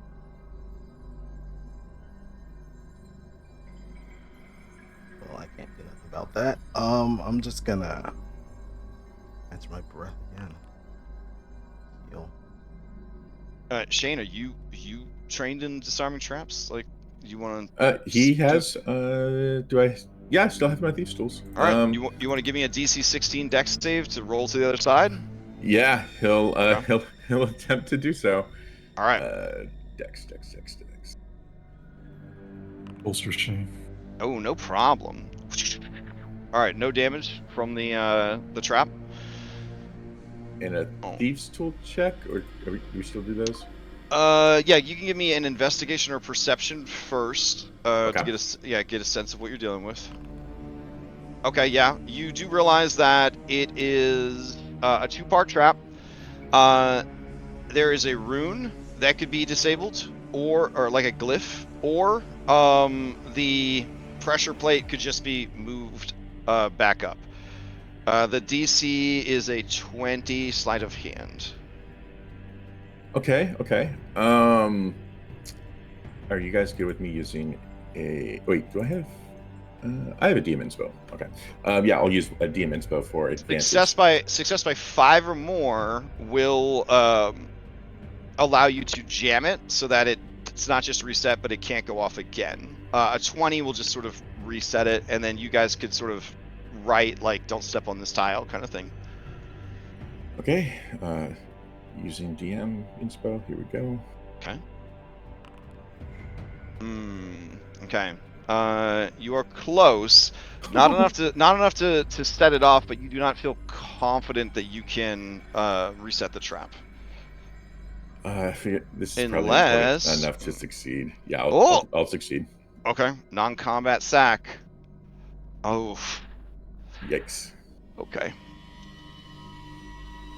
Speaker 2: Well, I can't do nothing about that. I'm just gonna catch my breath again. Heal.
Speaker 1: Shane, are you trained in disarming traps? Like, you want
Speaker 4: He has. Do I? Yeah, I still have my thieves' tools.
Speaker 1: All right, you want to give me a DC 16 Dex save to roll to the other side?
Speaker 4: Yeah, he'll
Speaker 1: Okay.
Speaker 4: he'll attempt to do so.
Speaker 1: All right.
Speaker 4: Dex.
Speaker 6: Bolster Shane.
Speaker 1: Oh, no problem. All right, no damage from the trap.
Speaker 4: And a
Speaker 1: Oh.
Speaker 4: thieves' tool check, or do we still do those?
Speaker 1: Yeah, you can give me an investigation or perception first,
Speaker 4: Okay.
Speaker 1: to get a sense of what you're dealing with. Okay, yeah, you do realize that it is a two-part trap. There is a rune that could be disabled, or like a glyph, or the pressure plate could just be moved back up. The DC is a 20 sleight of hand.
Speaker 4: Okay. Are you guys good with me using a? Wait, do I have? I have a DM inspo. Okay. Yeah, I'll use a DM inspo for advantage.
Speaker 1: Success by 5 or more will allow you to jam it so that it's not just reset, but it can't go off again. A 20 will just sort of reset it, and then you guys could sort of write, like, don't step on this tile kind of thing.
Speaker 4: Okay. Using DM inspo. Here we go.
Speaker 1: Okay. Okay. You are close. Not enough to set it off, but you do not feel confident that you can reset the trap.
Speaker 4: I figure this is
Speaker 1: Unless-
Speaker 4: probably enough to succeed. Yeah,
Speaker 1: Oh!
Speaker 4: I'll succeed.
Speaker 1: Okay. Non-combat sack. Oh.
Speaker 4: Yikes.
Speaker 1: Okay.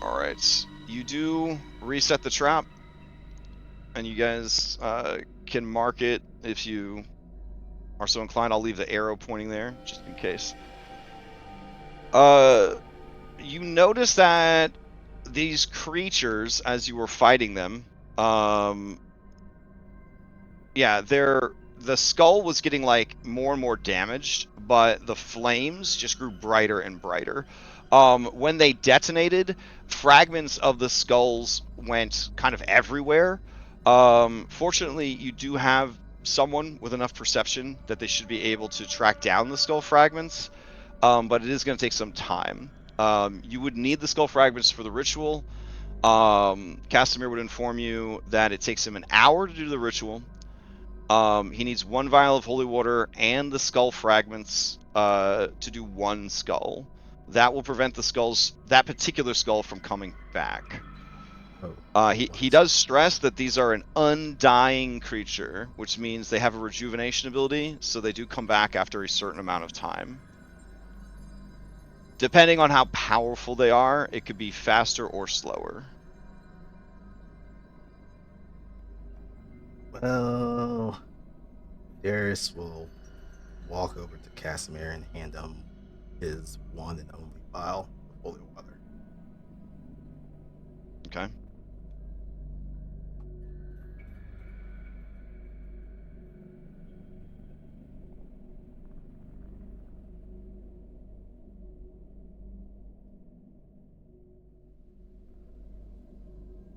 Speaker 1: All right. You do reset the trap, and you guys can mark it if you are so inclined. I'll leave the arrow pointing there just in case. You notice that these creatures, as you were fighting them, the skull was getting, like, more and more damaged, but the flames just grew brighter and brighter. When they detonated, fragments of the skulls went kind of everywhere. Fortunately, you do have someone with enough perception that they should be able to track down the skull fragments, but it is going to take some time. You would need the skull fragments for the ritual. Casimir would inform you that it takes him an hour to do the ritual. He needs 1 vial of holy water and the skull fragments to do 1 skull. That will prevent that particular skull from coming back. He does stress that these are an undying creature, which means they have a rejuvenation ability, so they do come back after a certain amount of time. Depending on how powerful they are, it could be faster or slower.
Speaker 2: Well, Darius will walk over to Casimir and hand him his one and only vial of holy water.
Speaker 1: Okay.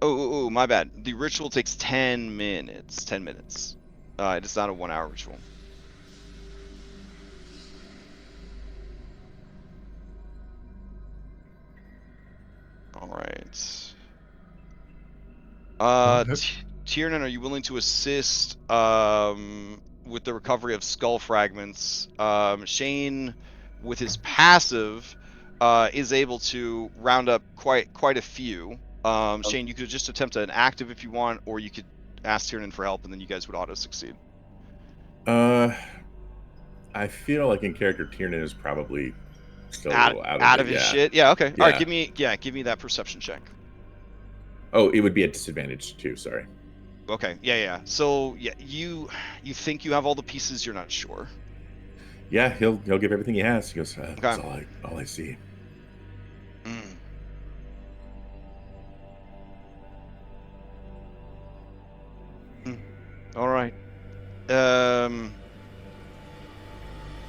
Speaker 1: Oh, my bad. The ritual takes 10 minutes. 10 minutes. It is not a 1-hour ritual. right.
Speaker 6: Yep.
Speaker 1: Tiernan, are you willing to assist with the recovery of skull fragments? Shane, with his passive, is able to round up quite a few. Shane, you could just attempt an active if you want, or you could ask Tiernan for help, and then you guys would auto succeed.
Speaker 4: I feel like in character Tiernan is probably still a
Speaker 1: Out,
Speaker 4: little out
Speaker 1: out
Speaker 4: of
Speaker 1: of
Speaker 4: it.
Speaker 1: his
Speaker 4: Yeah.
Speaker 1: shit. Yeah. Okay. All right.
Speaker 4: Yeah.
Speaker 1: Give me that perception check.
Speaker 4: Oh, it would be at disadvantage too. Sorry.
Speaker 1: Okay. Yeah. So yeah, you think you have all the pieces. You're not sure.
Speaker 4: Yeah, he'll give everything he has. He goes, that's
Speaker 1: Okay.
Speaker 4: all I see.
Speaker 1: Mm. All right.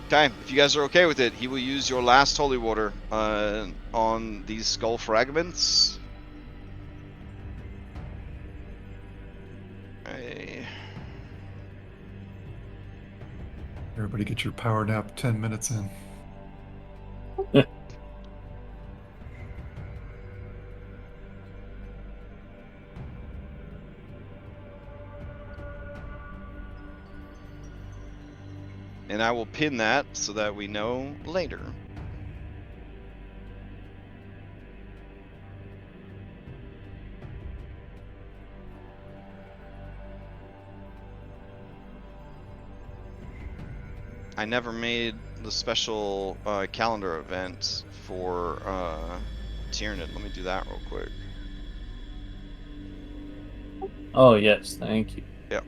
Speaker 1: Okay, if you guys are okay with it, he will use your last holy water on these skull fragments. Okay.
Speaker 6: Everybody get your power nap 10 minutes in.
Speaker 1: And I will pin that so that we know later. I never made the special calendar event for Tiernan. Let me do that real quick.
Speaker 3: Oh yes, thank you.
Speaker 1: Yep.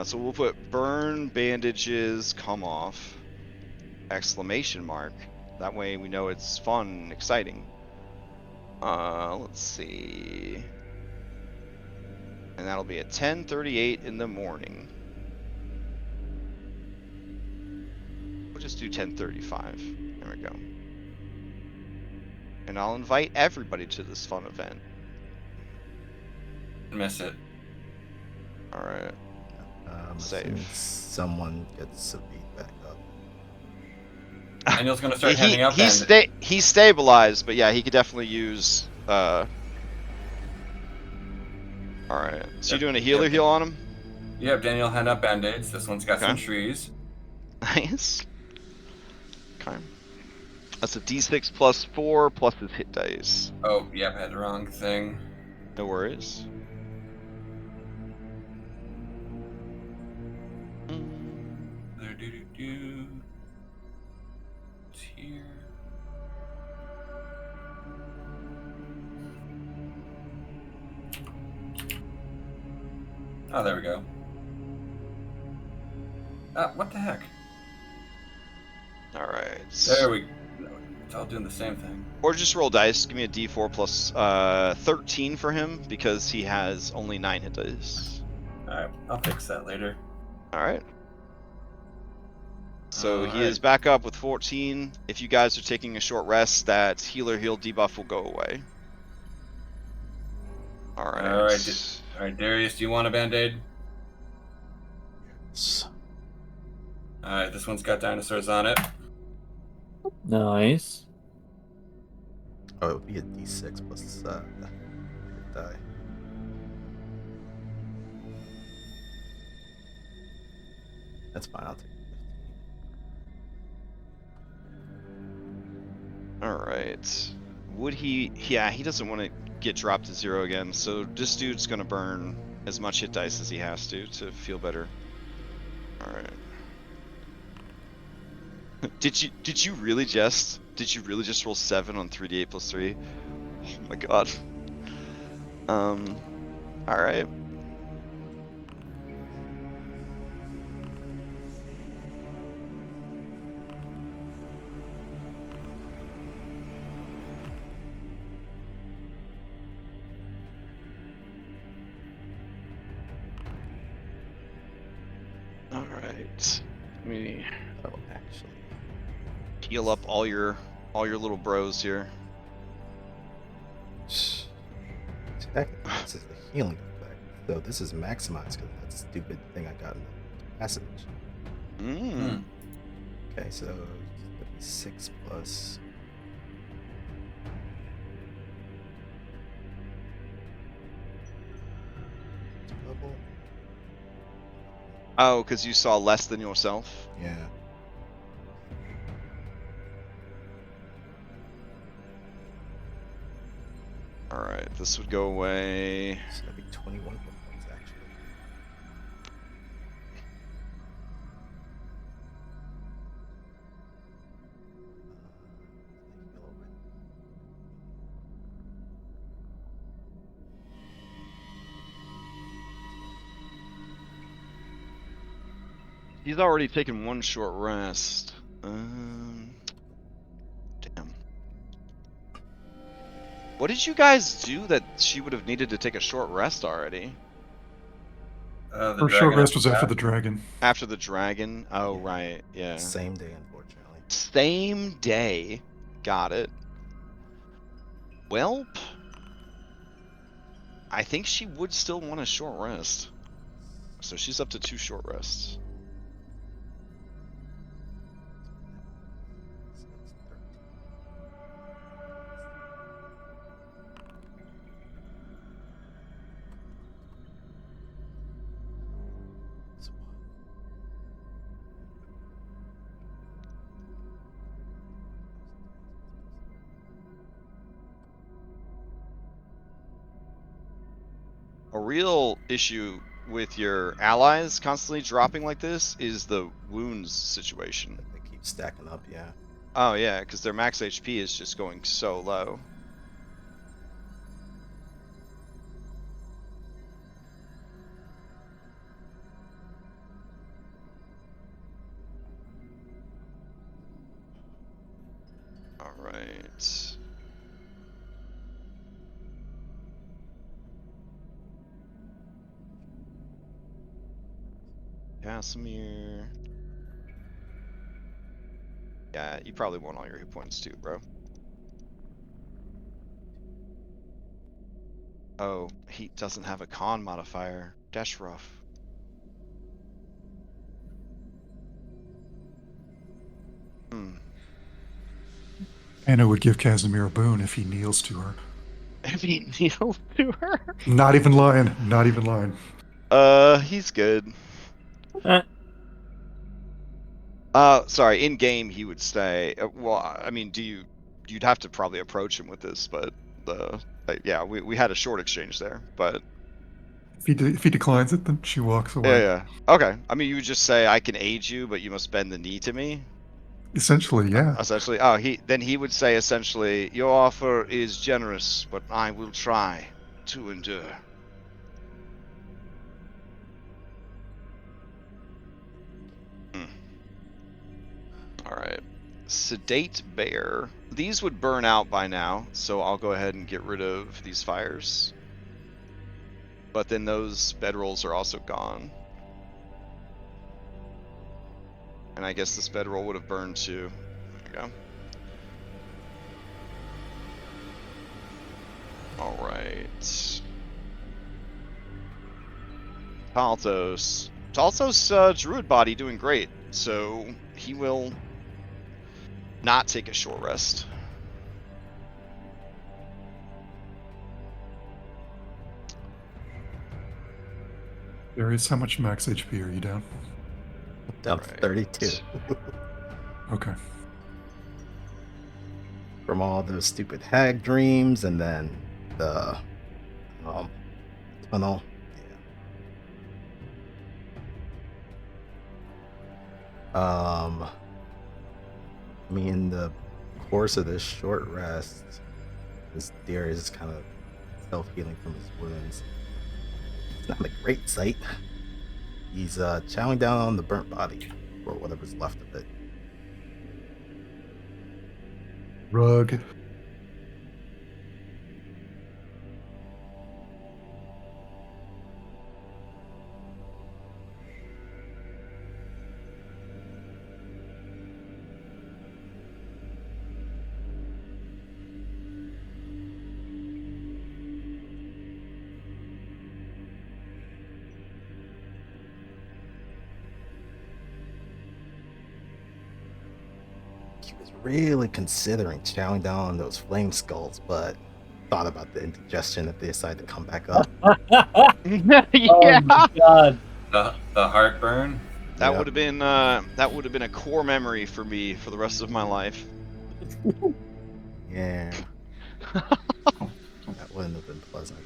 Speaker 1: So we'll put burn bandages come off exclamation mark. That way we know it's fun and exciting. Let's see. And that'll be at 10:38 in the morning. We'll just do 10:35. There we go. And I'll invite everybody to this fun event.
Speaker 5: Miss it.
Speaker 1: All right.
Speaker 2: Assuming
Speaker 1: Save.
Speaker 2: someone gets some beat back up.
Speaker 5: Daniel's gonna start handing out bandages.
Speaker 1: He's stabilized, but yeah, he could definitely use. All right. So you're doing a healer heal on him?
Speaker 5: Yep, Daniel hand out band-aids. This one's got some
Speaker 1: Okay.
Speaker 5: trees.
Speaker 1: Nice. Okay. That's a D6 plus 4 plus his hit dice.
Speaker 5: Oh, yep, I had the wrong thing.
Speaker 1: No worries.
Speaker 5: It's here. Oh, there we go. What the heck?
Speaker 1: All right.
Speaker 5: There we go. It's all doing the same thing.
Speaker 1: Or just roll dice. Give me a D4 plus 13 for him because he has only 9 hit dice.
Speaker 5: Alright, I'll fix that later.
Speaker 1: All right. So he
Speaker 5: Alright.
Speaker 1: is back up with 14. If you guys are taking a short rest, that healer heal debuff will go away. All right.
Speaker 5: Alright, Darius, do you want a band-aid?
Speaker 2: Yes.
Speaker 5: Alright, this one's got dinosaurs on it.
Speaker 3: Nice.
Speaker 2: Oh, it would be a D6 plus die. That's fine. I'll take it.
Speaker 1: All right. Would he? Yeah, he doesn't want to get dropped to 0 again. So this dude's gonna burn as much hit dice as he has to feel better. All right. Did you really just roll 7 on 3d8 plus 3? Oh my god. All right. All right. Let me
Speaker 2: Oh, actually.
Speaker 1: heal up all your little bros here.
Speaker 2: Technically, this is a healing effect. Though this is maximized because that stupid thing I got in the passage.
Speaker 1: Mm.
Speaker 2: Okay, so 6 plus
Speaker 1: Oh, because you saw less than yourself?
Speaker 2: Yeah.
Speaker 1: Alright, this would go away.
Speaker 2: So that'd be 21 hit points, actually.
Speaker 1: He's already taken one short rest. Damn. What did you guys do that she would have needed to take a short rest already?
Speaker 5: The
Speaker 6: Her short
Speaker 5: dragon
Speaker 6: rest was after
Speaker 5: attack.
Speaker 6: the dragon.
Speaker 1: After the dragon? Oh,
Speaker 2: Yeah.
Speaker 1: right. Yeah.
Speaker 2: Same day, unfortunately.
Speaker 1: Same day. Got it. Welp. I think she would still want a short rest. So she's up to 2 short rests.
Speaker 2: So that's 13. That's one.
Speaker 1: A real issue with your allies constantly dropping like this is the wounds situation.
Speaker 2: They keep stacking up, yeah.
Speaker 1: Oh yeah, because their max HP is just going so low. Alright. Casimir. Yeah, you probably want all your hit points too, bro. Oh, he doesn't have a con modifier. Dash rough.
Speaker 6: Anna would give Casimir a boon if he kneels to her.
Speaker 1: If he kneels to her?
Speaker 6: Not even lying. Not even lying.
Speaker 1: He's good.
Speaker 3: Eh.
Speaker 1: Sorry, in game he would say, well, I mean, you'd have to probably approach him with this, but yeah, we had a short exchange there, but
Speaker 6: If he declines it, then she walks away.
Speaker 1: yeah. Okay. I mean, you would just say, I can aid you, but you must bend the knee to me.
Speaker 6: Essentially, yeah.
Speaker 1: Essentially, oh, he would say essentially, your offer is generous, but I will try to endure. All right. Sedate Bear. These would burn out by now, so I'll go ahead and get rid of these fires. But then those bedrolls are also gone. And I guess this bedroll would have burned too. There you go. Alright. Taltos. Taltos, Druid Body doing great, so he will not take a short rest.
Speaker 6: Darius, how much max HP are you down?
Speaker 2: Down to 32.
Speaker 6: Okay.
Speaker 2: From all those stupid hag dreams and then the tunnel. I mean, in the course of this short rest, this Darius is kind of self-healing from his wounds. It's not a great sight. He's chowing down on the burnt body, or whatever's left of it.
Speaker 6: Rug.
Speaker 2: He was really considering chowing down on those flame skulls, but thought about the indigestion if they decide to come back up.
Speaker 3: Oh my god.
Speaker 5: The heartburn.
Speaker 1: That
Speaker 2: Yep.
Speaker 1: would have been a core memory for me for the rest of my life.
Speaker 2: Yeah. That wouldn't have been pleasant.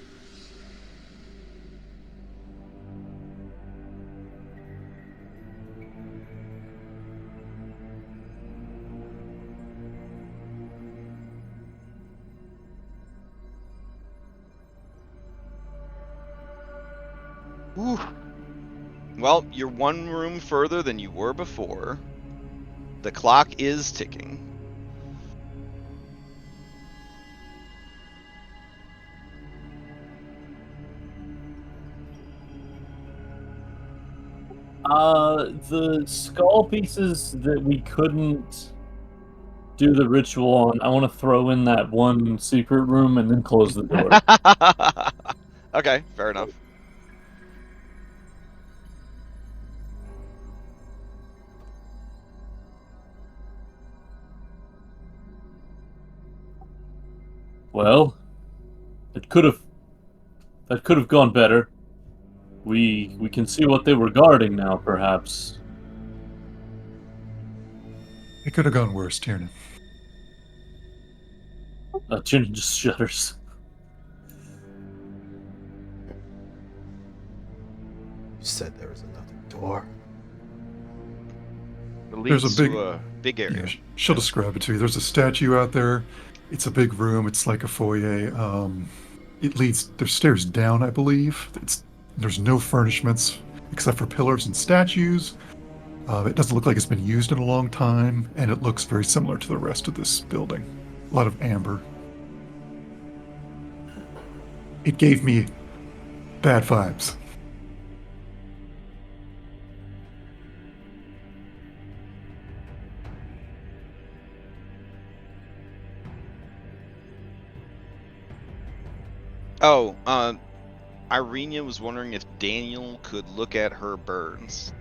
Speaker 1: Whew. Well, you're one room further than you were before. The clock is ticking.
Speaker 3: The skull pieces that we couldn't do the ritual on, I want to throw in that one secret room and then close the door.
Speaker 1: Okay, fair enough.
Speaker 3: Well, that could have gone better. We can see what they were guarding now, perhaps.
Speaker 6: It could have gone worse, Tiernan.
Speaker 3: Jin just shudders.
Speaker 2: You said there was another door.
Speaker 1: It
Speaker 6: There's
Speaker 1: leads
Speaker 6: a big-
Speaker 1: to a big area.
Speaker 6: Yeah, she'll describe it to you. There's a statue out there. It's a big room. It's like a foyer. There's stairs down, I believe. There's no furnishments except for pillars and statues. It doesn't look like it's been used in a long time, and it looks very similar to the rest of this building. A lot of amber. It gave me bad vibes.
Speaker 1: Oh, Irenia was wondering if Daniel could look at her burns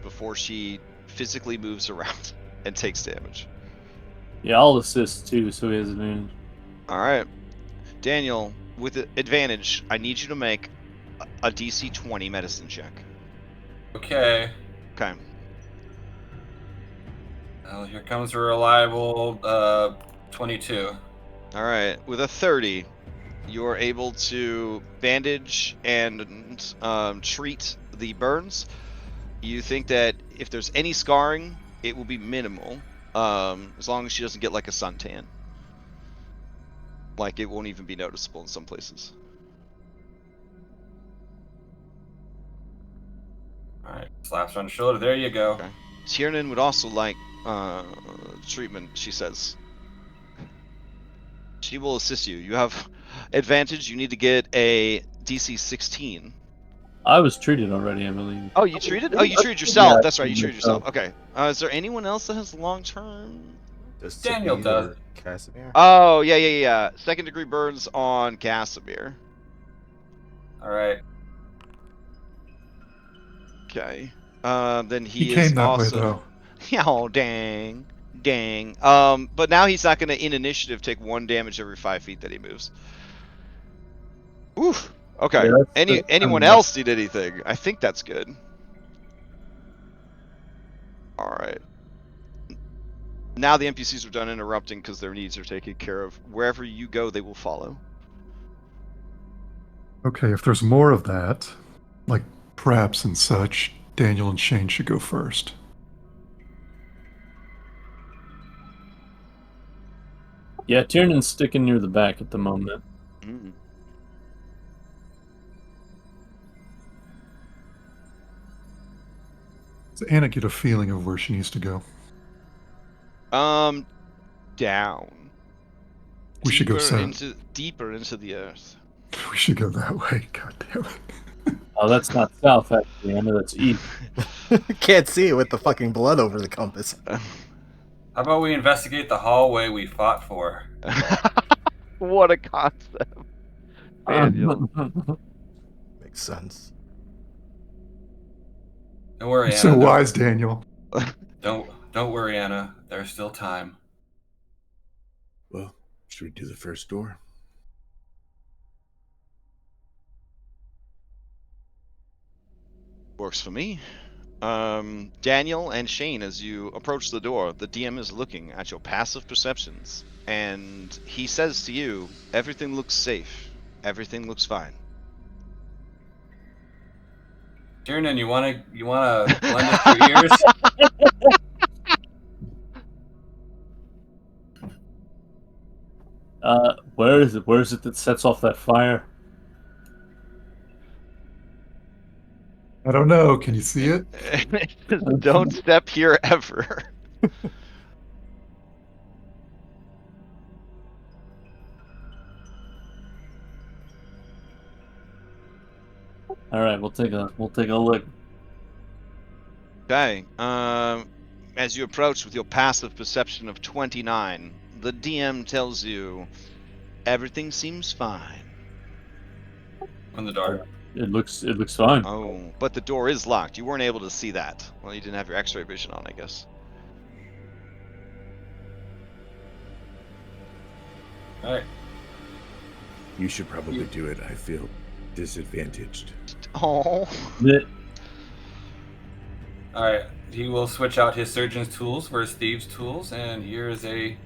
Speaker 1: before she physically moves around and takes damage.
Speaker 3: Yeah, I'll assist too, so he has advantage.
Speaker 1: All right, Daniel, with advantage, I need you to make a DC 20 medicine check.
Speaker 5: Okay.
Speaker 1: Okay.
Speaker 5: Well, here comes a reliable 22.
Speaker 1: All right, with a 30, you're able to bandage and treat the burns. You think that if there's any scarring, it will be minimal, as long as she doesn't get like a suntan. Like, it won't even be noticeable in some places.
Speaker 5: Alright, slaps on the shoulder. There you go.
Speaker 1: Okay. Tiernan would also like treatment, she says. She will assist you. You have advantage. You need to get a DC 16.
Speaker 3: I was treated already, I believe.
Speaker 1: Oh, you treated? Oh, you treated yourself.
Speaker 3: Yeah,
Speaker 1: That's right, you treated
Speaker 3: myself.
Speaker 1: yourself. Okay. Is there anyone else that has long term?
Speaker 2: Does
Speaker 5: Daniel
Speaker 2: Sabine
Speaker 5: does.
Speaker 2: or Casimir?
Speaker 1: Oh, yeah. Second degree burns on Casimir.
Speaker 5: Alright.
Speaker 1: Okay. Then
Speaker 6: He
Speaker 1: he
Speaker 6: came
Speaker 1: is
Speaker 6: that way,
Speaker 1: also.
Speaker 6: though.
Speaker 1: Oh, dang. But now he's not going to, in initiative, take 1 damage every 5 feet that he moves. Oof. Okay.
Speaker 3: Yeah,
Speaker 1: Anyone else need anything? I think that's good. All right. Now the NPCs are done interrupting because their needs are taken care of. Wherever you go, they will follow.
Speaker 6: Okay, if there's more of that, like traps and such, Daniel and Shane should go first.
Speaker 3: Yeah, Tiernan's sticking near the back at the moment.
Speaker 1: Mm.
Speaker 6: Does Anna get a feeling of where she needs to go?
Speaker 1: Down.
Speaker 6: We should go south.
Speaker 1: Deeper into the earth.
Speaker 6: We should go that way. God damn it.
Speaker 3: Oh, that's not south, actually. I know that's east.
Speaker 2: Can't see it with the fucking blood over the compass.
Speaker 5: How about we investigate the hallway we fought for?
Speaker 1: What a concept. Daniel.
Speaker 2: Makes sense.
Speaker 5: Don't worry,
Speaker 6: You're
Speaker 5: Anna.
Speaker 6: so wise, Daniel.
Speaker 5: Don't worry, Anna. There's still time.
Speaker 4: Well, should we do the first door?
Speaker 1: Works for me. Daniel and Shane, as you approach the door, the DM is looking at your passive perceptions, and he says to you, everything looks safe. Everything looks fine.
Speaker 5: Tiernan, you wanna lend us your ears?
Speaker 3: Where is it? Where is it that sets off that fire?
Speaker 6: I don't know. Can you see it?
Speaker 1: Don't step here ever.
Speaker 3: All right, we'll take a look.
Speaker 1: Okay. As you approach with your passive perception of 29, the DM tells you everything seems fine.
Speaker 5: On the door.
Speaker 3: It looks fine.
Speaker 1: Oh, but the door is locked. You weren't able to see that. Well, you didn't have your X-ray vision on, I guess.
Speaker 5: All right.
Speaker 4: You should probably do it. I feel disadvantaged.
Speaker 1: Oh.
Speaker 5: All right. He will switch out his surgeon's tools for his thieves' tools, and here is a.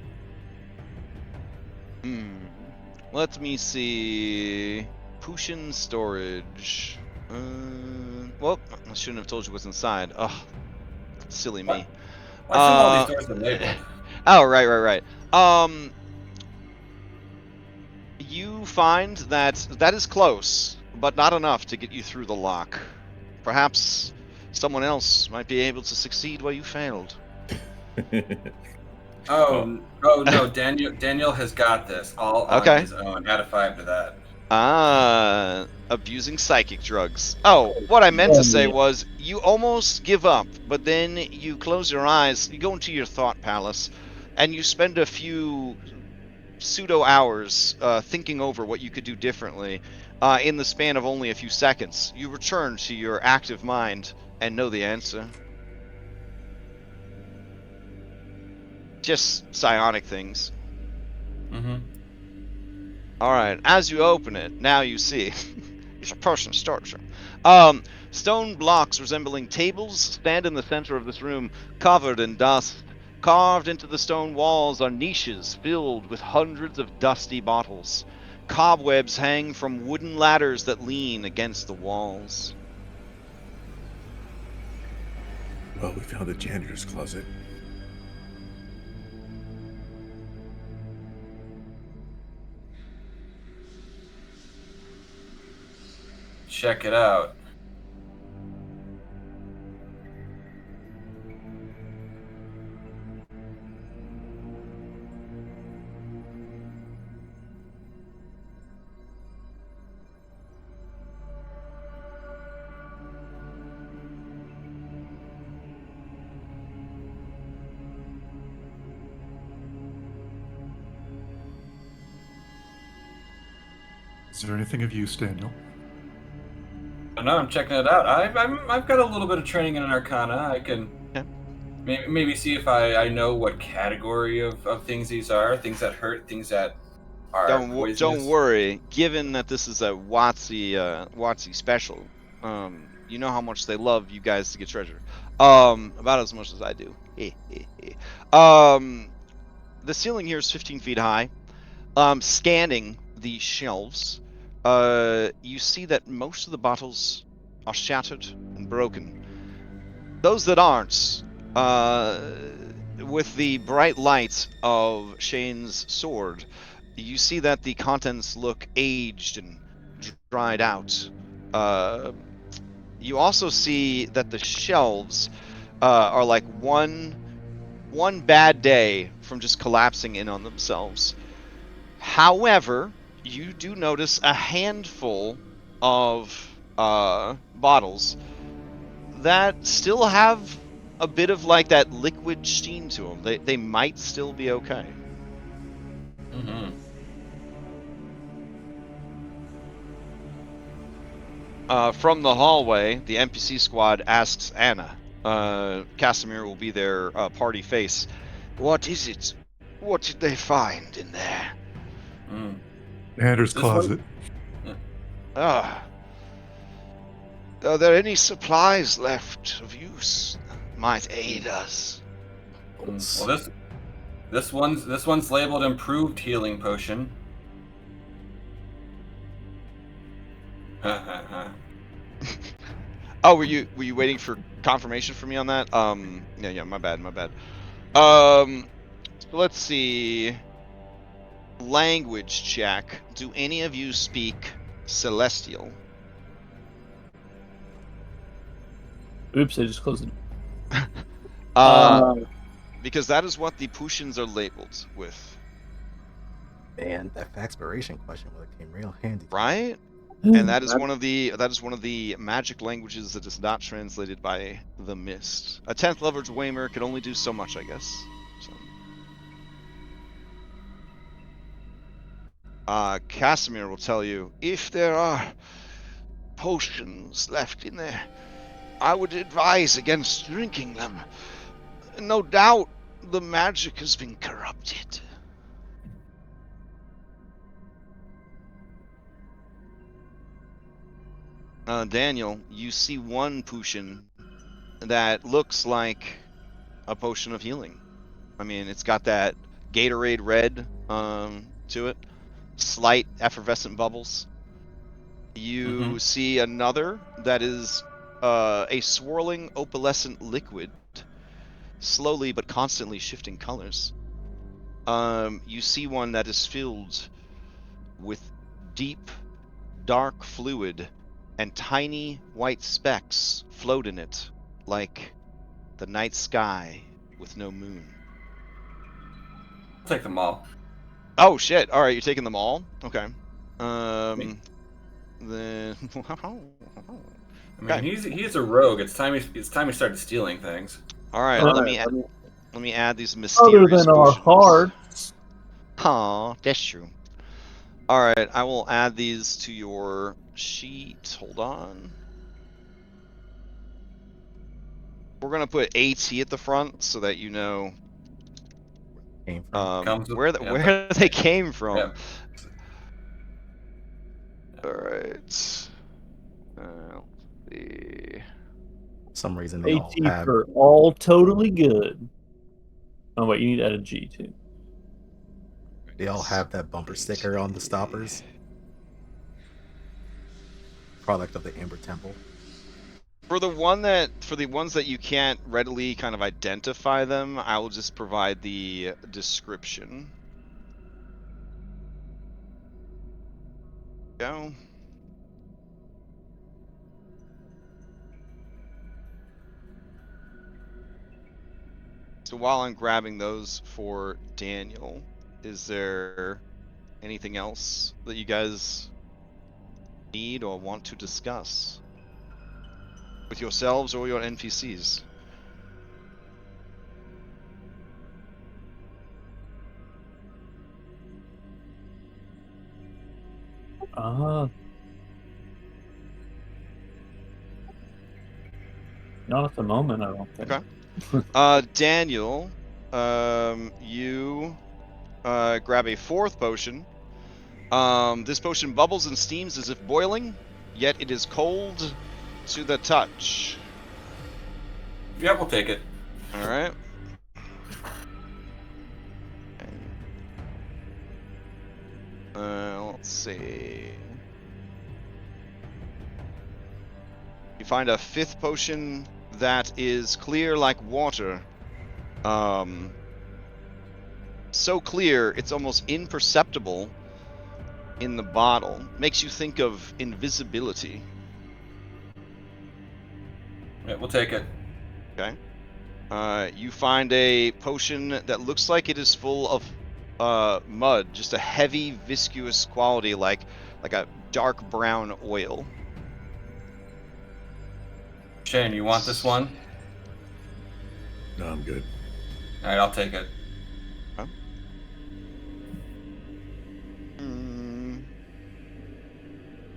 Speaker 1: Let me see. Potion storage. Well, I shouldn't have told you what's inside. Ugh, silly me.
Speaker 5: Why should all these doors are labeled?
Speaker 1: Oh, right. You find that is close, but not enough to get you through the lock. Perhaps someone else might be able to succeed where you failed.
Speaker 5: Oh no, Daniel has got this all on
Speaker 1: Okay.
Speaker 5: his own. Add a 5 to that.
Speaker 1: Abusing psychic drugs. Oh, what I meant to say was you almost give up, but then you close your eyes, you go into your thought palace, and you spend a few pseudo hours thinking over what you could do differently. In the span of only a few seconds, you return to your active mind and know the answer. Just psionic things.
Speaker 5: Mm-hmm.
Speaker 1: Alright, as you open it, now you see. It's a person structure. Stone blocks resembling tables stand in the center of this room, covered in dust. Carved into the stone walls are niches filled with hundreds of dusty bottles. Cobwebs hang from wooden ladders that lean against the walls.
Speaker 4: Well, we found the janitor's closet.
Speaker 5: Check it out.
Speaker 6: Is there anything of use, Daniel?
Speaker 5: I know, I'm checking it out. I've got a little bit of training in Arcana. I can maybe see if I know what category of things these are. Things that hurt, things that are poisonous.
Speaker 1: Don't worry. Given that this is a WotC special, you know how much they love you guys to get treasure. About as much as I do. The ceiling here is 15 feet high. Scanning the shelves, you see that most of the bottles are shattered and broken. Those that aren't, with the bright light of Shane's sword, you see that the contents look aged and dried out. You also see that the shelves are like one bad day from just collapsing in on themselves. However, you do notice a handful of bottles that still have a bit of like that liquid sheen to them. They might still be okay.
Speaker 5: Mm-hmm.
Speaker 1: From the hallway, the NPC squad asks Anna. Casimir will be their party face. What is it? What did they find in there?
Speaker 6: Janitor's
Speaker 5: This one?
Speaker 6: closet.
Speaker 1: Ah. Are there any supplies left of use that might aid us?
Speaker 5: Well, this one's labeled improved healing potion.
Speaker 1: Oh, were you waiting for confirmation from me on that? Yeah, my bad. So let's see. Language check. Do any of you speak Celestial?
Speaker 3: Oops, I just closed it.
Speaker 1: Because that is what the potions are labeled with,
Speaker 2: Man, that expiration question would have came real handy.
Speaker 1: right? And that is one of the magic languages that is not translated by the Mist. A 10th level Dwemer could only do so much, I guess. So. Casimir will tell you, if there are potions left in there, I would advise against drinking them. No doubt the magic has been corrupted. Daniel, you see one potion that looks like a potion of healing. I mean, it's got that Gatorade red to it, slight effervescent bubbles. You see another that is a swirling opalescent liquid, slowly but constantly shifting colors. You see one that is filled with deep, dark fluid, and tiny white specks float in it, like the night sky with no moon.
Speaker 5: I'll take them all.
Speaker 1: Oh shit! All right, you're taking them all. Okay.
Speaker 5: Me.
Speaker 1: Then.
Speaker 5: I mean, he's a rogue. It's time he started stealing things.
Speaker 1: All right. Let me add these
Speaker 3: Other
Speaker 1: mysterious
Speaker 3: than our
Speaker 1: potions.
Speaker 3: hearts.
Speaker 1: Aw, that's true. All right, I will add these to your sheet. Hold on. We're gonna put AT at the front so that you know
Speaker 2: Came from.
Speaker 1: where they came from.
Speaker 5: Yeah.
Speaker 1: All right. Let's see.
Speaker 2: For some reason they all
Speaker 3: AT
Speaker 2: have.
Speaker 3: for all totally good. Oh wait, you need to add a G too.
Speaker 2: They all have that bumper sticker on the stoppers. Product of the Amber Temple.
Speaker 1: For the ones that you can't readily kind of identify them, I will just provide the description. Go. So while I'm grabbing those for Daniel, is there anything else that you guys need or want to discuss with yourselves or your NPCs?
Speaker 3: Not at the moment, I don't think.
Speaker 1: Okay. Daniel, you grab a fourth potion. This potion bubbles and steams as if boiling, yet it is cold to the touch.
Speaker 5: Yeah, we'll take it.
Speaker 1: All right. Let's see. You find a fifth potion that is clear like water. So clear, it's almost imperceptible in the bottle. Makes you think of invisibility.
Speaker 5: Yeah, we'll take it.
Speaker 1: Okay. You find a potion that looks like it is full of mud, just a heavy, viscous quality, like a dark brown oil.
Speaker 5: Shane, you want this one?
Speaker 4: No, I'm good.
Speaker 5: All right, I'll take it.
Speaker 1: Okay.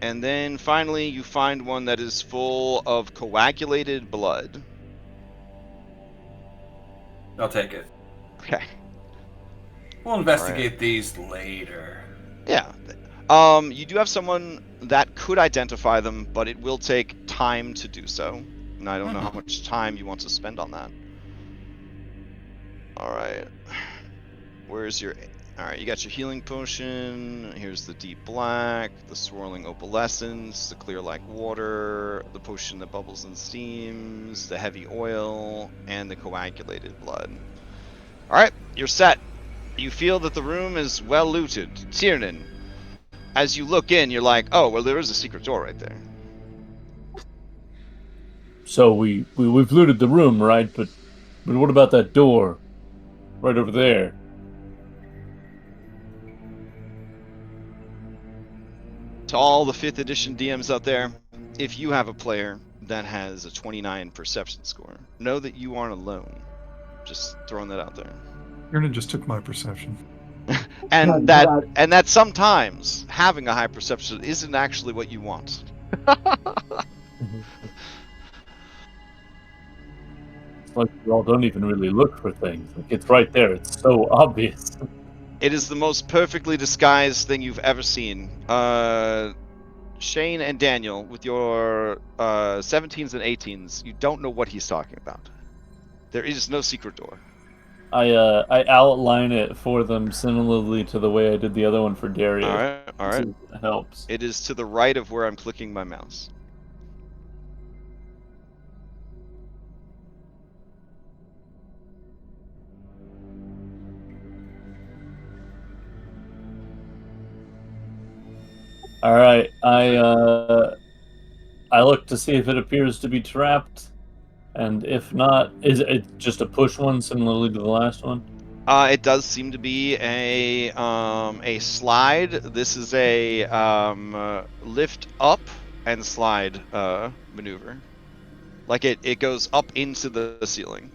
Speaker 1: And then finally, you find one that is full of coagulated blood.
Speaker 5: I'll take it.
Speaker 1: Okay.
Speaker 5: We'll investigate these later.
Speaker 1: Yeah. You do have someone that could identify them, but it will take time time to do so. And I don't know how much time you want to spend on that. Alright. Where's your... Alright, you got your healing potion. Here's the deep black, the swirling opalescence, the clear like water, the potion that bubbles and steams, the heavy oil, and the coagulated blood. Alright, you're set. You feel that the room is well looted. Tiernan, as you look in, you're like, oh, well, there is a secret door right there.
Speaker 3: So we've looted the room, right? But what about that door right over there?
Speaker 1: To all the 5th edition DMs out there, if you have a player that has a 29 perception score, know that you aren't alone. Just throwing that out there.
Speaker 6: Ernan just took my perception.
Speaker 1: And that sometimes having a high perception isn't actually what you want.
Speaker 3: It's like you all don't even really look for things. Like, it's right there. It's so obvious.
Speaker 1: It is the most perfectly disguised thing you've ever seen. Shane and Daniel, with your 17s and 18s, you don't know what he's talking about. There is no secret door.
Speaker 3: I outline it for them similarly to the way I did the other one for Darius.
Speaker 1: All right.
Speaker 3: That helps.
Speaker 1: It is to the right of where I'm clicking my mouse.
Speaker 3: All right, I look to see if it appears to be trapped, and if not, is it just a push one similarly to the last one?
Speaker 1: It does seem to be a slide. This is a lift up and slide maneuver. Like it goes up into the ceiling.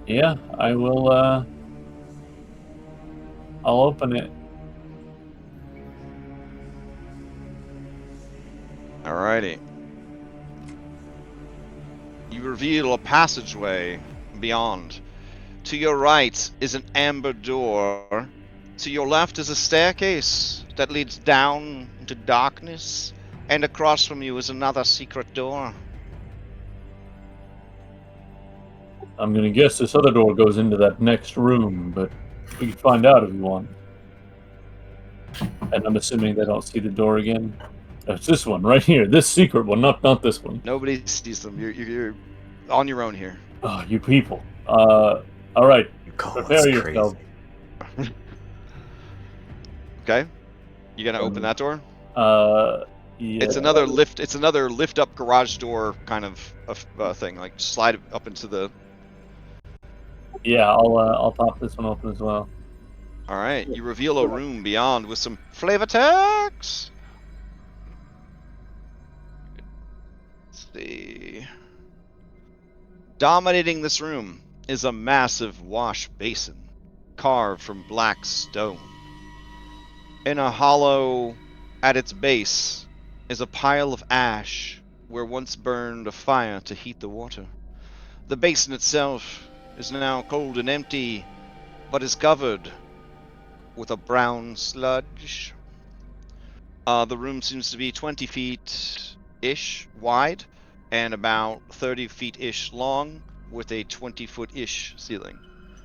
Speaker 3: Yeah, I will. I'll open it.
Speaker 1: Alrighty. You reveal a passageway beyond. To your right is an amber door. To your left is a staircase that leads down into darkness. And across from you is another secret door.
Speaker 3: I'm gonna guess this other door goes into that next room, but we can find out if you want. And I'm assuming they don't see the door again. It's this one right here. This secret one, not this one.
Speaker 1: Nobody sees them. You're on your own here.
Speaker 3: Oh, you people. All right.
Speaker 2: You call
Speaker 3: Prepare
Speaker 2: us
Speaker 3: yourself.
Speaker 2: crazy.
Speaker 1: Okay. You gonna open that door?
Speaker 3: Yeah.
Speaker 1: It's another lift. It's another lift up garage door kind of thing. Like slide it up into the.
Speaker 3: Yeah, I'll pop this one open as well.
Speaker 1: All right. You reveal a room beyond with some flavor text. Let's see. Dominating this room is a massive wash basin, carved from black stone. In a hollow at its base is a pile of ash where once burned a fire to heat the water. The basin itself is now cold and empty, but is covered with a brown sludge. The room seems to be 20 feet-ish wide and about 30 feet-ish long with a 20-foot-ish ceiling.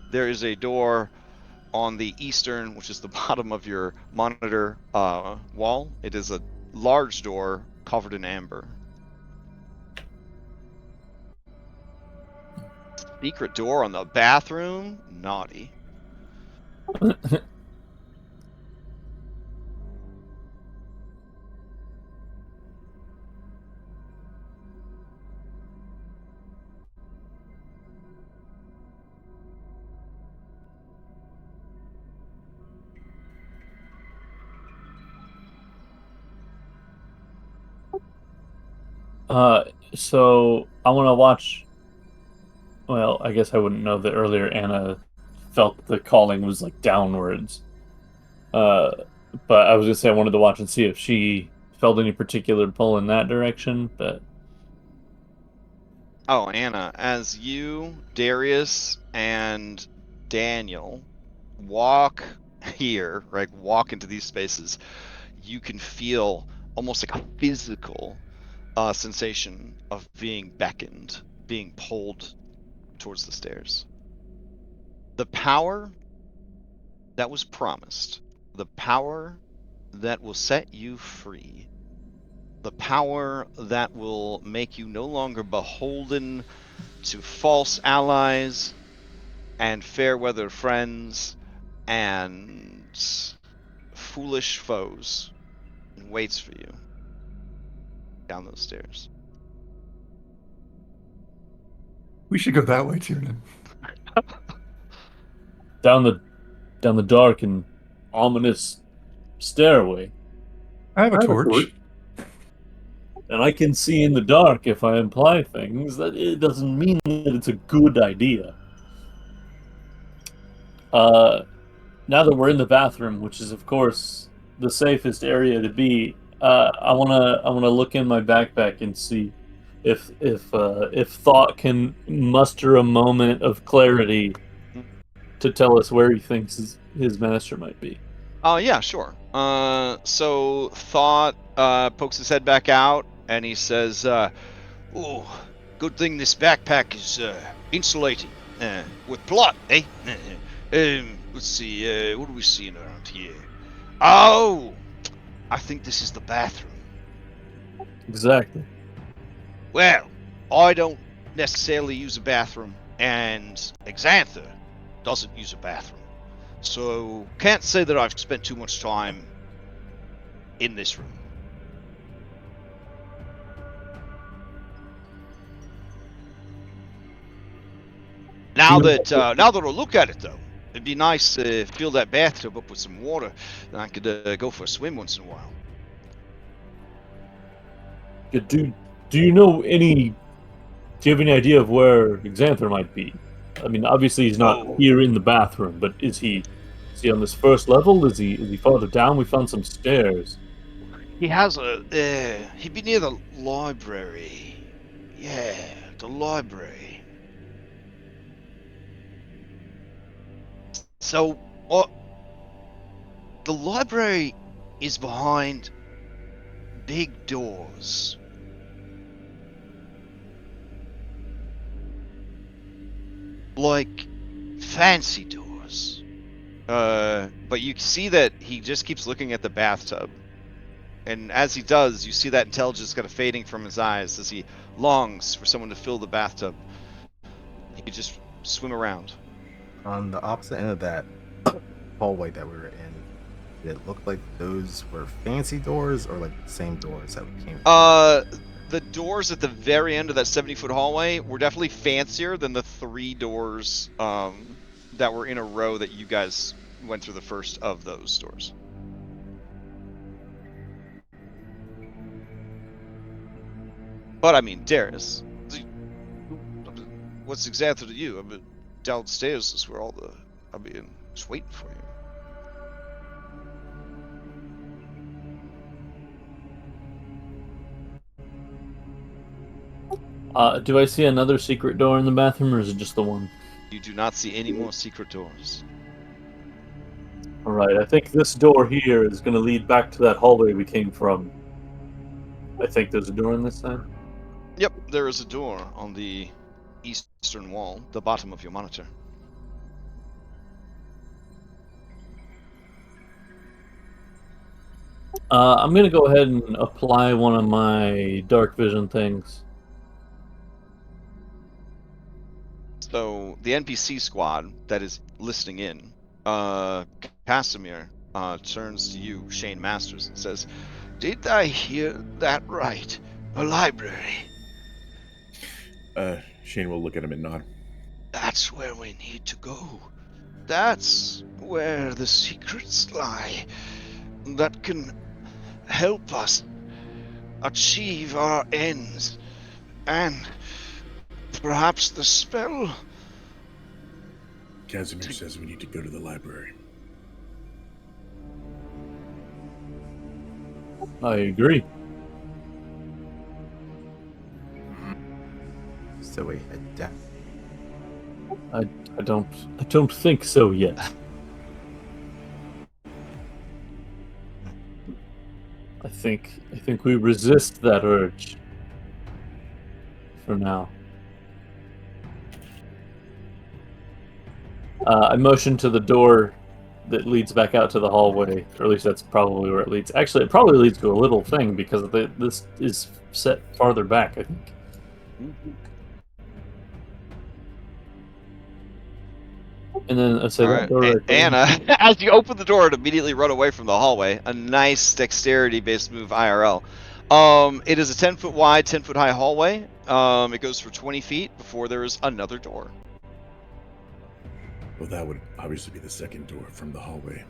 Speaker 1: There is a door on the eastern, which is the bottom of your monitor wall. It is a large door covered in amber. Secret door on the bathroom? Naughty.
Speaker 3: So I want to watch. Well, I guess I wouldn't know that earlier Anna felt the calling was like downwards. But I was gonna say I wanted to watch and see if she felt any particular pull in that direction. But
Speaker 1: oh, Anna, as you, Darius, and Daniel walk here, right? Walk into these spaces, you can feel almost like a physical sensation of being beckoned, being pulled towards the stairs. The power that was promised, the power that will set you free, the power that will make you no longer beholden to false allies and fair weather friends and foolish foes, waits for you down those stairs.
Speaker 6: We should go that way, Tiernan.
Speaker 3: Down the dark and ominous stairway.
Speaker 6: I have a torch.
Speaker 3: And I can see in the dark if I imply things. That it doesn't mean that it's a good idea. Now that we're in the bathroom, which is of course the safest area to be, I wanna look in my backpack and see if Thought can muster a moment of clarity to tell us where he thinks his master might be.
Speaker 1: Oh yeah, sure. So Thought pokes his head back out and he says, "Oh, good thing this backpack is insulated with plot, eh? Let's see. What are we seeing around here? Oh, I think this is the bathroom.
Speaker 3: Exactly.
Speaker 1: Well, I don't necessarily use a bathroom, and Xantha doesn't use a bathroom. So, can't say that I've spent too much time in this room. Now that I look at it, though, it'd be nice to fill that bathtub up with some water, and I could go for a swim once in a while.
Speaker 3: Do you know any? Do you have any idea of where Xanther might be? I mean, obviously he's not here in the bathroom, but is he on this first level? Is he farther down? We found some stairs.
Speaker 1: He has he'd be near the library. Yeah, the library. So, the library is behind big doors. Like fancy doors. But you see that he just keeps looking at the bathtub. And as he does, you see that intelligence kind of fading from his eyes as he longs for someone to fill the bathtub. He could just swim around.
Speaker 2: On the opposite end of that hallway that we were in, did it look like those were fancy doors or like the same doors that we came from?
Speaker 1: The doors at the very end of that 70-foot hallway were definitely fancier than the 3 doors that were in a row that you guys went through the first of those doors. But I mean, Darius, what's Xantha to you? I mean, downstairs is where all the, just waiting for you.
Speaker 3: Do I see another secret door in the bathroom, or is it just the one?
Speaker 1: You do not see any more secret doors.
Speaker 3: All right, I think this door here is going to lead back to that hallway we came from. I think there's a door on this side.
Speaker 1: Yep, there is a door on the eastern wall, the bottom of your monitor.
Speaker 3: I'm going to go ahead and apply one of my dark vision things.
Speaker 1: So the NPC squad that is listening in, Casimir turns to you, Shane Masters, and says, "Did I hear that right? A library?"
Speaker 4: Shane will look at him and nod.
Speaker 1: That's where we need to go. That's where the secrets lie that can help us achieve our ends. And perhaps the spell.
Speaker 4: Casimir says we need to go to the library.
Speaker 3: I agree.
Speaker 2: So we head down.
Speaker 3: I don't think so yet. think we resist that urge for now. I motion to the door that leads back out to the hallway, or at least that's probably where it leads. Actually, it probably leads to a little thing because this is set farther back, I think. And then I say that door right there.
Speaker 1: Anna, as you open the door, it immediately run away from the hallway. A nice dexterity-based move, IRL. It is a 10-foot wide, 10-foot high hallway. It goes for 20 feet before there is another door.
Speaker 4: Well, that would obviously be the second door from the hallway.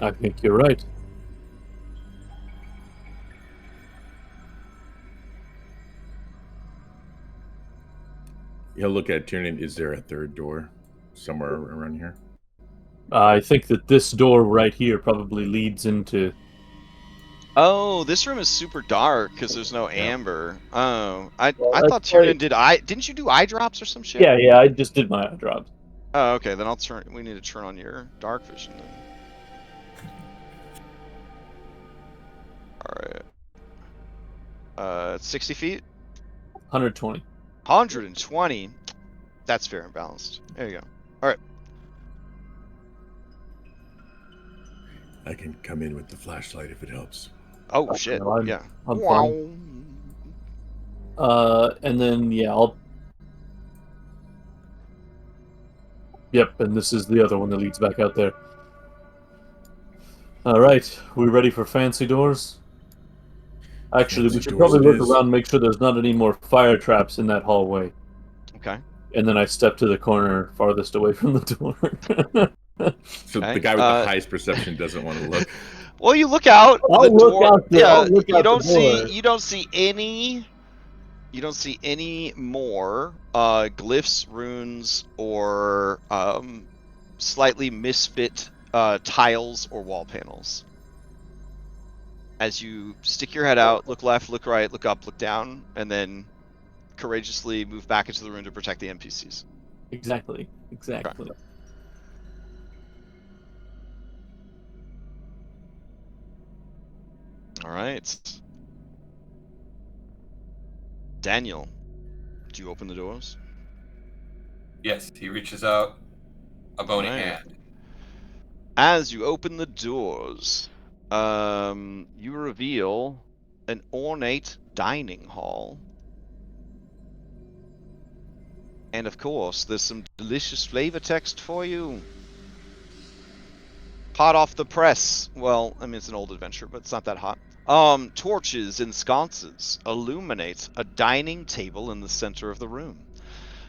Speaker 3: I think you're right.
Speaker 4: He'll look at Tiernan. Is there a third door somewhere around here?
Speaker 3: I think that this door right here probably leads into...
Speaker 1: Oh, this room is super dark because there's no amber. Oh, I
Speaker 3: Well,
Speaker 1: thought Tiernan did didn't you do eye drops or some shit?
Speaker 3: Yeah, I just did my eye drops.
Speaker 1: Oh, okay, then we need to turn on your dark vision then. Alright. 60 feet?
Speaker 3: 120.
Speaker 1: 120? That's fair and balanced. There you go. Alright.
Speaker 4: I can come in with the flashlight if it helps.
Speaker 1: Oh, shit.
Speaker 3: No,
Speaker 1: yeah.
Speaker 3: I'm
Speaker 1: Wow.
Speaker 3: fine. And then, yeah, I'll... Yep, and this is the other one that leads back out there. Alright, we ready for fancy doors? Actually,
Speaker 4: Fancy
Speaker 3: we should
Speaker 4: doors
Speaker 3: probably
Speaker 4: it
Speaker 3: look
Speaker 4: is.
Speaker 3: around and make sure there's not any more fire traps in that hallway.
Speaker 1: Okay.
Speaker 3: And then I step to the corner farthest away from the door.
Speaker 4: So
Speaker 1: Okay,
Speaker 4: the guy with the highest perception doesn't want to look.
Speaker 1: Well, you look out
Speaker 3: I'll
Speaker 1: the
Speaker 3: look
Speaker 1: door.
Speaker 3: out the-
Speaker 1: yeah,
Speaker 3: I'll look
Speaker 1: you
Speaker 3: out the
Speaker 1: don't see
Speaker 3: door.
Speaker 1: you don't see any more glyphs, runes, or slightly misfit tiles or wall panels. As you stick your head out, look left, look right, look up, look down, and then courageously move back into the room to protect the NPCs.
Speaker 3: Exactly.
Speaker 1: All right. Daniel, do you open the doors?
Speaker 5: Yes, he reaches out a bony
Speaker 1: Alright.
Speaker 5: hand.
Speaker 1: As you open the doors, you reveal an ornate dining hall. And of course, there's some delicious flavor text for you. Hot off the press. Well, I mean, it's an old adventure, but it's not that hot. Torches and sconces illuminate a dining table in the center of the room.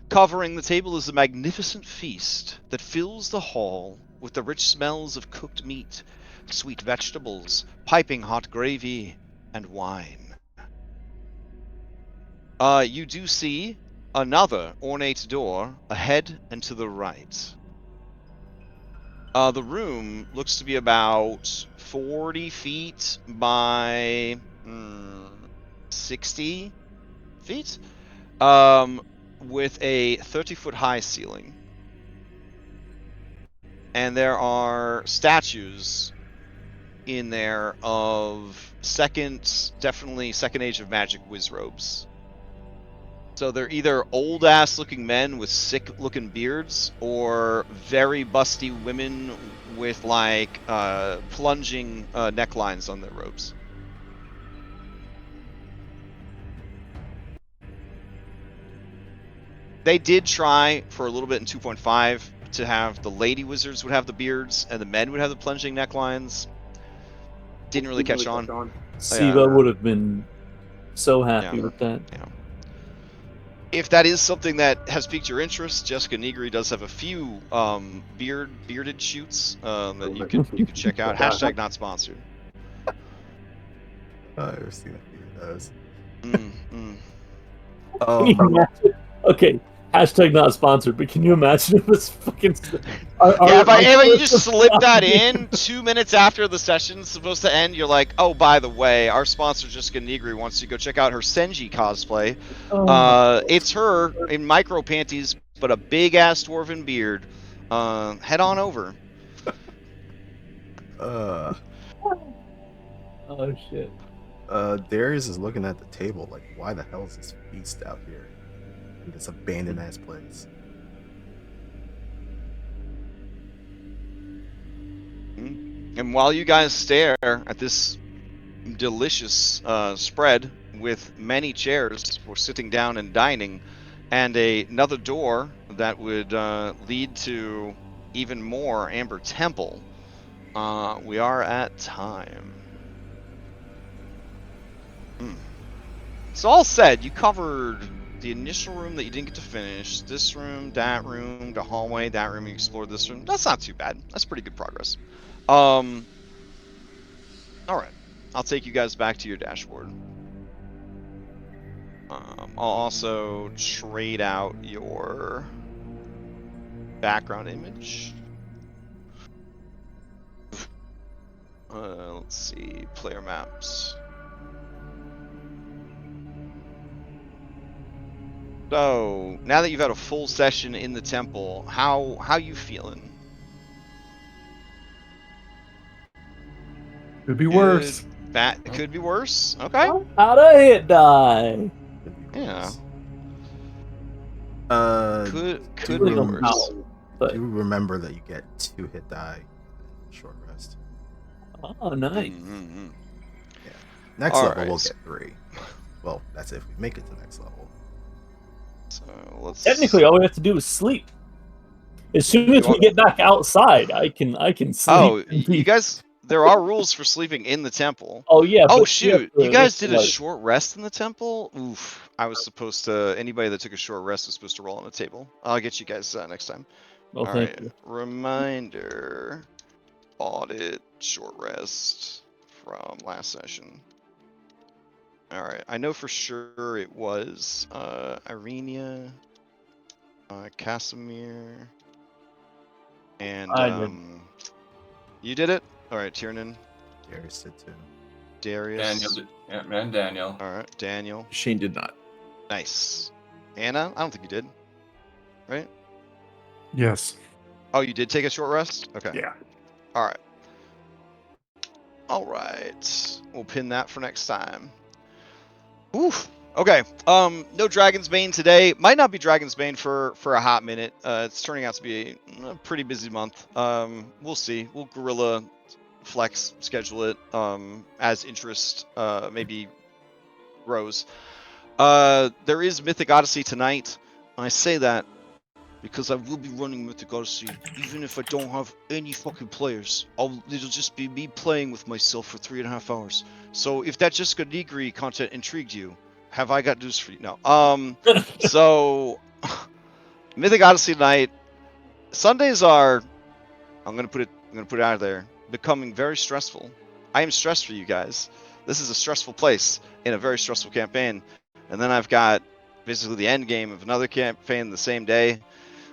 Speaker 1: Covering the table is a magnificent feast that fills the hall with the rich smells of cooked meat, sweet vegetables, piping hot gravy, and wine. You do see another ornate door ahead and to the right. The room looks to be about 40 feet by 60 feet, with a 30-foot high ceiling. And there are statues in there of definitely second age of magic whiz robes. So they're either old-ass looking men with sick-looking beards, or very busty women with, like, plunging necklines on their robes. They did try for a little bit in 2.5 to have the lady wizards would have the beards and the men would have the plunging necklines. Didn't really catch on.
Speaker 3: Siva would have been so happy
Speaker 1: Yeah.
Speaker 3: with that.
Speaker 1: Yeah. If that is something that has piqued your interest, Jessica Negri does have a few bearded shoots that you could check out. Hashtag not sponsored.
Speaker 2: I've never seen a few of those.
Speaker 3: Can you imagine? Okay, hashtag not sponsored, but can you imagine if it's fucking...
Speaker 1: If you just slip that in 2 minutes after the session's supposed to end, you're like, oh, by the way, our sponsor Jessica Negri wants you to go check out her Senji cosplay. It's her in micro panties, but a big ass dwarven beard. Head on over.
Speaker 3: Oh shit.
Speaker 2: Darius is looking at the table like, why the hell is this feast out here in this abandoned ass place?
Speaker 1: And while you guys stare at this delicious spread with many chairs for sitting down and dining, and another door that would lead to even more Amber Temple, we are at time. It's all said. You covered the initial room that you didn't get to finish, this room, the hallway, that room, you explored this room. That's not too bad. That's pretty good progress. All right. I'll take you guys back to your dashboard. I'll also trade out your background image. Let's see, player maps. So now that you've had a full session in the temple, how you feeling?
Speaker 6: Could be worse.
Speaker 1: That could be worse. Okay.
Speaker 3: How'd a hit die?
Speaker 2: Could be
Speaker 1: Yeah.
Speaker 2: worse.
Speaker 1: Could
Speaker 2: do
Speaker 1: be
Speaker 2: rem-
Speaker 1: worse.
Speaker 3: But,
Speaker 2: Do remember that you get 2 hit die short rest.
Speaker 3: oh, nice.
Speaker 1: Mm-hmm.
Speaker 2: Yeah. Next
Speaker 1: All
Speaker 2: level
Speaker 1: right.
Speaker 2: we'll get 3. Well, that's if we make it to next level.
Speaker 1: So let's.
Speaker 3: Technically, all we have to do is sleep. As soon as
Speaker 1: You
Speaker 3: we
Speaker 1: are-
Speaker 3: get back outside, I can sleep.
Speaker 1: Oh, you guys. There are rules for sleeping in the temple.
Speaker 3: Oh yeah.
Speaker 1: Oh
Speaker 3: but
Speaker 1: shoot!
Speaker 3: we
Speaker 1: You
Speaker 3: have to,
Speaker 1: guys did a
Speaker 3: like,
Speaker 1: short rest in the temple. Oof! I was supposed to. Anybody that took a short rest was supposed to roll on the table. I'll get you guys next time.
Speaker 3: Oh,
Speaker 1: All
Speaker 3: thank
Speaker 1: right.
Speaker 3: you.
Speaker 1: Reminder. Audit short rest from last session. All right. I know for sure it was Irenia, Casimir, and
Speaker 3: I did.
Speaker 1: you did it. All right, Tiernan,
Speaker 2: Darius did too.
Speaker 1: Darius.
Speaker 5: And Daniel.
Speaker 1: All right, Daniel.
Speaker 4: Shane did not.
Speaker 1: Nice. Anna, I don't think you did. Right?
Speaker 6: Yes.
Speaker 1: Oh, you did take a short rest? Okay.
Speaker 6: Yeah.
Speaker 1: All right. All right. We'll pin that for next time. Oof. Okay. No Dragon's Bane today. Might not be Dragon's Bane for a hot minute. It's turning out to be a pretty busy month. We'll see. We'll guerrilla flex schedule it as interest maybe grows. There is Mythic Odyssey tonight. I say that because I will be running Mythic Odyssey, even if I don't have any fucking players. It'll just be me playing with myself for 3.5 hours. So if that Jessica Negri content intrigued you, have I got news for you? No. So Mythic Odyssey tonight. Sundays are, I'm gonna put it out there, becoming very stressful. I am stressed for you guys. This is a stressful place in a very stressful campaign. And then I've got basically the end game of another campaign the same day.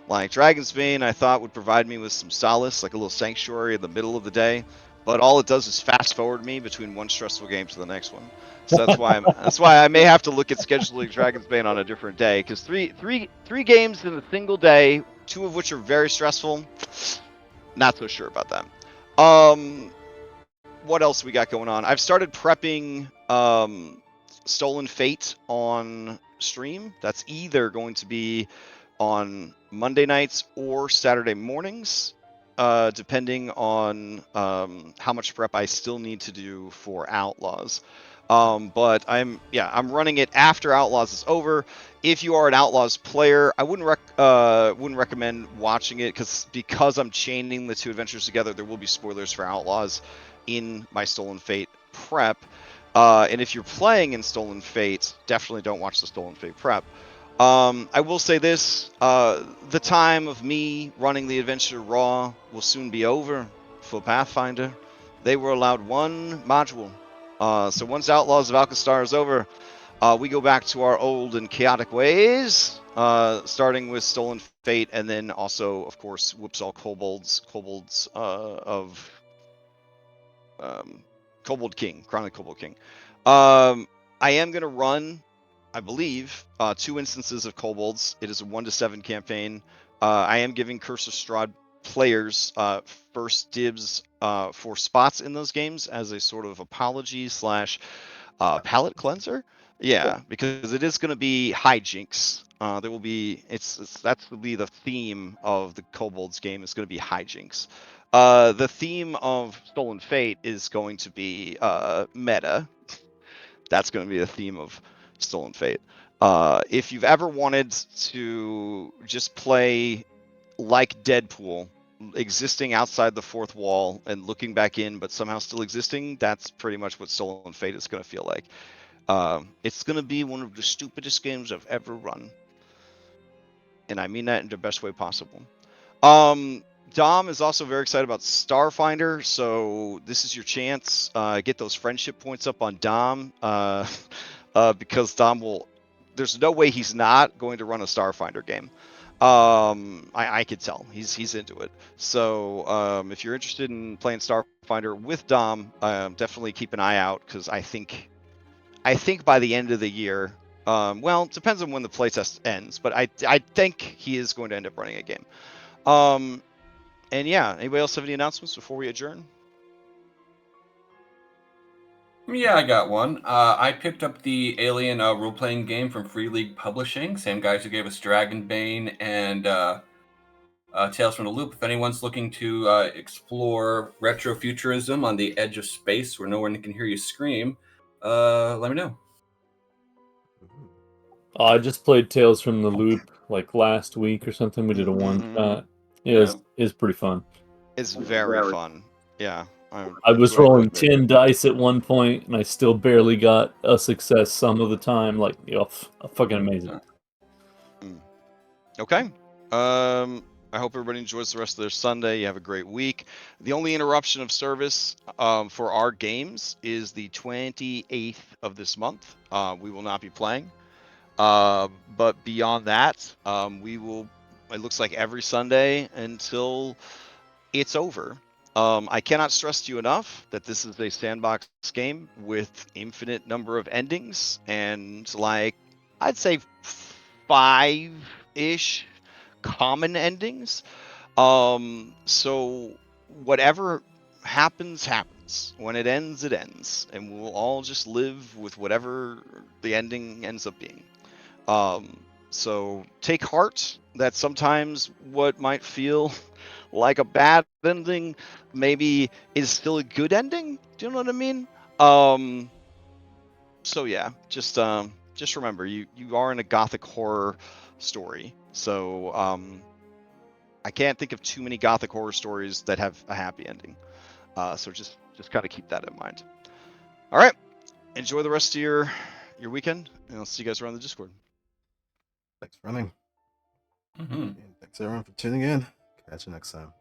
Speaker 1: Like Dragon's Bane, I thought would provide me with some solace, like a little sanctuary in the middle of the day. But all it does is fast forward me between one stressful game to the next one. So that's why I may have to look at scheduling Dragon's Bane on a different day, because three games in a single day, 2 of which are very stressful. Not so sure about that. What else we got going on? I've started prepping Stolen Fate on stream. That's either going to be on Monday nights or Saturday mornings, depending on how much prep I still need to do for Outlaws. But I'm running it after Outlaws is over. If you are an Outlaws player, I wouldn't recommend watching it because I'm chaining the 2 adventures together. There will be spoilers for Outlaws in my Stolen Fate prep. And if you're playing in Stolen Fate, definitely don't watch the Stolen Fate prep. I will say this, the time of me running the adventure raw will soon be over for Pathfinder. They were allowed 1 module. So once Outlaws of Alcastar is over, we go back to our old and chaotic ways, starting with Stolen Fate, and then also, of course, whoops all kobolds of Kobold King, Chronic Kobold King. I am going to run, I believe, 2 instances of kobolds. It is a 1 to 7 campaign. I am giving Curse of Strahd players first dibs for spots in those games as a sort of apology / palate cleanser. Yeah, because it is going to be hijinks. There will be that's will be the theme of the Kobolds game. Is going to be hijinks. The theme of Stolen Fate is going to be meta. That's going to be the theme of Stolen Fate. If you've ever wanted to just play like Deadpool, existing outside the fourth wall and looking back in, but somehow still existing, that's pretty much what Stolen Fate is going to feel like. It's going to be one of the stupidest games I've ever run. And I mean that in the best way possible. Dom is also very excited about Starfinder, so this is your chance. Get those friendship points up on Dom, because Dom will. There's no way he's not going to run a Starfinder game. I could tell he's into it. So if you're interested in playing Starfinder with Dom, definitely keep an eye out, because I think by the end of the year, well, it depends on when the playtest ends, but I think he is going to end up running a game. And yeah, anybody else have any announcements before we adjourn?
Speaker 5: Yeah, I got one. I picked up the Alien role-playing game from Free League Publishing, same guys who gave us Dragonbane and Tales from the Loop. If anyone's looking to explore retrofuturism on the edge of space where no one can hear you scream, let me know.
Speaker 3: I just played Tales from the Loop like last week or something. We did a one shot. It was pretty fun.
Speaker 1: It's very fun. Yeah.
Speaker 3: I was rolling 10 dice at one point, and I still barely got a success some of the time. Like, fucking amazing.
Speaker 1: Okay. I hope everybody enjoys the rest of their Sunday. You have a great week. The only interruption of service for our games is the 28th of this month. We will not be playing. But beyond that, we will. It looks like every Sunday until it's over. I cannot stress to you enough that this is a sandbox game with infinite number of endings and, like, I'd say 5-ish common endings. So whatever happens. When it ends, it ends, and we'll all just live with whatever the ending ends up being. So take heart that sometimes what might feel like a bad ending maybe is still a good ending. Do you know what I mean? So yeah, just remember you are in a gothic horror story. So I can't think of too many gothic horror stories that have a happy ending. So just kind of keep that in mind. All right, enjoy the rest of your weekend, and I'll see you guys around the Discord.
Speaker 2: Thanks for running.
Speaker 5: Mm-hmm.
Speaker 2: And thanks everyone for tuning in. Catch you next time.